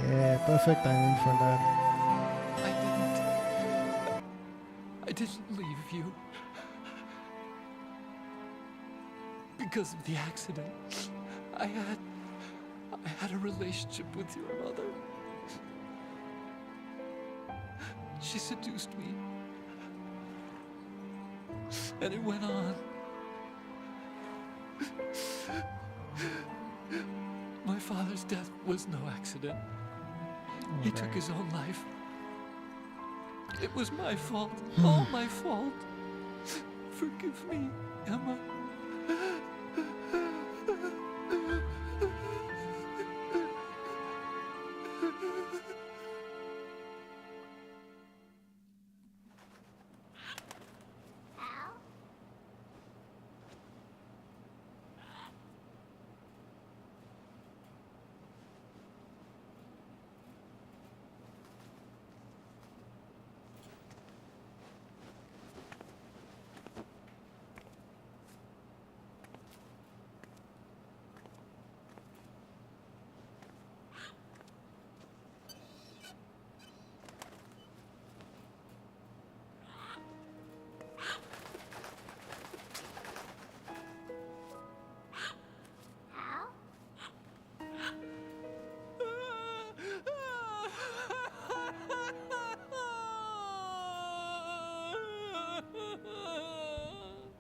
Yeah, perfect timing for that. I didn't leave you. Because of the accident. I had a relationship with your mother. She seduced me. And it went on. My father's death was no accident. He took his own life. It was my fault. All my fault. Forgive me, Emma.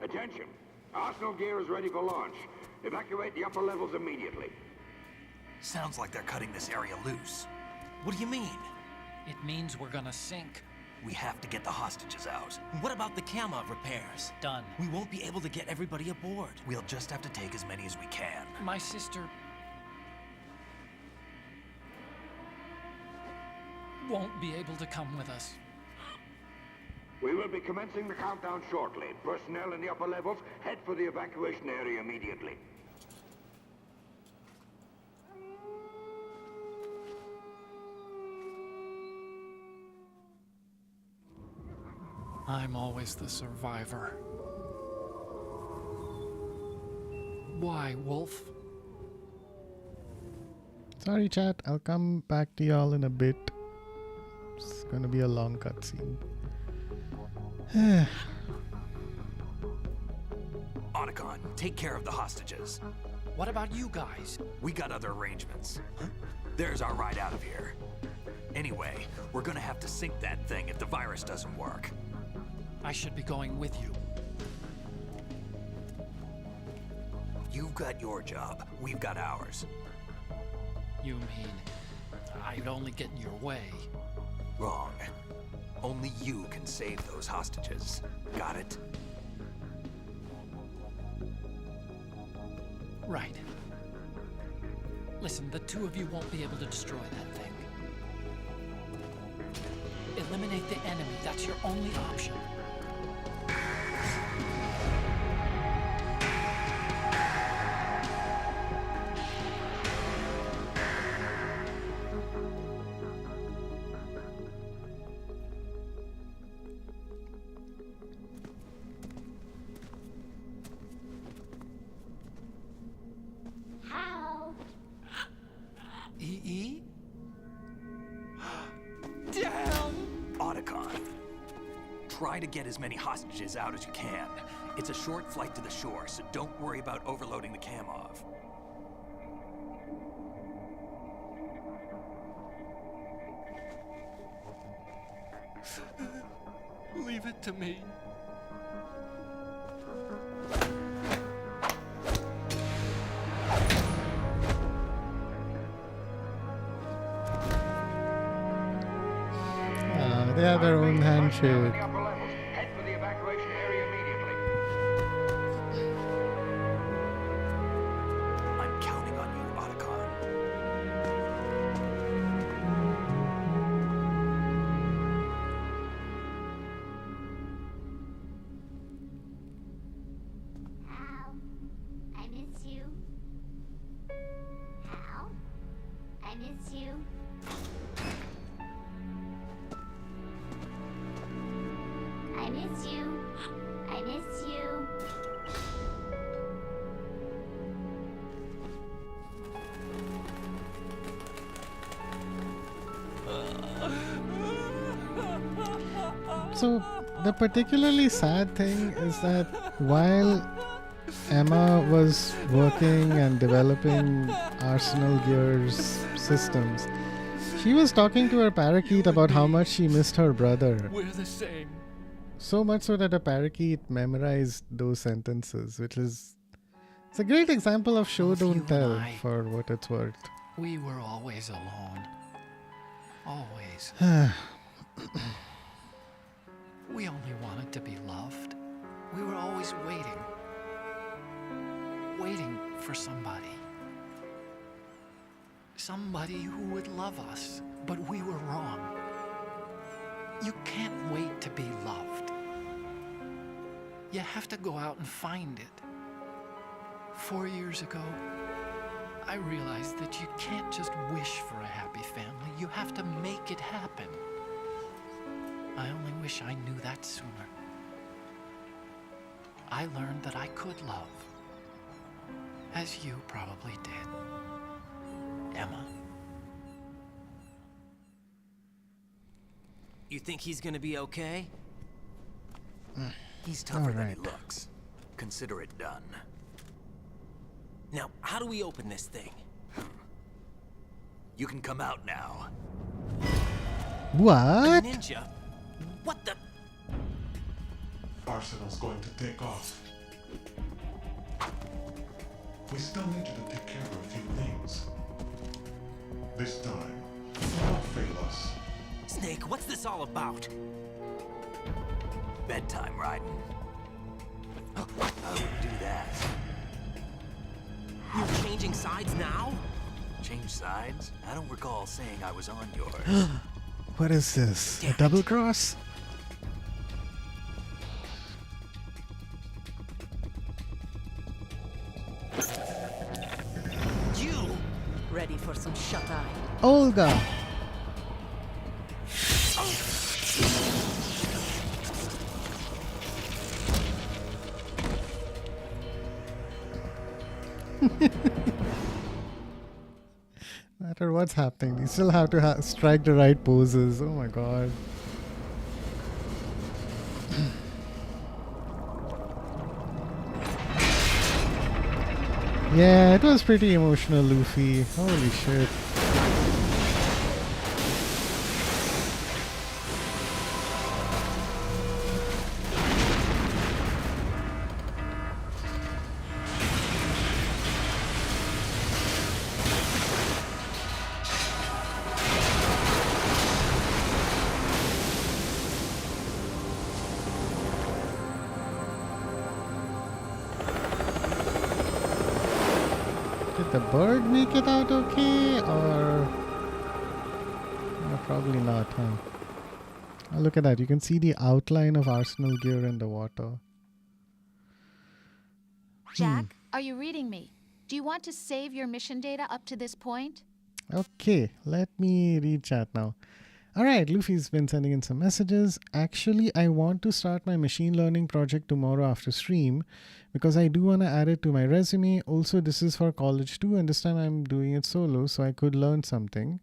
Attention! Arsenal gear is ready for launch. Evacuate the upper levels immediately. Sounds like they're cutting this area loose. What do you mean? It means we're gonna sink. We have to get the hostages out. What about the camo repairs? Done. We won't be able to get everybody aboard. We'll just have to take as many as we can. My sister won't be able to come with us. We will be commencing the countdown shortly. Personnel in the upper levels, head for the evacuation area immediately. I'm always the survivor. Why, Wolf? Sorry, chat. I'll come back to y'all in a bit. It's gonna be a long cutscene. Otacon, take care of the hostages. What about you guys? We got other arrangements. There's our ride out of here. Anyway, we're gonna have to sink that thing if the virus doesn't work. I should be going with you. You've got your job. We've got ours. You mean I'd only get in your way? Wrong. Only you can save those hostages. Got it? Right. Listen, the two of you won't be able to destroy that thing. Eliminate the enemy. That's your only option. EE? Damn! Otacon. Try to get as many hostages out as you can. It's a short flight to the shore, so don't worry about overloading the Kamov. Leave it to me. They have their own handshake. Head for the evacuation area immediately. I'm counting on you, Otacon. Hal, I miss you. Hal, I miss you. I miss you. I miss you. So, the particularly sad thing is that while Emma was working and developing Arsenal Gear's systems, she was talking to her parakeet about how much she missed her brother. We're the same. So much so that a parakeet memorized those sentences, which is... It's a great example of show Both you don't and tell, I. for what it's worth. We were always alone. Always. We only wanted to be loved. We were always waiting. Waiting for somebody. Somebody who would love us. But we were wrong. You can't wait to be loved. You have to go out and find it. 4 years ago, I realized that you can't just wish for a happy family. You have to make it happen. I only wish I knew that sooner. I learned that I could love. As you probably did. Emma. You think he's gonna be okay? He's tougher than he Alright. looks. Consider it done. Now, how do we open this thing? You can come out now. What? A ninja? What the? Arsenal's going to take off. We still need you to take care of a few things. This time, do not fail us. Snake, what's this all about? bedtime, Raiden. I wouldn't do that. You're changing sides now? Change sides? I don't recall saying I was on yours. What is this? A double cross? You! Ready for some shut-eye? Olga! No matter what's happening, you still have to strike the right poses. Oh my god. Yeah, it was pretty emotional, Luffy. Holy shit. Did the bird make it out okay, or probably not, huh? Oh, look at that. You can see the outline of Arsenal gear in the water. Jack, are you reading me? Do you want to save your mission data up to this point? Okay, let me read chat now. Alright, Luffy's been sending in some messages. Actually, I want to start my machine learning project tomorrow after stream because I do want to add it to my resume. Also, this is for college too, and this time I'm doing it solo so I could learn something.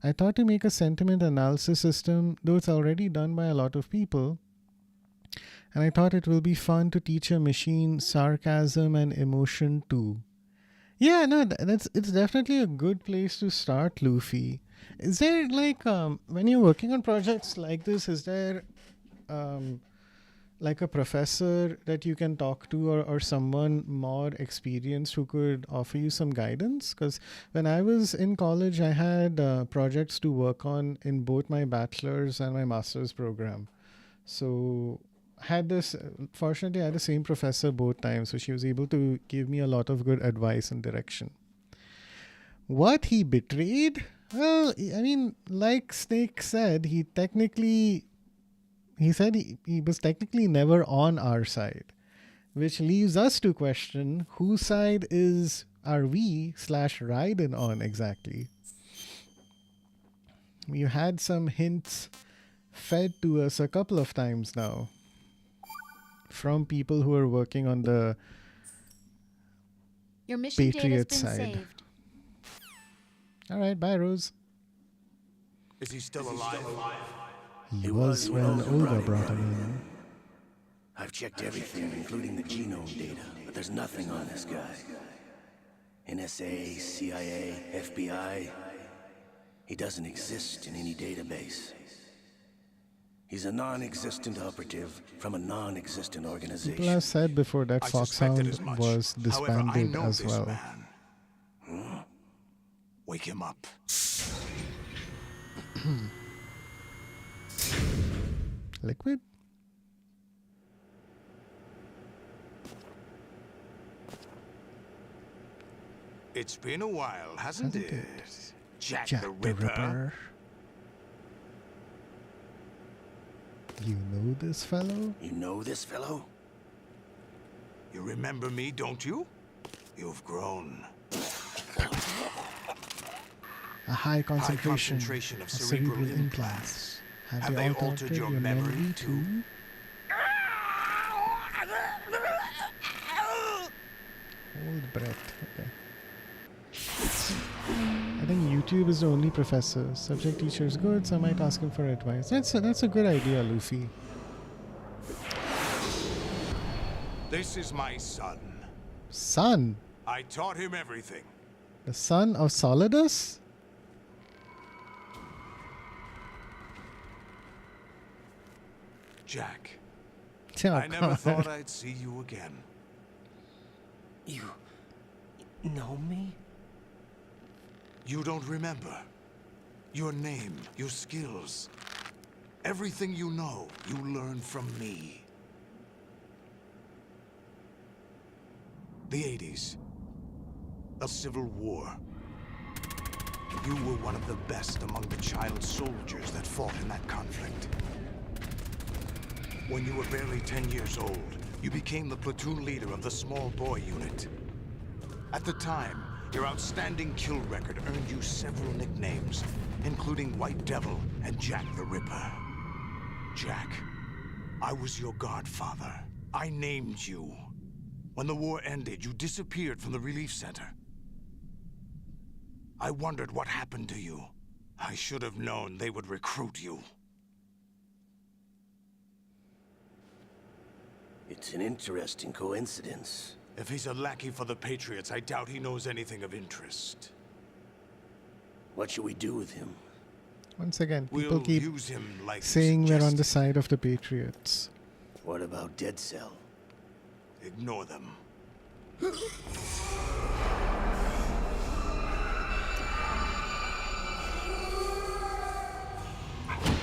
I thought to make a sentiment analysis system, though it's already done by a lot of people. And I thought it will be fun to teach a machine sarcasm and emotion too. Yeah, no, it's definitely a good place to start, Luffy. Is there like when you're working on projects like this, is there like a professor that you can talk to, or someone more experienced who could offer you some guidance? Because when I was in college, I had projects to work on in both my bachelor's and my master's program. So fortunately I had the same professor both times, so she was able to give me a lot of good advice and direction. What he betrayed? Well, I mean, like Snake said, he said he was technically never on our side, which leaves us to question whose side are we/Raiden on exactly. We had some hints fed to us a couple of times now from people who are working on the Your mission Patriot data's been side. saved. All right, bye, Rose. Is he still alive? He was when Olga brought him in. I've checked everything, including the genome data, but there's nothing on this guy. NSA, CIA, FBI. He doesn't exist in any database. He's a non-existent operative from a non-existent organization. People have said before that Foxhound was disbanded as well. Huh? Wake him up. Liquid? It's been a while, hasn't it? Jack the Ripper. Ripper. You know this fellow? You know this fellow? You remember me, don't you? You've grown. A high concentration of cerebral implants. Have they altered your memory too? Hold breath. Okay. I think YouTube is the only professor. Subject teacher is good, so I might ask him for advice. That's a good idea, Luffy. This is my son. Son? I taught him everything. The son of Solidus? Jack. Oh, I never God. thought I'd see you again. You know me? You don't remember. Your name, your skills. Everything you know, you learned from me. The 80s. A civil war. You were one of the best among the child soldiers that fought in that conflict. When you were barely 10 years old, you became the platoon leader of the small boy unit. At the time, your outstanding kill record earned you several nicknames, including White Devil and Jack the Ripper. Jack, I was your godfather. I named you. When the war ended, you disappeared from the relief center. I wondered what happened to you. I should have known they would recruit you. It's an interesting coincidence. If he's a lackey for the Patriots, I doubt he knows anything of interest. What should we do with him? Once again, people We'll keep use him like saying we're on the side of the Patriots. What about Dead Cell? Ignore them.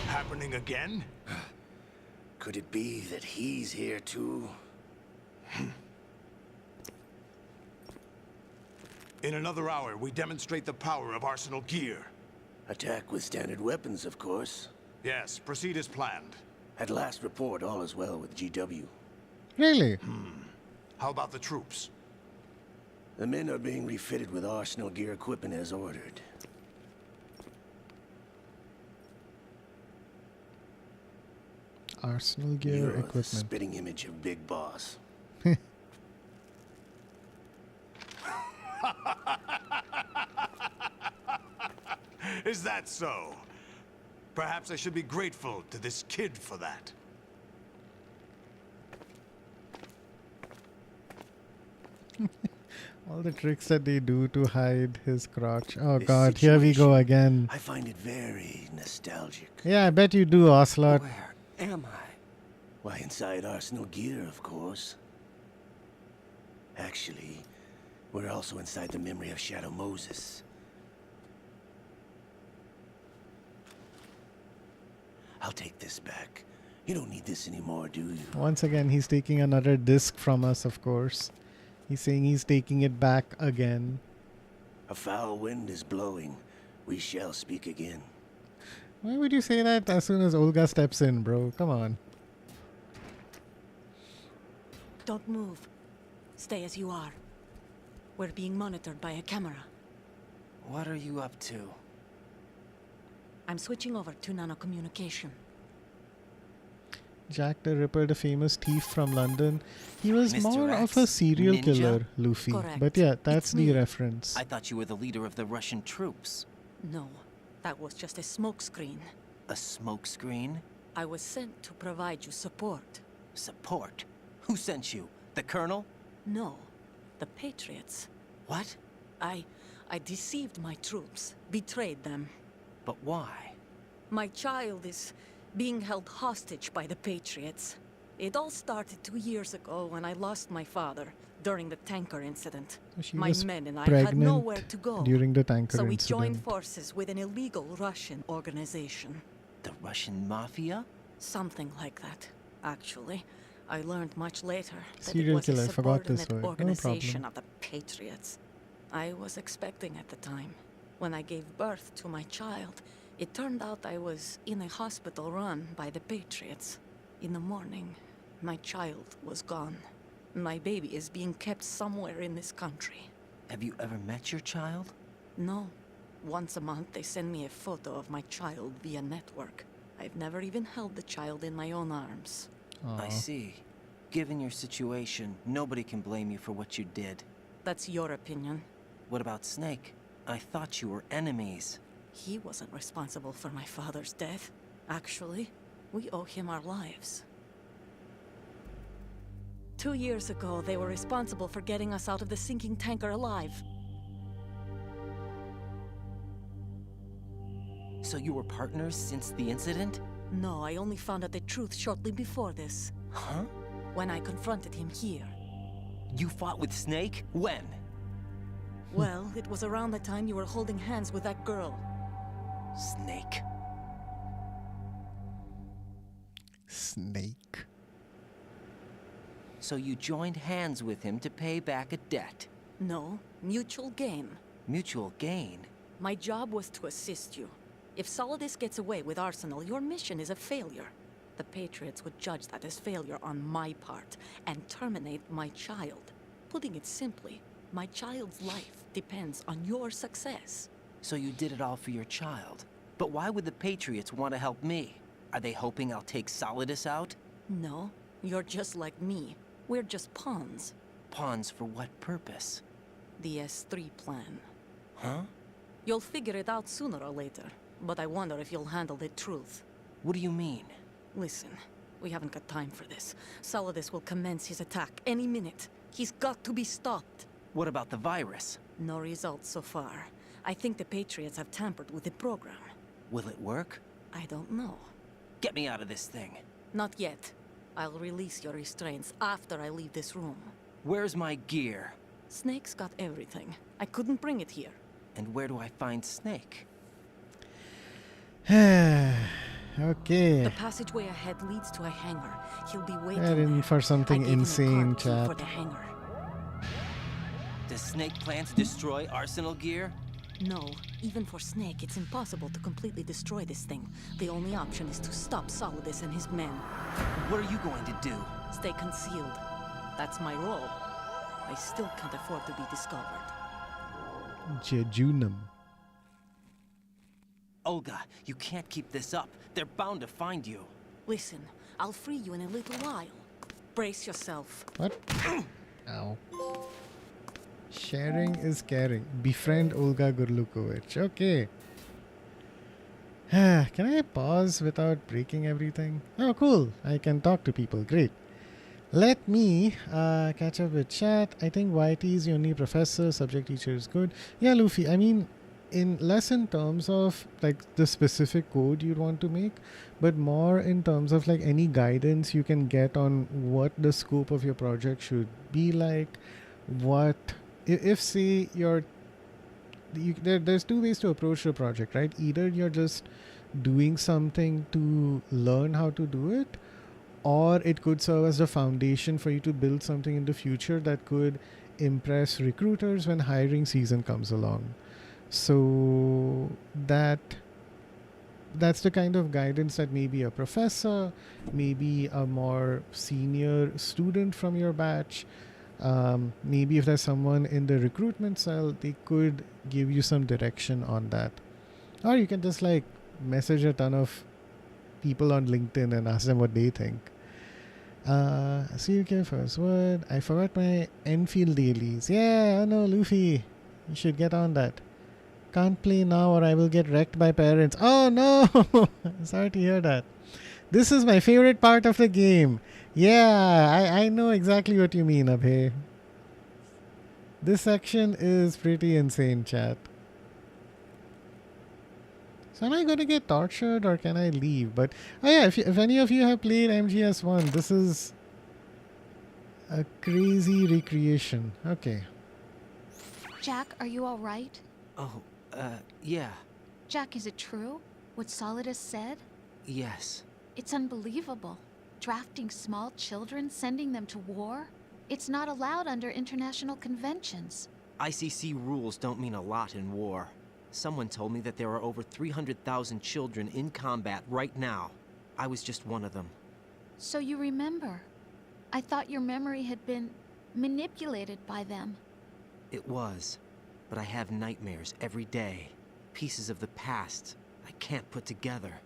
Happening again? Could it be that he's here too? In another hour, we demonstrate the power of Arsenal gear. Attack with standard weapons, of course. Yes, proceed as planned. At last report, all is well with GW. Really? How about the troops? The men are being refitted with Arsenal gear equipment as ordered. Arsenal gear You're equipment. the spitting image of Big Boss. Is that so? Perhaps I should be grateful to this kid for that. All the tricks that they do to hide his crotch. Oh god, here we go again. I find it very nostalgic. Yeah, I bet you do, Ocelot. Where am I? Why, inside Arsenal gear, of course. Actually, we're also inside the memory of Shadow Moses. I'll take this back. You don't need this anymore, do you? Once again, he's taking another disc from us, of course. He's saying he's taking it back again. A foul wind is blowing. We shall speak again. Why would you say that as soon as Olga steps in, bro? Come on. Don't move. Stay as you are. We're being monitored by a camera. What are you up to? I'm switching over to nanocommunication. Jack the Ripper, the famous thief from London. He was Mr. more X, of a serial ninja? killer, Luffy. Correct. But yeah, that's It's the me. reference. I thought you were the leader of the Russian troops. No, that was just a smokescreen. A smokescreen? I was sent to provide you support. Support? Who sent you? The Colonel? No, the Patriots. What? I deceived my troops, betrayed them. But why? My child is being held hostage by the Patriots. It all started 2 years ago when I lost my father during the tanker incident. She My was men and I pregnant had nowhere to go. during the tanker so we incident. joined forces with an illegal Russian organization. The Russian Mafia? Something like that, actually. I learned much later that Serial it was killer, a I forgot this subordinate word. No organization problem. of the Patriots. I was expecting at the time. When I gave birth to my child, it turned out I was in a hospital run by the Patriots. In the morning, my child was gone. My baby is being kept somewhere in this country. Have you ever met your child? No. Once a month, they send me a photo of my child via network. I've never even held the child in my own arms. I see. Given your situation, nobody can blame you for what you did. That's your opinion. What about Snake? I thought you were enemies. He wasn't responsible for my father's death. Actually, we owe him our lives. 2 years ago, they were responsible for getting us out of the sinking tanker alive. So you were partners since the incident? No, I only found out the truth shortly before this. Huh? When I confronted him here. You fought with Snake? When? Well, it was around the time you were holding hands with that girl. Snake. Snake. So you joined hands with him to pay back a debt. No, mutual gain. Mutual gain? My job was to assist you. If Solidus gets away with Arsenal, your mission is a failure. The Patriots would judge that as failure on my part and terminate my child. Putting it simply, my child's life depends on your success. So you did it all for your child. But why would the Patriots want to help me? Are they hoping I'll take Solidus out? No, you're just like me. We're just pawns. Pawns for what purpose? The S3 plan. Huh? You'll figure it out sooner or later, but I wonder if you'll handle the truth. What do you mean? Listen, we haven't got time for this. Solidus will commence his attack any minute. He's got to be stopped. What about the virus? No results so far. I think the Patriots have tampered with the program. Will it work? I don't know. Get me out of this thing. Not yet. I'll release your restraints after I leave this room. Where's my gear? Snake's got everything. I couldn't bring it here. And where do I find Snake? Okay. The passageway ahead leads to a hangar. He'll be waiting Head in there. for something I gave him a insane, card key chat. for the hangar. Does Snake plan to destroy Arsenal gear? No, even for Snake, it's impossible to completely destroy this thing. The only option is to stop Solidus and his men. What are you going to do? Stay concealed. That's my role. I still can't afford to be discovered. Jejunum. Olga, you can't keep this up. They're bound to find you. Listen, I'll free you in a little while. Brace yourself. What? Ow. Sharing is caring. Befriend Olga Gurlukovich. Okay. Can I pause without breaking everything? Oh, cool. I can talk to people. Great. Let me catch up with chat. I think YT is the only professor. Subject teacher is good. Yeah, Luffy. I mean, less in terms of like the specific code you'd want to make, but more in terms of like any guidance you can get on what the scope of your project should be like. What if say there's two ways to approach the project, right? Either you're just doing something to learn how to do it, or it could serve as the foundation for you to build something in the future that could impress recruiters when hiring season comes along. So that's the kind of guidance that maybe a professor, maybe a more senior student from your batch, maybe if there's someone in the recruitment cell, they could give you some direction on that. Or you can just like message a ton of people on LinkedIn and ask them what they think. CUK first word. I forgot my Enfield dailies. Yeah, I know, Luffy. You should get on that. Can't play now or I will get wrecked by parents. Oh no! Sorry to hear that. This is my favorite part of the game. Yeah, I know exactly what you mean, Abhay. This section is pretty insane, chat. So am I going to get tortured or can I leave? But oh yeah, if any of you have played MGS1, this is a crazy recreation. Okay. Jack, are you all right? Oh, yeah. Jack, is it true? What Solidus said? Yes. It's unbelievable. Drafting small children, sending them to war? It's not allowed under international conventions. ICC rules don't mean a lot in war. Someone told me that there are over 300,000 children in combat right now. I was just one of them. So you remember. I thought your memory had been manipulated by them. It was. But I have nightmares every day. Pieces of the past I can't put together.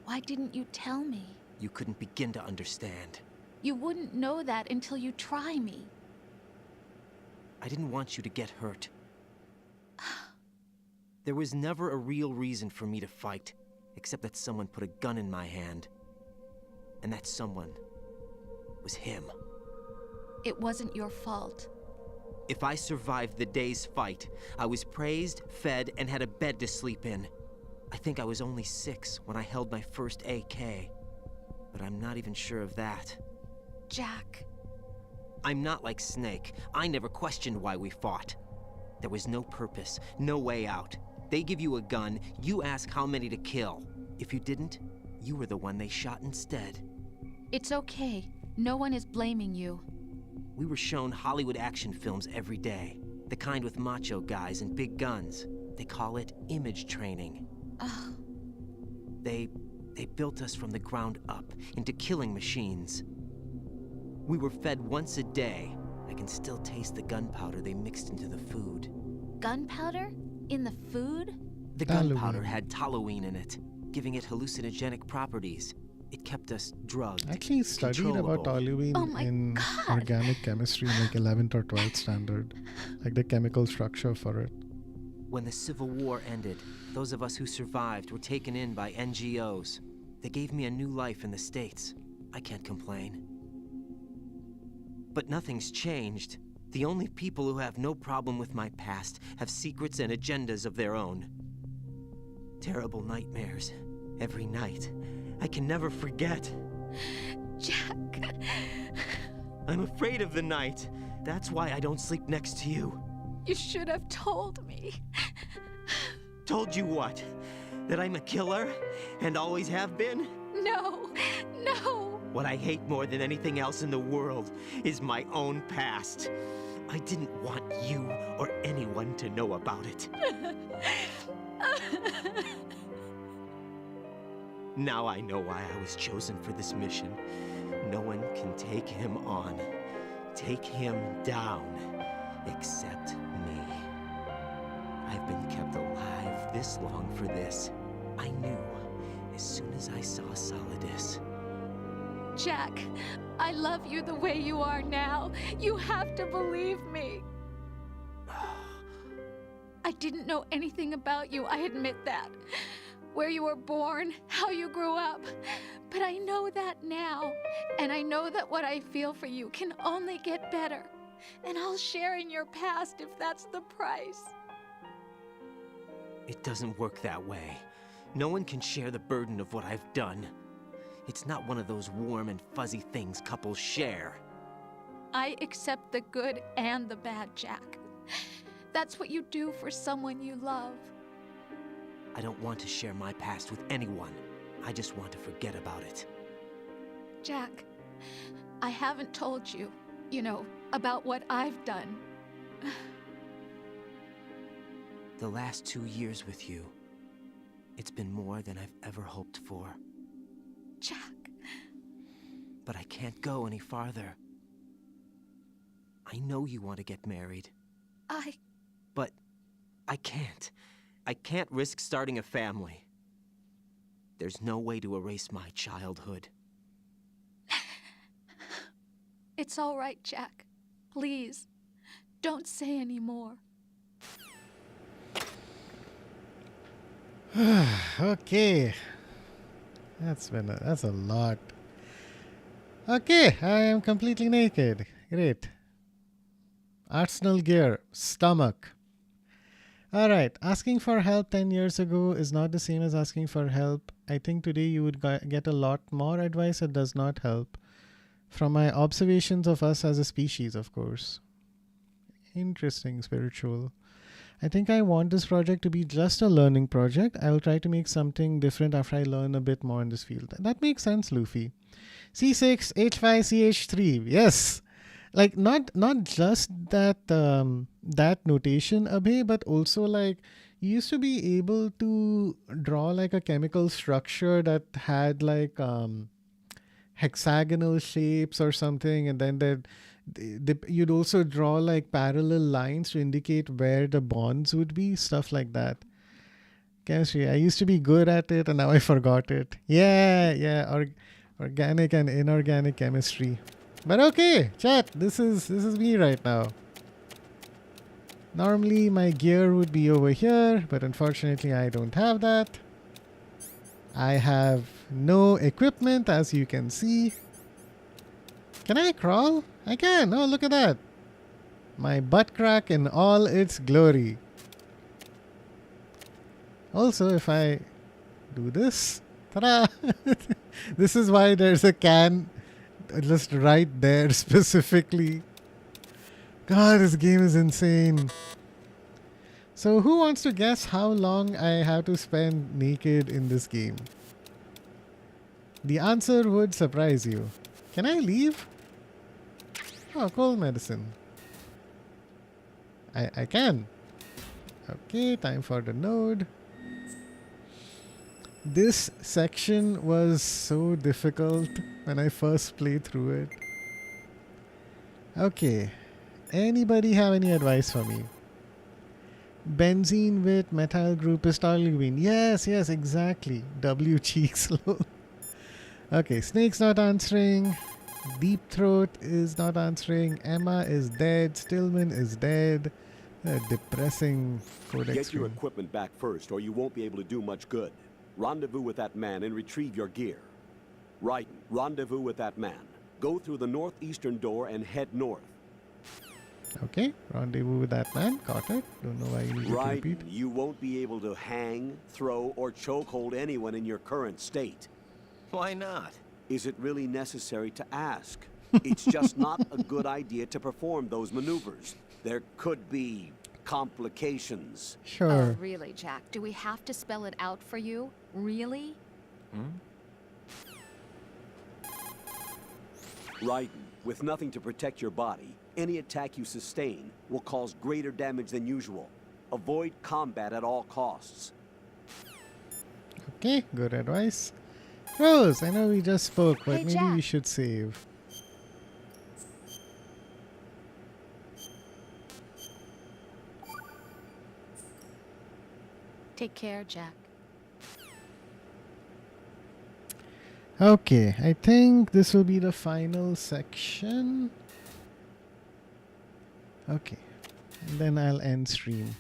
Why didn't you tell me? You couldn't begin to understand. You wouldn't know that until you try me. I didn't want you to get hurt. There was never a real reason for me to fight, except that someone put a gun in my hand. And that someone was him. It wasn't your fault. If I survived the day's fight, I was praised, fed, and had a bed to sleep in. I think I was only 6 when I held my first AK. But I'm not even sure of that. Jack. I'm not like Snake. I never questioned why we fought. There was no purpose, no way out. They give you a gun, you ask how many to kill. If you didn't, you were the one they shot instead. It's okay. No one is blaming you. We were shown Hollywood action films every day. The kind with macho guys and big guns. They call it image training. Ugh. They built us from the ground up into killing machines. We were fed once a day. I can still taste the gunpowder they mixed into the food. Gunpowder? In the food? The gunpowder had toluene in it, giving it hallucinogenic properties. It kept us drugged. I actually studied about toluene in organic chemistry in like 11th or 12th standard. Like the chemical structure for it. When the Civil War ended, those of us who survived were taken in by NGOs. They gave me a new life in the States. I can't complain. But nothing's changed. The only people who have no problem with my past have secrets and agendas of their own. Terrible nightmares. Every night. I can never forget. Jack. I'm afraid of the night. That's why I don't sleep next to you. You should have told me. Told you what? That I'm a killer? And always have been? No. No. What I hate more than anything else in the world is my own past. I didn't want you or anyone to know about it. Now I know why I was chosen for this mission. No one can take him on, take him down, except me. I've been kept alive this long for this. I knew as soon as I saw Solidus. Jack, I love you the way you are now. You have to believe me. I didn't know anything about you, I admit that. Where you were born, how you grew up. But I know that now. And I know that what I feel for you can only get better. And I'll share in your past if that's the price. It doesn't work that way. No one can share the burden of what I've done. It's not one of those warm and fuzzy things couples share. I accept the good and the bad, Jack. That's what you do for someone you love. I don't want to share my past with anyone. I just want to forget about it. Jack, I haven't told you, about what I've done. The last 2 years with you, it's been more than I've ever hoped for. Jack. But I can't go any farther. I know you want to get married. But I can't. I can't risk starting a family. There's no way to erase my childhood. It's all right, Jack. Please, don't say any more. Okay. That's a lot. Okay, I am completely naked. Great. Arsenal gear. Stomach. Alright, asking for help 10 years ago is not the same as asking for help. I think today you would get a lot more advice that does not help. From my observations of us as a species, of course. Interesting, spiritual. I think I want this project to be just a learning project. I will try to make something different after I learn a bit more in this field. That makes sense, Luffy. C6, H5, CH3. Yes. Like, not just that that notation, Abhay, but also like you used to be able to draw like a chemical structure that had like hexagonal shapes or something, and then you'd also draw like parallel lines to indicate where the bonds would be, stuff like that. Chemistry, I used to be good at it and now I forgot it. Yeah, organic and inorganic chemistry. But okay, chat, this is me right now. Normally my gear would be over here, but unfortunately I don't have that. I have no equipment, as you can see. Can I crawl? I can. Oh, look at that. My butt crack in all its glory. Also, if I do this, ta-da! This is why there's a can just right there specifically. God, this game is insane. So who wants to guess how long I have to spend naked in this game? The answer would surprise you. Can I leave? Oh, cold medicine. I can. Okay, time for the node. This section was so difficult when I first played through it. Okay. Anybody have any advice for me? Benzene with methyl group is toluene. Yes, exactly. W cheeks. Okay, Snake's not answering. Deep Throat is not answering. Emma is dead. Stillman is dead. Depressing codex. Get your equipment back first, or you won't be able to do much good. Rendezvous with that man and retrieve your gear. Right, rendezvous with that man. Go through the northeastern door and head north. Okay, rendezvous with that man. Got it. Don't know why you need to repeat. You won't be able to hang, throw, or chokehold anyone in your current state. Why not? Is it really necessary to ask? It's just not a good idea to perform those maneuvers. There could be complications. Sure. Oh, really, Jack? Do we have to spell it out for you? Really? Raiden, with nothing to protect your body, any attack you sustain will cause greater damage than usual. Avoid combat at all costs. Okay, good advice. Rose, I know we just spoke, but Hey, maybe Jack. we should save. Take care, Jack. Okay, I think this will be the final section. Okay, and then I'll end stream.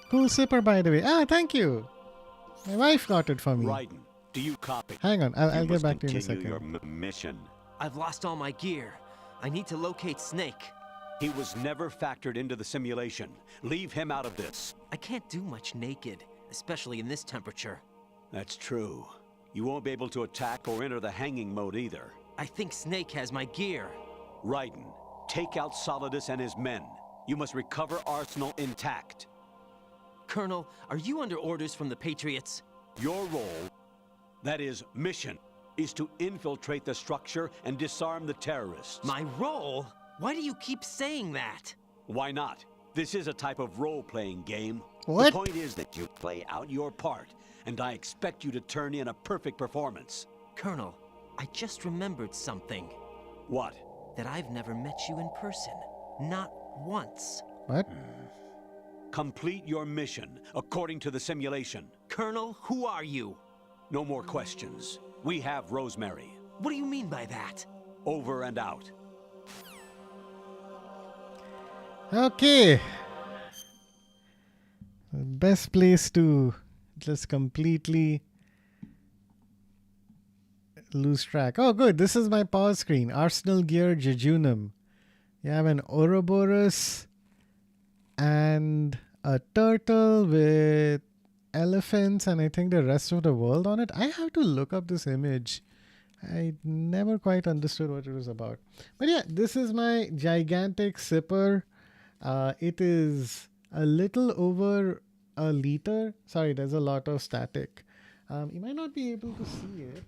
Cool sipper, by the way. Ah, thank you. My wife got it for me. Raiden, do you copy? Hang on, I'll get must back to you in a continue second. your mission. I've lost all my gear. I need to locate Snake. He was never factored into the simulation. Leave him out of this. I can't do much naked, especially in this temperature. That's true. You won't be able to attack or enter the hanging mode either. I think Snake has my gear. Raiden, take out Solidus and his men. You must recover Arsenal intact. Colonel, are you under orders from the Patriots? Your role, that is, mission, is to infiltrate the structure and disarm the terrorists. My role? Why do you keep saying that? Why not? This is a type of role-playing game. What? The point is that you play out your part, and I expect you to turn in a perfect performance. Colonel, I just remembered something. What? That I've never met you in person. Not once. What? Complete your mission according to the simulation. Colonel, who are you? No more questions. We have Rosemary. What do you mean by that? Over and out. Okay. The best place to just completely lose track. Oh, good. This is my pause screen. Arsenal gear jejunum. You have an Ouroboros and a turtle with elephants and I think the rest of the world on it. I have to look up this image. I never quite understood what it was about. But yeah, this is my gigantic sipper. It is a little over a liter. Sorry, there's a lot of static. You might not be able to see it.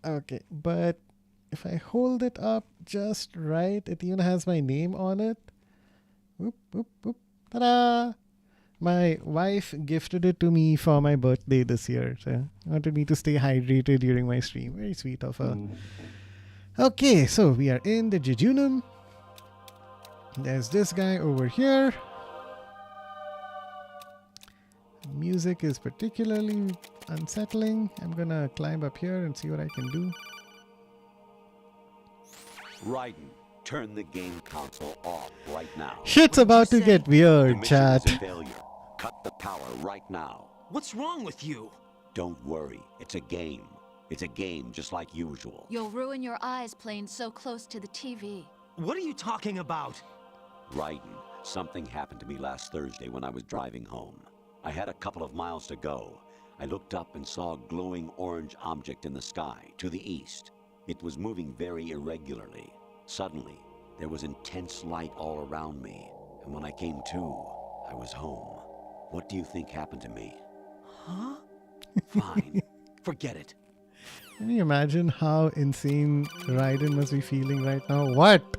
Okay, but if I hold it up just right, it even has my name on it. Whoop, whoop, whoop. Ta-da! My wife gifted it to me for my birthday this year. So wanted me to stay hydrated during my stream. Very sweet of her. Okay, so we are in the jejunum. There's this guy over here. Music is particularly unsettling. I'm gonna climb up here and see what I can do. Raiden, turn the game console off right now. Shit's about to get The weird, mission chat. is a failure. Cut the power right now. What's wrong with you? Don't worry, it's a game. It's a game just like usual. You'll ruin your eyes playing so close to the TV. What are you talking about? Raiden, something happened to me last Thursday when I was driving home. I had a couple of miles to go. I looked up and saw a glowing orange object in the sky, to the east. It was moving very irregularly. Suddenly, there was intense light all around me, and when I came to, I was home. What do you think happened to me? Huh? Fine. Forget it. Can you imagine how insane Raiden must be feeling right now? What?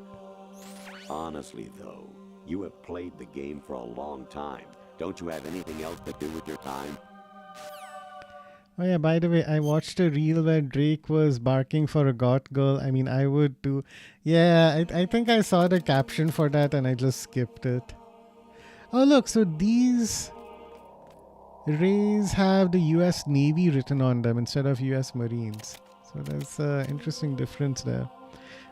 Honestly, though, you have played the game for a long time. Don't you have anything else to do with your time? Oh yeah, by the way, I watched a reel where Drake was barking for a goth girl. I mean, I would too. Yeah, I think I saw the caption for that and I just skipped it. Oh look, so these rays have the US Navy written on them instead of US Marines. So there's an interesting difference there.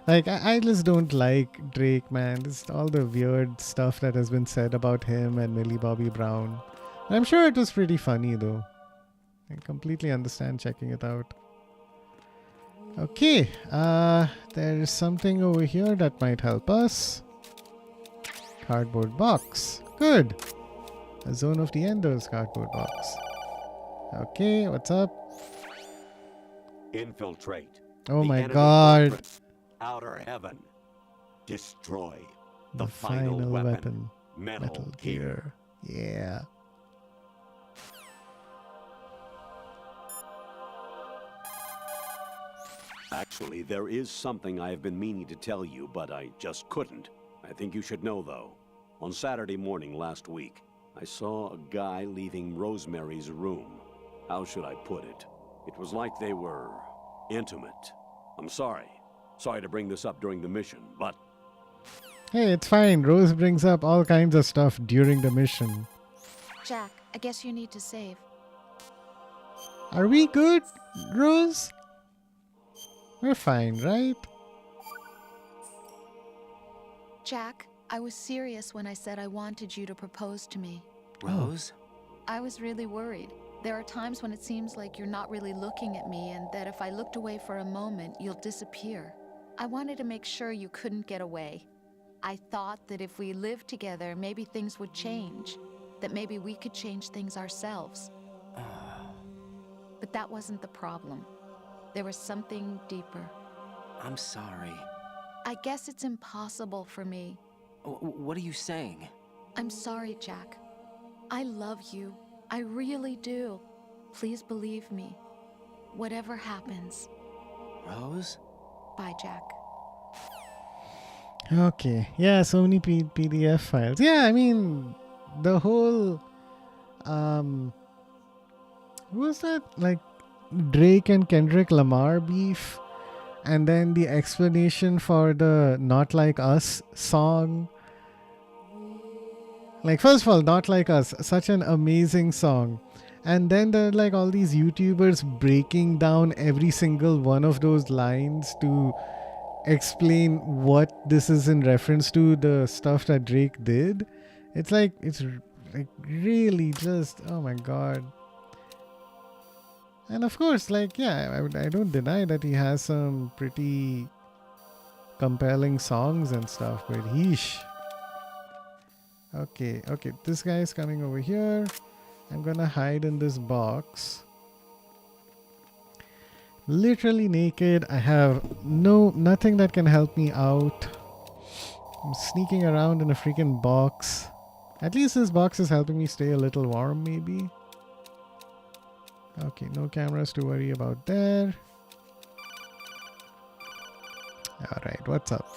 Like, I just don't like Drake, man. Just all the weird stuff that has been said about him and Millie Bobby Brown. I'm sure it was pretty funny though. I completely understand checking it out. Okay, there's something over here that might help us. Cardboard box. Good. A Zone of the Enders cardboard box. Okay, what's up? Infiltrate. Oh the my enemy god. fortress, Outer Heaven. Destroy The final weapon. Metal Gear. Yeah. Actually, there is something I have been meaning to tell you, but I just couldn't. I think you should know, though. On Saturday morning last week, I saw a guy leaving Rosemary's room. How should I put it? It was like they were intimate. I'm sorry. Sorry to bring this up during the mission, but... Hey, it's fine. Rose brings up all kinds of stuff during the mission. Jack, I guess you need to save. Are we good, Rose? We're fine, right? Jack, I was serious when I said I wanted you to propose to me. Rose? I was really worried. There are times when it seems like you're not really looking at me and that if I looked away for a moment, you'll disappear. I wanted to make sure you couldn't get away. I thought that if we lived together, maybe things would change. That maybe we could change things ourselves. But that wasn't the problem. There was something deeper. I'm sorry. I guess it's impossible for me. What are you saying? I'm sorry, Jack. I love you. I really do. Please believe me. Whatever happens. Rose? Bye, Jack. Okay. Yeah, so many PDF files. Yeah, I mean, the whole... Who was that? Like, Drake and Kendrick Lamar beef, and then the explanation for the Not Like Us song. Like, first of all, Not Like Us, such an amazing song. And then there are like all these YouTubers breaking down every single one of those lines to explain what this is in reference to the stuff that Drake did. It's like really just, oh my god. And of course, like, yeah, I don't deny that he has some pretty compelling songs and stuff, but heesh. Okay, this guy is coming over here. I'm gonna hide in this box. Literally naked. I have nothing that can help me out. I'm sneaking around in a freaking box. At least this box is helping me stay a little warm, maybe. Okay, no cameras to worry about there. Alright, what's up?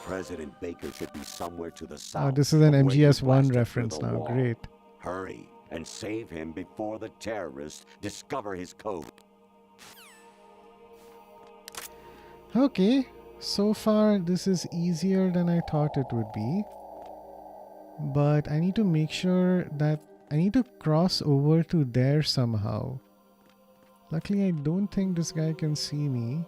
President Baker should be somewhere to the south. Oh, this is an from where you MGS1 blasted reference through the now. wall. Great. Hurry and save him before the terrorists discover his code. Okay, so far this is easier than I thought it would be. But I need to make sure that I need to cross over to there somehow. Luckily, I don't think this guy can see me.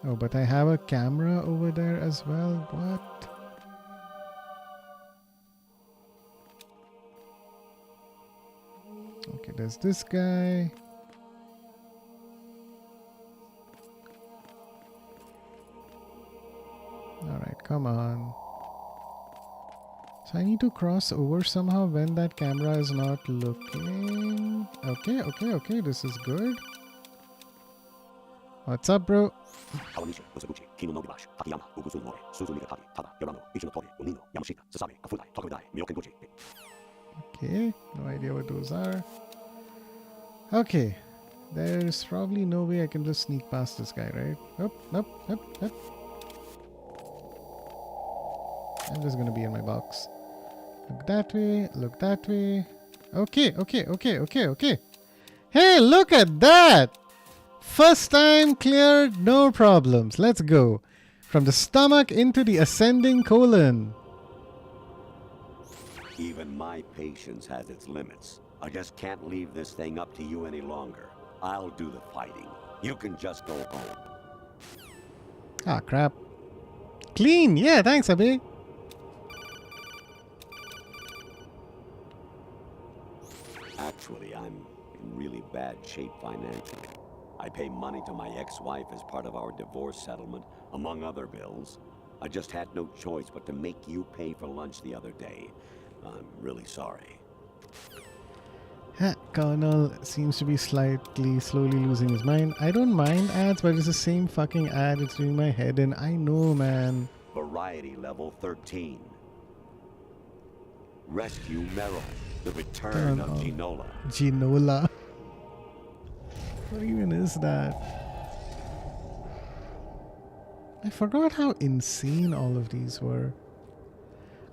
Oh, but I have a camera over there as well. What? Okay, there's this guy. Alright, come on. So I need to cross over somehow when that camera is not looking. Okay, this is good. What's up, bro? Okay, no idea what those are. Okay. There's probably no way I can just sneak past this guy, right? Up. I'm just gonna be in my box. Look that way, look that way. Okay. Hey, look at that! First time cleared, no problems. Let's go. From the stomach into the ascending colon. Even my patience has its limits. I just can't leave this thing up to you any longer. I'll do the fighting. You can just go home. Ah, crap. Clean! Yeah, thanks, Abhi. Actually, I'm in really bad shape financially. I pay money to my ex-wife as part of our divorce settlement, among other bills. I just had no choice but to make you pay for lunch the other day. I'm really sorry. Colonel seems to be slowly losing his mind. I don't mind ads, but it's the same fucking ad. It's doing my head in. I know, man. Variety level 13. Rescue Meryl. The return of Ginola. Ginola. What even is that? I forgot how insane all of these were.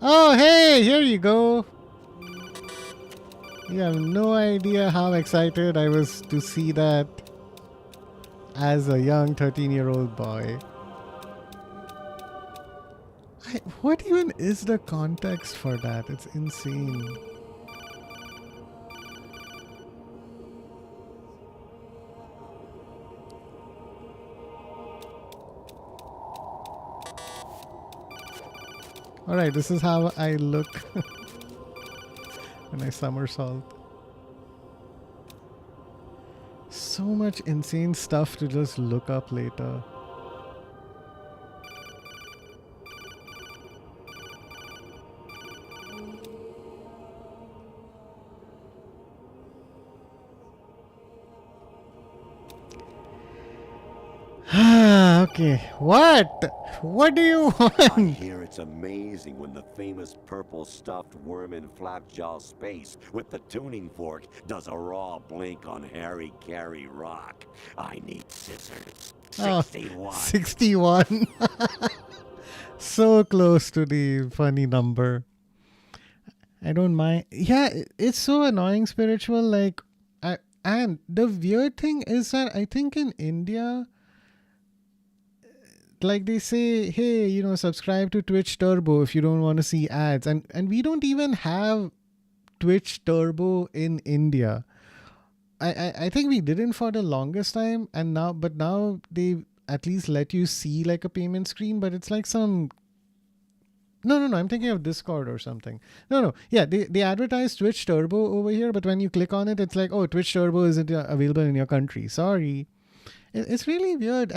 Oh, hey, here you go. You have no idea how excited I was to see that as a young 13-year-old boy. What even is the context for that? It's insane. Alright, this is how I look when I somersault. So much insane stuff to just look up later. Okay, what? What do you want? I hear it's amazing when the famous purple stuffed worm in Flapjaw space with the tuning fork does a raw blink on Harry Carey rock. I need scissors. 61. 61. So close to the funny number. I don't mind. Yeah, it's so annoying, spiritual. Like, and the weird thing is that I think in India, like they say, hey, subscribe to Twitch Turbo if you don't want to see ads, and we don't even have Twitch Turbo in India. I think we didn't for the longest time, and now they at least let you see like a payment screen, but it's like some. No, I'm thinking of Discord or something. No. Yeah, they advertise Twitch Turbo over here, but when you click on it, it's like, oh, Twitch Turbo isn't available in your country. Sorry. It's really weird,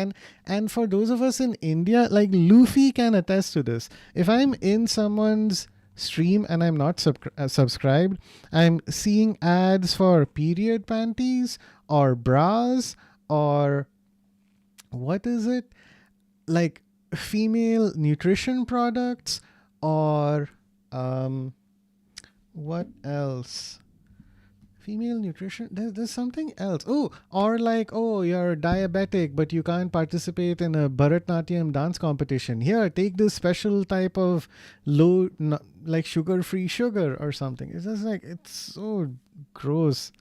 and for those of us in India, like Luffy can attest to this. If I'm in someone's stream and I'm not subscribed, I'm seeing ads for period panties or bras or what is it? Like female nutrition products or what else? Female nutrition. There's something else. Oh, or like, oh, you're diabetic, but you can't participate in a Bharatnatyam dance competition. Here, take this special type of low, like sugar-free sugar or something. It's just like, it's so gross.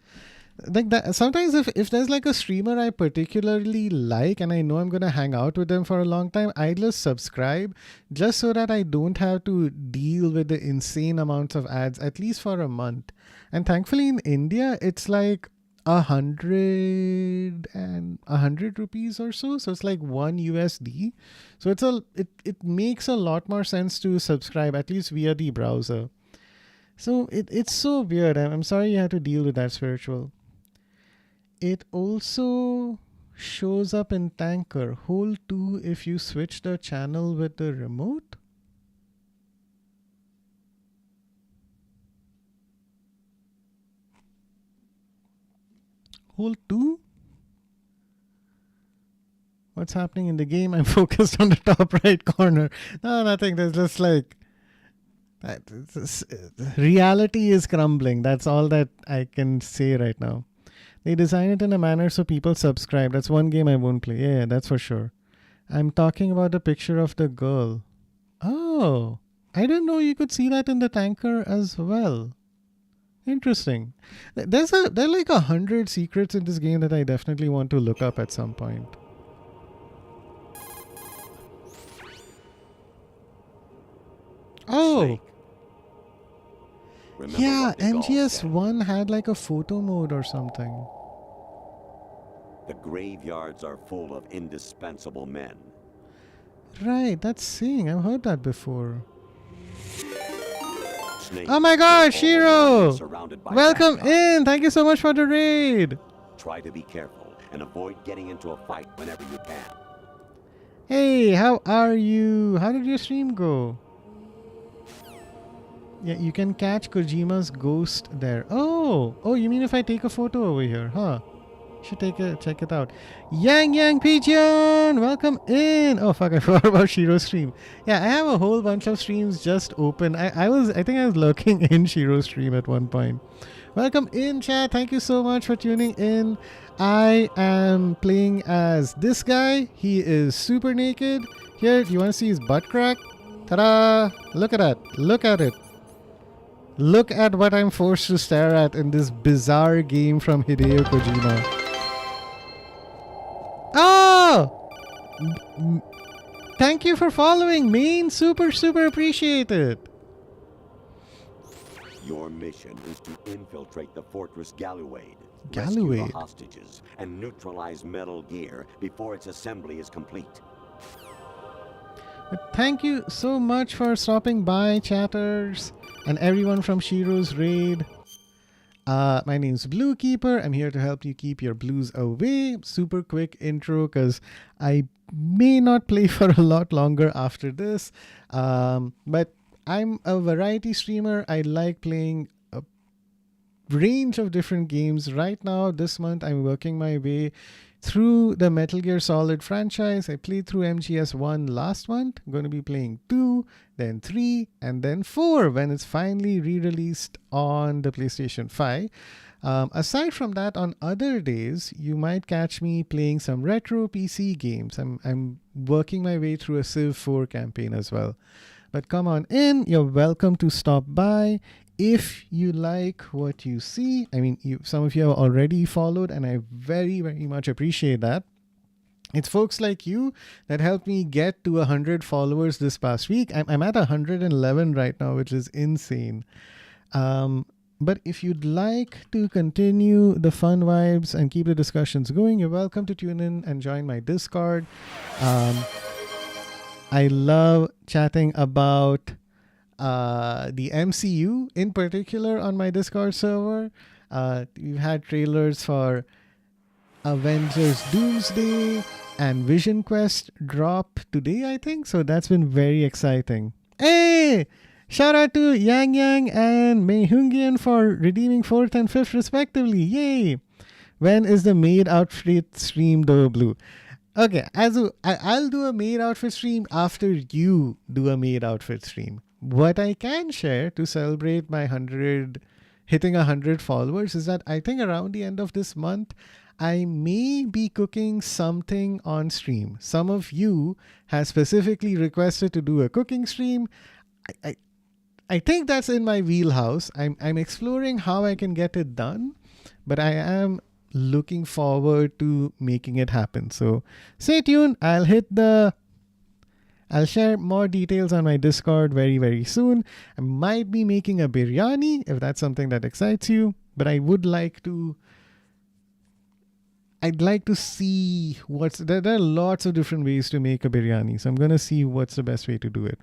Like that. Sometimes if there's like a streamer I particularly like and I know I'm gonna hang out with them for a long time, I just subscribe just so that I don't have to deal with the insane amounts of ads, at least for a month. And thankfully in India, it's like 100 rupees or so. So it's like $1. So it makes a lot more sense to subscribe, at least via the browser. So it's so weird. I'm sorry you had to deal with that, spiritual. It also shows up in Tanker. Hold 2 if you switch the channel with the remote. Hold 2? What's happening in the game? I'm focused on the top right corner. No, nothing. There's just like... reality is crumbling. That's all that I can say right now. They design it in a manner so people subscribe. That's one game I won't play. Yeah, that's for sure. I'm talking about the picture of the girl. Oh, I didn't know you could see that in the tanker as well. Interesting. There are like 100 secrets in this game that I definitely want to look up at some point. Oh, yeah, MGS1 had like a photo mode or something. The graveyards are full of indispensable men. Right, that's seeing. I've heard that before. Snake, Oh my god, Shiro! surrounded by Welcome bad in! Thank you so much for the raid! Try to be careful and avoid getting into a fight whenever you can. Hey, how are you? How did your stream go? Yeah, you can catch Kojima's ghost there. Oh, you mean if I take a photo over here, huh? Should check it out. Yang Pigeon, welcome in. Oh fuck, I forgot about Shiro's stream. Yeah, I have a whole bunch of streams just open. I think I was lurking in Shiro's stream at one point. Welcome in, chat. Thank you so much for tuning in. I am playing as this guy. He is super naked. Here, do you want to see his butt crack? Ta-da! Look at that. Look at it. Look at what I'm forced to stare at in this bizarre game from Hideo Kojima. Oh! Thank you for following, Main. Super appreciate it. Your mission is to infiltrate the fortress Galluade, Galluade? rescue the hostages, and neutralize Metal Gear before its assembly is complete. But thank you so much for stopping by, chatters, and everyone from Shiro's raid. My name's Blue Keeper. I'm here to help you keep your blues away. Super quick intro because I may not play for a lot longer after this. But I'm a variety streamer. I like playing a range of different games. Right now, this month, I'm working my way through the Metal Gear Solid franchise. I played through MGS1 last month. I'm going to be playing 2, then 3, and then 4 when it's finally re-released on the PlayStation 5. Aside from that, on other days, you might catch me playing some retro PC games. I'm working my way through a Civ 4 campaign as well. But come on in. You're welcome to stop by. If you like what you see, I mean, some of you have already followed, and I very, very much appreciate that. It's folks like you that helped me get to 100 followers this past week. I'm at 111 right now, which is insane. But if you'd like to continue the fun vibes and keep the discussions going, you're welcome to tune in and join my Discord. I love chatting about the MCU in particular on my Discord server. We've had trailers for Avengers Doomsday and Vision Quest drop today, I think. So that's been very exciting. Hey! Shout out to Yang and Mei Hungian for redeeming 4th and 5th respectively. Yay! When is the maid outfit stream though, Blue? Okay, I'll do a maid outfit stream after you do a maid outfit stream. What I can share to celebrate my hitting 100 followers is that I think around the end of this month, I may be cooking something on stream. Some of you have specifically requested to do a cooking stream. I think that's in my wheelhouse. I'm exploring how I can get it done, but I am looking forward to making it happen. So stay tuned. I'll share more details on my Discord very, very soon. I might be making a biryani if that's something that excites you, but I'd like to see there are lots of different ways to make a biryani. So I'm going to see what's the best way to do it.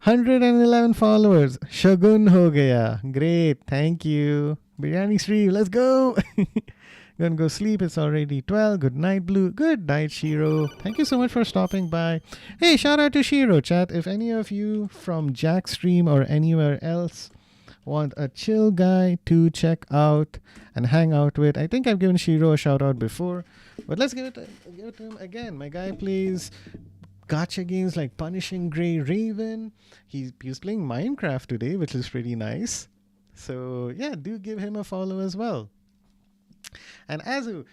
111 followers. Shagun ho gaya. Great. Thank you. Biryani stream. Let's go. Gonna go sleep. It's already 12. Good night, Blue. Good night, Shiro. Thank you so much for stopping by. Hey, shout out to Shiro, chat. If any of you from Jack's stream or anywhere else want a chill guy to check out and hang out with, I think I've given Shiro a shout out before, but let's give it to him again. My guy plays gacha games like Punishing Grey Raven. He was playing Minecraft today, which is pretty nice. So yeah, do give him a follow as well. And Azu,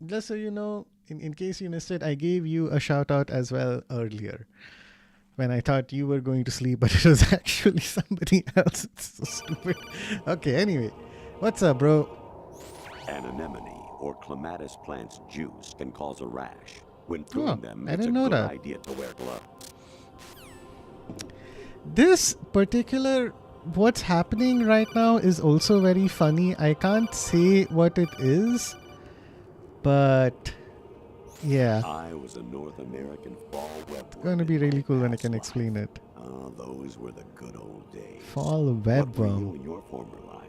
just so you know, in case you missed it, I gave you a shout out as well earlier when I thought you were going to sleep, but it was actually somebody else. It's so stupid. Okay, anyway. What's up, bro? An anemone or clematis plant's juice can cause a rash. When Oh, pruning them, I it's a didn't know good that. idea to wear gloves. This particular what's happening right now is also very funny. I can't say what it is, but yeah. I was a North American fall webworm. It's going to be really cool when I can explain it. Ah, those were the good old days. Fall What were webworm. you in your former life?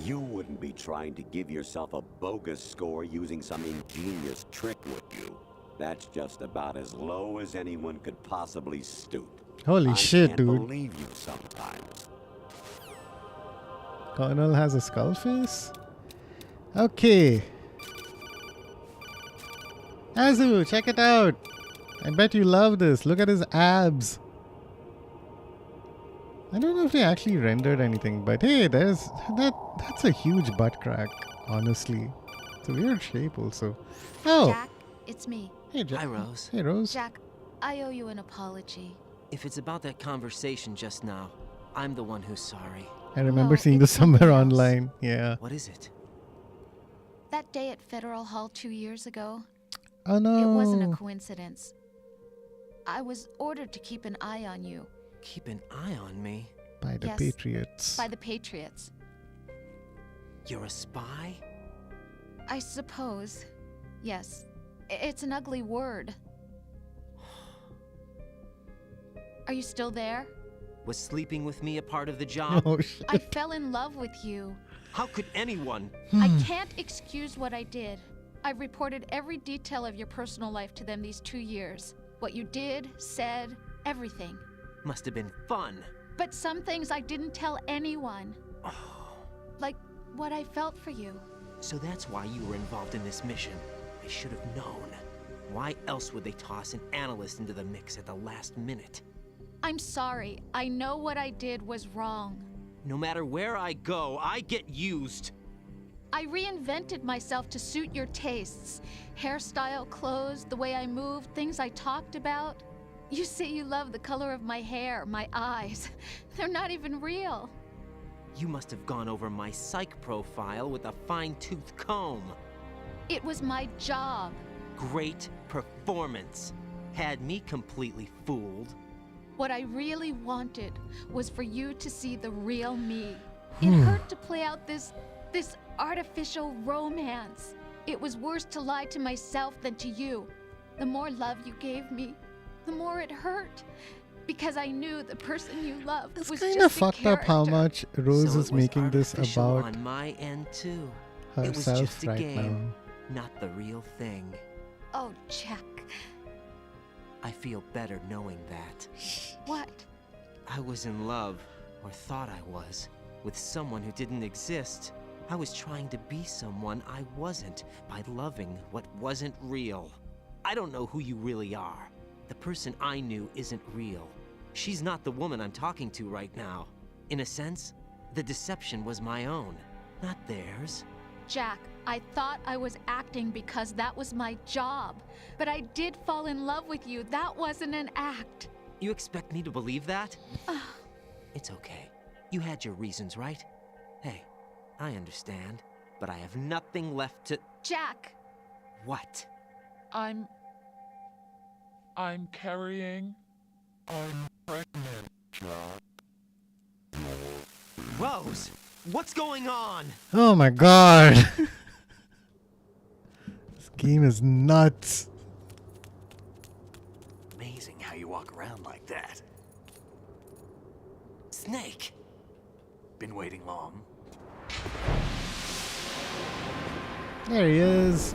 You wouldn't be trying to give yourself a bogus score using some ingenious trick, would you? That's just about as low as anyone could possibly stoop. Holy shit, I dude. can't believe you sometimes. Colonel has a skull face? Okay. Azu, check it out. I bet you love this. Look at his abs. I don't know if they actually rendered anything, but hey, that's a huge butt crack, honestly. It's a weird shape also. Oh. Jack, it's me. Hey, Jack. Hi, Rose. Hey, Rose. Jack, I owe you an apology. If it's about that conversation just now, I'm the one who's sorry. I remember No, seeing this it's something somewhere else. online. Yeah. What is it? That day at Federal Hall 2 years ago, Oh no. it wasn't a coincidence. I was ordered to keep an eye on you. Keep an eye on me? By the Yes, Patriots. By the Patriots. You're a spy? I suppose. Yes. It's an ugly word. Are you still there? Was sleeping with me a part of the job? Oh shit. I fell in love with you. How could anyone? I can't excuse what I did. I've reported every detail of your personal life to them these 2 years. What you did, said, everything. Must have been fun. But some things I didn't tell anyone. Like what I felt for you. So that's why you were involved in this mission. I should have known. Why else would they toss an analyst into the mix at the last minute? I'm sorry. I know what I did was wrong. No matter where I go, I get used. I reinvented myself to suit your tastes. Hairstyle, clothes, the way I moved, things I talked about. You say you love the color of my hair, my eyes. They're not even real. You must have gone over my psych profile with a fine-tooth comb. It was my job. Great performance. Had me completely fooled. What I really wanted was for you to see the real me. It hurt to play out this artificial romance. It was worse to lie to myself than to you. The more love you gave me, the more it hurt. Because I knew the person you loved was Kind just of fucked up how much Rose So is it was making this artificial about on my end too. It was herself just a right game, now. not the real thing. Oh, Jack. I feel better knowing that. What? I was in love, or thought I was, with someone who didn't exist. I was trying to be someone I wasn't by loving what wasn't real. I don't know who you really are. The person I knew isn't real. She's not the woman I'm talking to right now. In a sense, the deception was my own, not theirs. Jack, I thought I was acting because that was my job. But I did fall in love with you. That wasn't an act. You expect me to believe that? It's okay. You had your reasons, right? Hey, I understand, but I have nothing left to... Jack! What? I'm carrying. I'm pregnant, Jack. Rose! What's going on? Oh my god. This game is nuts. Amazing how you walk around like that. Snake! Been waiting long? There he is.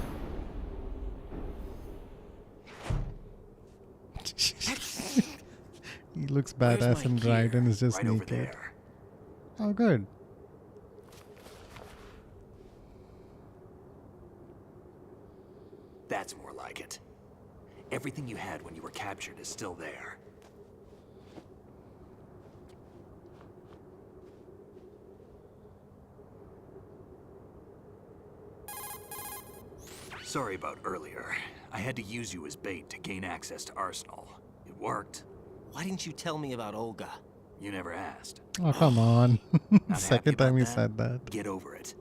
He looks badass and Raiden is just Right over naked. there. Oh, good. That's more like it. Everything you had when you were captured is still there. Sorry about earlier. I had to use you as bait to gain access to Arsenal. It worked. Why didn't you tell me about Olga? You never asked. Oh, come on. Not Second happy time about he that? said that. Get over it.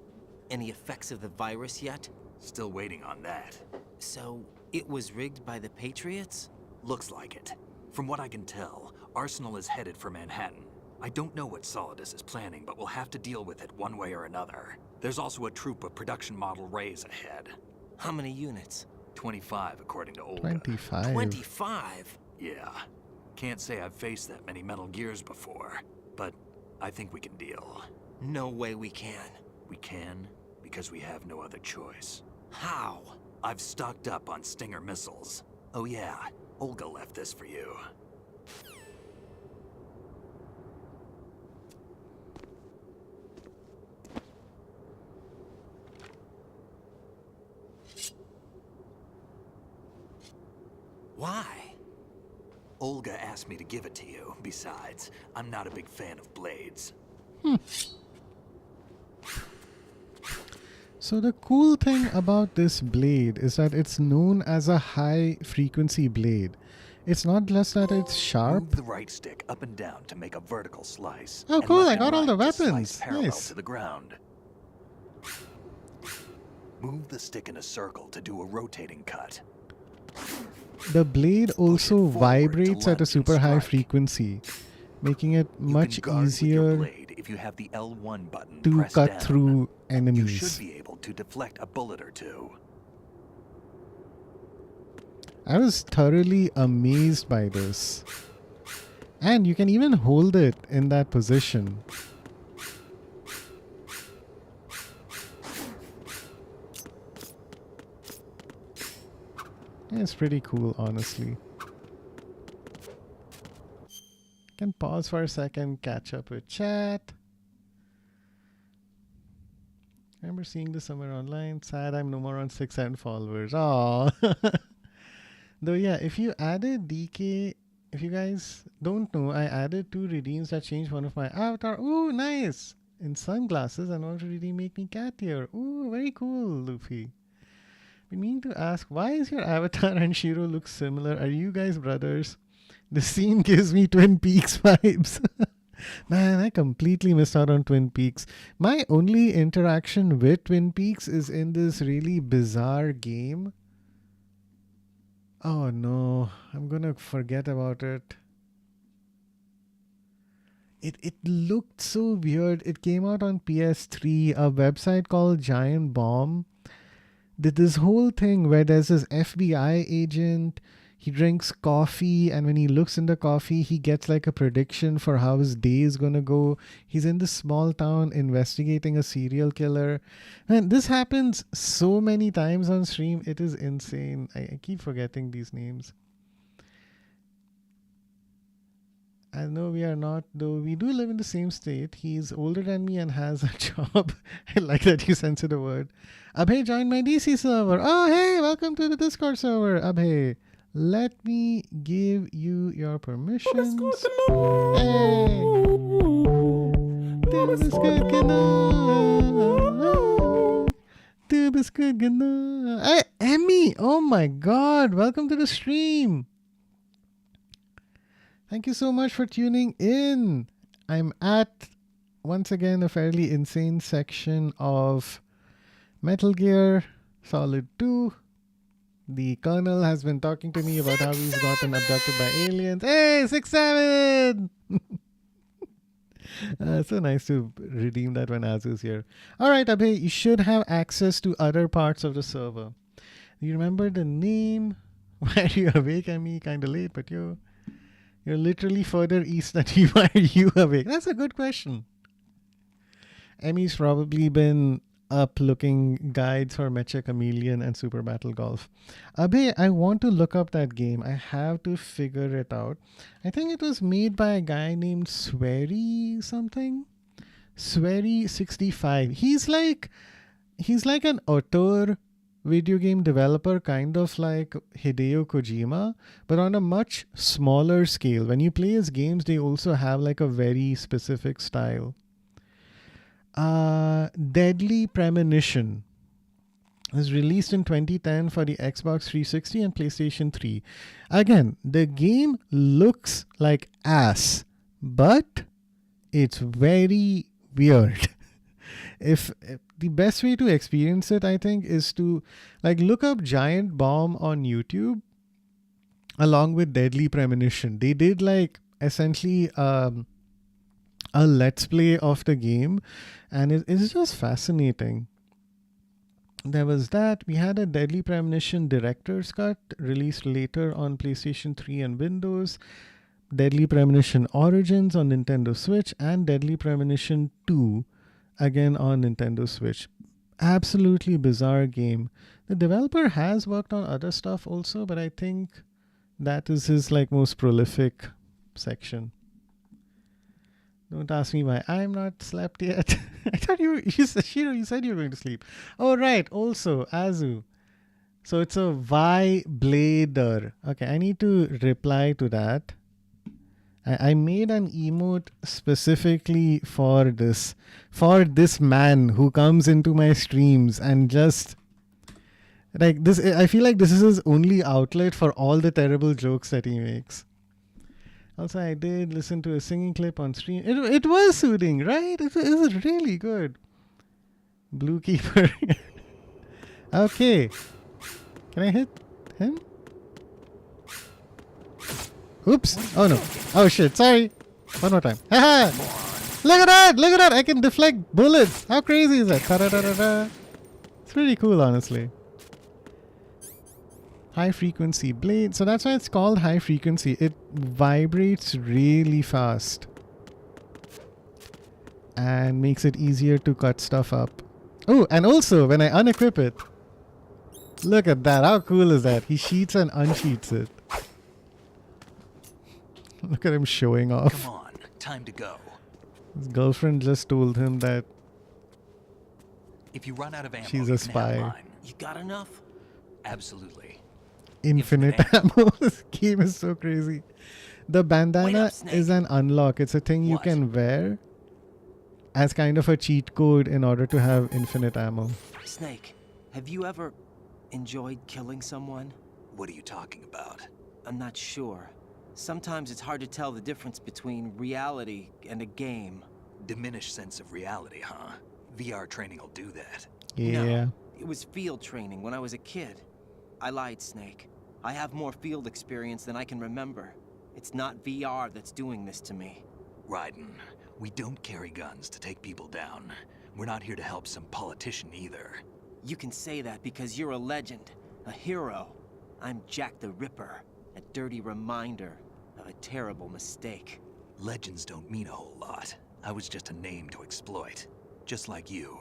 Any effects of the virus yet? Still waiting on that. So, it was rigged by the Patriots? Looks like it. From what I can tell, Arsenal is headed for Manhattan. I don't know what Solidus is planning, but we'll have to deal with it one way or another. There's also a troop of production model Rays ahead. How many units? 25, according to Olga. 25. 25? Yeah. Can't say I've faced that many Metal Gears before, but I think we can deal. No way we can. We can, because we have no other choice. How? I've stocked up on Stinger missiles. Oh yeah, Olga left this for you. Why? Olga asked me to give it to you. Besides, I'm not a big fan of blades. So the cool thing about this blade is that it's known as a high frequency blade. It's not just that it's sharp. Move the right stick up and down to make a vertical slice. Oh, and cool, left I got and all the right to slice weapons. parallel Nice. to the ground. Move the stick in a circle to do a rotating cut. The blade also vibrates at a lunge super and high strike. frequency, making it much You can guard with your easier blade if you have the L1 button to pressed cut down. through You enemies. should be able to deflect a bullet or two. I was thoroughly amazed by this. And you can even hold it in that position. It's pretty cool, honestly. Can pause for a second, catch up with chat. I remember seeing this somewhere online. Sad I'm no more on 6 followers. Aww. Though yeah, if you added DK, if you guys don't know, I added 2 redeems that changed one of my avatar. Ooh, nice! In sunglasses, and want to redeem make me cat here. Ooh, very cool, Luffy. I mean to ask, why is your avatar and Shiro look similar? Are you guys brothers? The scene gives me Twin Peaks vibes. Man, I completely missed out on Twin Peaks. My only interaction with Twin Peaks is in this really bizarre game. Oh no, I'm gonna forget about it. It looked so weird. It came out on PS3, a website called Giant Bomb did this whole thing where there's this FBI agent. He drinks coffee, and when he looks in the coffee, he gets like a prediction for how his day is gonna go. He's in this small town investigating a serial killer. And this happens so many times on stream. It is insane. I keep forgetting these names. I know we are not, though we do live in the same state. He's older than me and has a job. I like that you censored the word. Abhay joined my DC server. Oh, hey, welcome to the Discord server, Abhay. Let me give you your permissions. Hey! Du bist gut genug. Du bist gut genug. Hey, Emmy! Oh my god, welcome to the stream. Thank you so much for tuning in. I'm at, once again, a fairly insane section of Metal Gear Solid 2. The Colonel has been talking to me about how he's gotten abducted by aliens. Hey, 6-7! So nice to redeem that when Azu's here. Alright, Abhay, you should have access to other parts of the server. You remember the name? Why are you awake? I mean, kind of late, but you're literally further east than you. Why are you awake? That's a good question. Emmy's probably been up looking guides for Mecha Chameleon and Super Battle Golf. Abhay, I want to look up that game. I have to figure it out. I think it was made by a guy named Swery something. Swery65. He's like an auteur video game developer, kind of like Hideo Kojima, but on a much smaller scale. When you play his games, they also have like a very specific style. Deadly Premonition. It was released in 2010 for the Xbox 360 and PlayStation 3. Again, the game looks like ass, but it's very weird. if The best way to experience it, I think, is to like look up Giant Bomb on YouTube along with Deadly Premonition. They did like essentially a let's play of the game, and it's just fascinating. There was that. We had a Deadly Premonition Director's Cut released later on PlayStation 3 and Windows. Deadly Premonition Origins on Nintendo Switch, and Deadly Premonition 2 again on Nintendo Switch. Absolutely bizarre game. The developer has worked on other stuff also, but I think that is his like most prolific section. Don't ask me why I'm not slept yet. I thought you said you were going to sleep. Oh, right. Also, Azu. So it's a Viblader. Okay, I need to reply to that. I made an emote specifically for this man who comes into my streams and just like this. I feel like this is his only outlet for all the terrible jokes that he makes. Also, I did listen to a singing clip on stream. It was soothing, right? It was really good. Blue Keeper. Okay. Can I hit him? Oops. Oh no. Oh shit. Sorry. One more time. Haha. Look at that. Look at that. I can deflect bullets. How crazy is that? Ta-da-da-da-da. It's pretty cool, honestly. High frequency blade. So that's why it's called high frequency. It vibrates really fast and makes it easier to cut stuff up. Oh, and also when I unequip it, look at that. How cool is that? He sheets and unsheets it. Look at him showing off. Come on, time to go. His girlfriend just told him that if you run out of ammo, she's a spy. You got enough? Absolutely. Infinite ammo. This game is so crazy. The bandana is an unlock. It's a thing you can wear as kind of a cheat code in order to have infinite ammo. Snake, have you ever enjoyed killing someone? What are you talking about? I'm not sure. Sometimes it's hard to tell the difference between reality and a game. Diminished sense of reality, huh? VR training will do that. Yeah. No, it was field training when I was a kid. I lied, Snake. I have more field experience than I can remember. It's not VR that's doing this to me. Raiden, we don't carry guns to take people down. We're not here to help some politician either. You can say that because you're a legend, a hero. I'm Jack the Ripper, a dirty reminder of a terrible mistake. Legends don't mean a whole lot. I was just a name to exploit, just like you.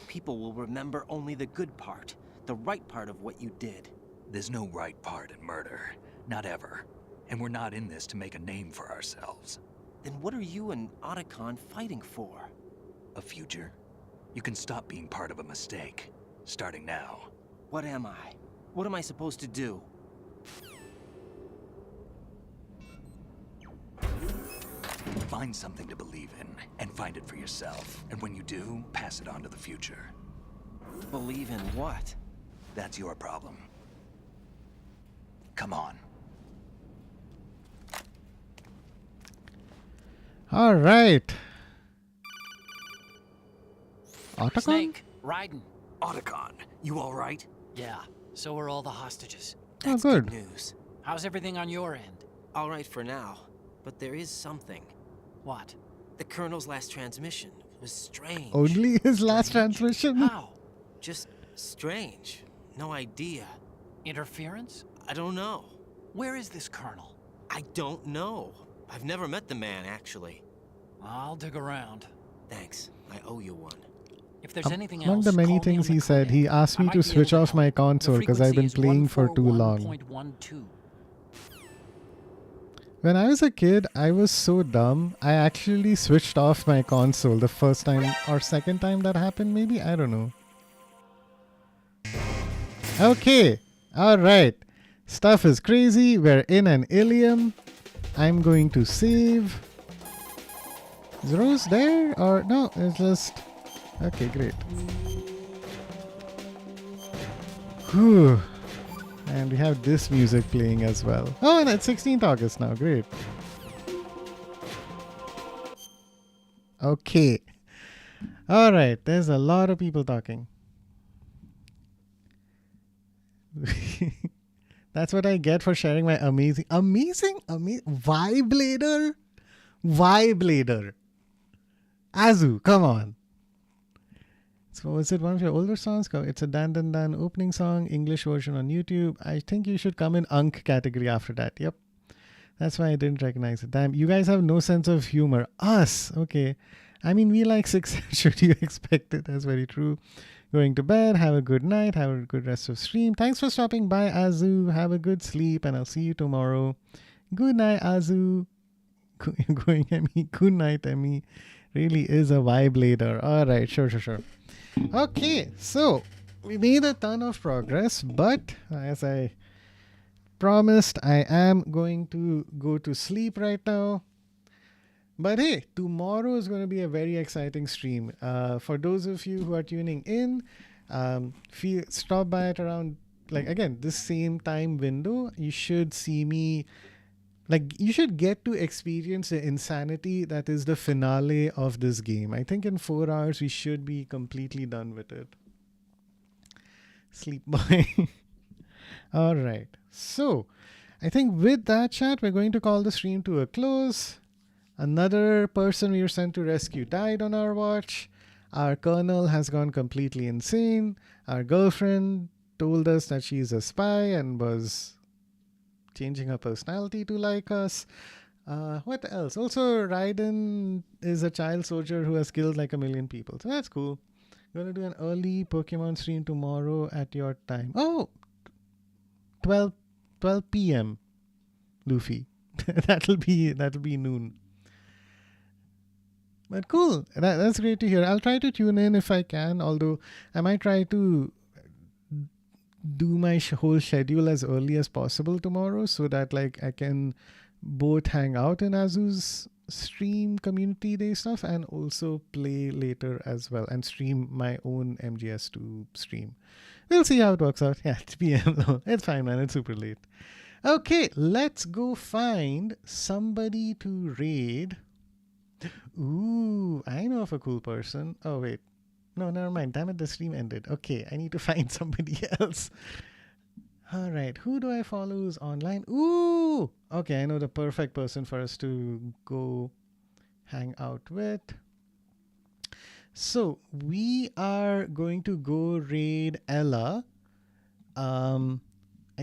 People will remember only the good part, the right part of what you did. There's no right part in murder. Not ever. And we're not in this to make a name for ourselves. Then what are you and Otacon fighting for? A future? You can stop being part of a mistake. Starting now. What am I? What am I supposed to do? Find something to believe in, and find it for yourself. And when you do, pass it on to the future. Believe in what? That's your problem. Come on. All right. Otacon? Snake, Raiden. Otacon, you all right? Yeah, so are all the hostages. That's good news. How's everything on your end? All right for now, but there is something. What? The Colonel's last transmission was strange. Only his last transmission? How? Just strange. No idea. Interference? I don't know. Where is this Colonel? I don't know. I've never met the man, actually. I'll dig around. Thanks. I owe you one. If there's anything Among else, the many call me things on he the said, he asked me to switch off my console because I've been playing for too long. 141.12. When I was a kid, I was so dumb. I actually switched off my console the first time or second time that happened, maybe? I don't know. Okay. All right. Stuff is crazy. We're in an Ilium. I'm going to save. Is Rose there? Or no, it's just... Okay, great. Whew. And we have this music playing as well. Oh, and it's 16th August now. Great. Okay. All right. There's a lot of people talking. That's what I get for sharing my amazing Viblader. Azu, come on. So was it one of your older songs? It's a Dan Dan Dan opening song, English version on YouTube. I think you should come in Unk category after that. Yep. That's why I didn't recognize it. Damn, you guys have no sense of humor. Us, okay. I mean, we like 6. Should you expect it? That's very true. Going to bed. Have a good night. Have a good rest of stream. Thanks for stopping by, Azu. Have a good sleep, and I'll see you tomorrow. Good night, Azu. Going, Emmy. Good night, Emmy. Really is a vibe later. All right, sure. Okay, so we made a ton of progress, but as I promised, I am going to go to sleep right now. But hey, tomorrow is going to be a very exciting stream. For those of you who are tuning in, stop by at around, again, this same time window. You should see me, you should get to experience the insanity that is the finale of this game. I think in 4 hours, we should be completely done with it. Sleep boy. All right. So, I think with that, chat, we're going to call the stream to a close. Another person we were sent to rescue died on our watch. Our colonel has gone completely insane. Our girlfriend told us that she's a spy and was changing her personality to like us. What else? Also, Raiden is a child soldier who has killed like 1 million people. So that's cool. Going to do an early Pokemon stream tomorrow at your time. Oh, 12 p.m. Luffy. that'll be noon. But cool. That's great to hear. I'll try to tune in if I can, although I might try to do my whole schedule as early as possible tomorrow so that I can both hang out in Azu's stream community day stuff and also play later as well and stream my own MGS2 stream. We'll see how it works out. Yeah, it's PM though. It's fine, man. It's super late. Okay, let's go find somebody to raid. Ooh, I know of a cool person. Oh, wait. No, never mind. Damn it, the stream ended. Okay, I need to find somebody else. All right, who do I follow who's online? Ooh! Okay, I know the perfect person for us to go hang out with. So, we are going to go raid Ella. I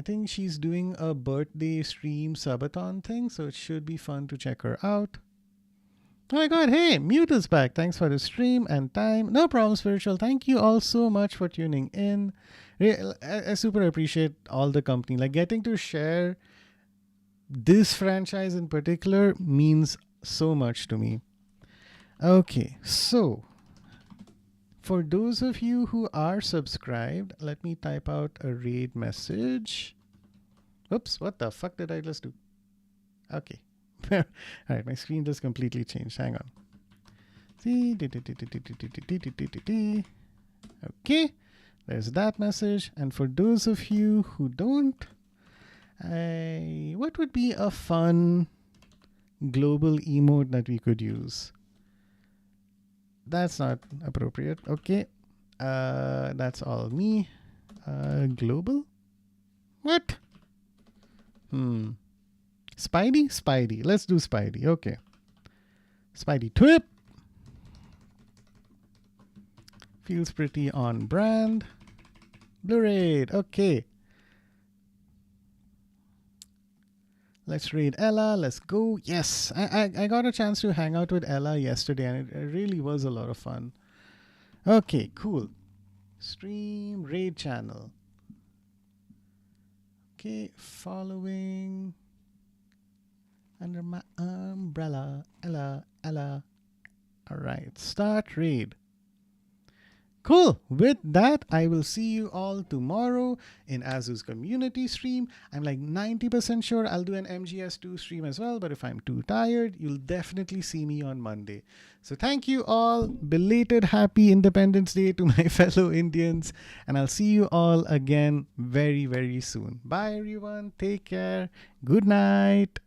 think she's doing a birthday stream subathon thing, so it should be fun to check her out. Oh my god, hey, Mute is back. Thanks for the stream and time. No problem, Spiritual. Thank you all so much for tuning in. I super appreciate all the company. Getting to share this franchise in particular means so much to me. Okay, so for those of you who are subscribed, let me type out a raid message. Oops, what the fuck did I just do? Okay. All right, my screen just completely changed. Hang on. See, okay, there's that message. And for those of you who don't, what would be a fun global emote that we could use? That's not appropriate. Okay, that's all me. Global? What? Spidey? Let's do Spidey. Okay. Spidey Twip. Feels pretty on brand. Blue Raid. Okay. Let's raid Ella. Let's go. Yes. I got a chance to hang out with Ella yesterday and it really was a lot of fun. Okay, cool. Stream raid channel. Okay, following. Under my umbrella, Ella. All right, start raid. Cool. With that, I will see you all tomorrow in Azu's community stream. I'm like 90% sure I'll do an MGS2 stream as well, but if I'm too tired, you'll definitely see me on Monday. So thank you all. Belated happy Independence Day to my fellow Indians, and I'll see you all again very, very soon. Bye, everyone. Take care. Good night.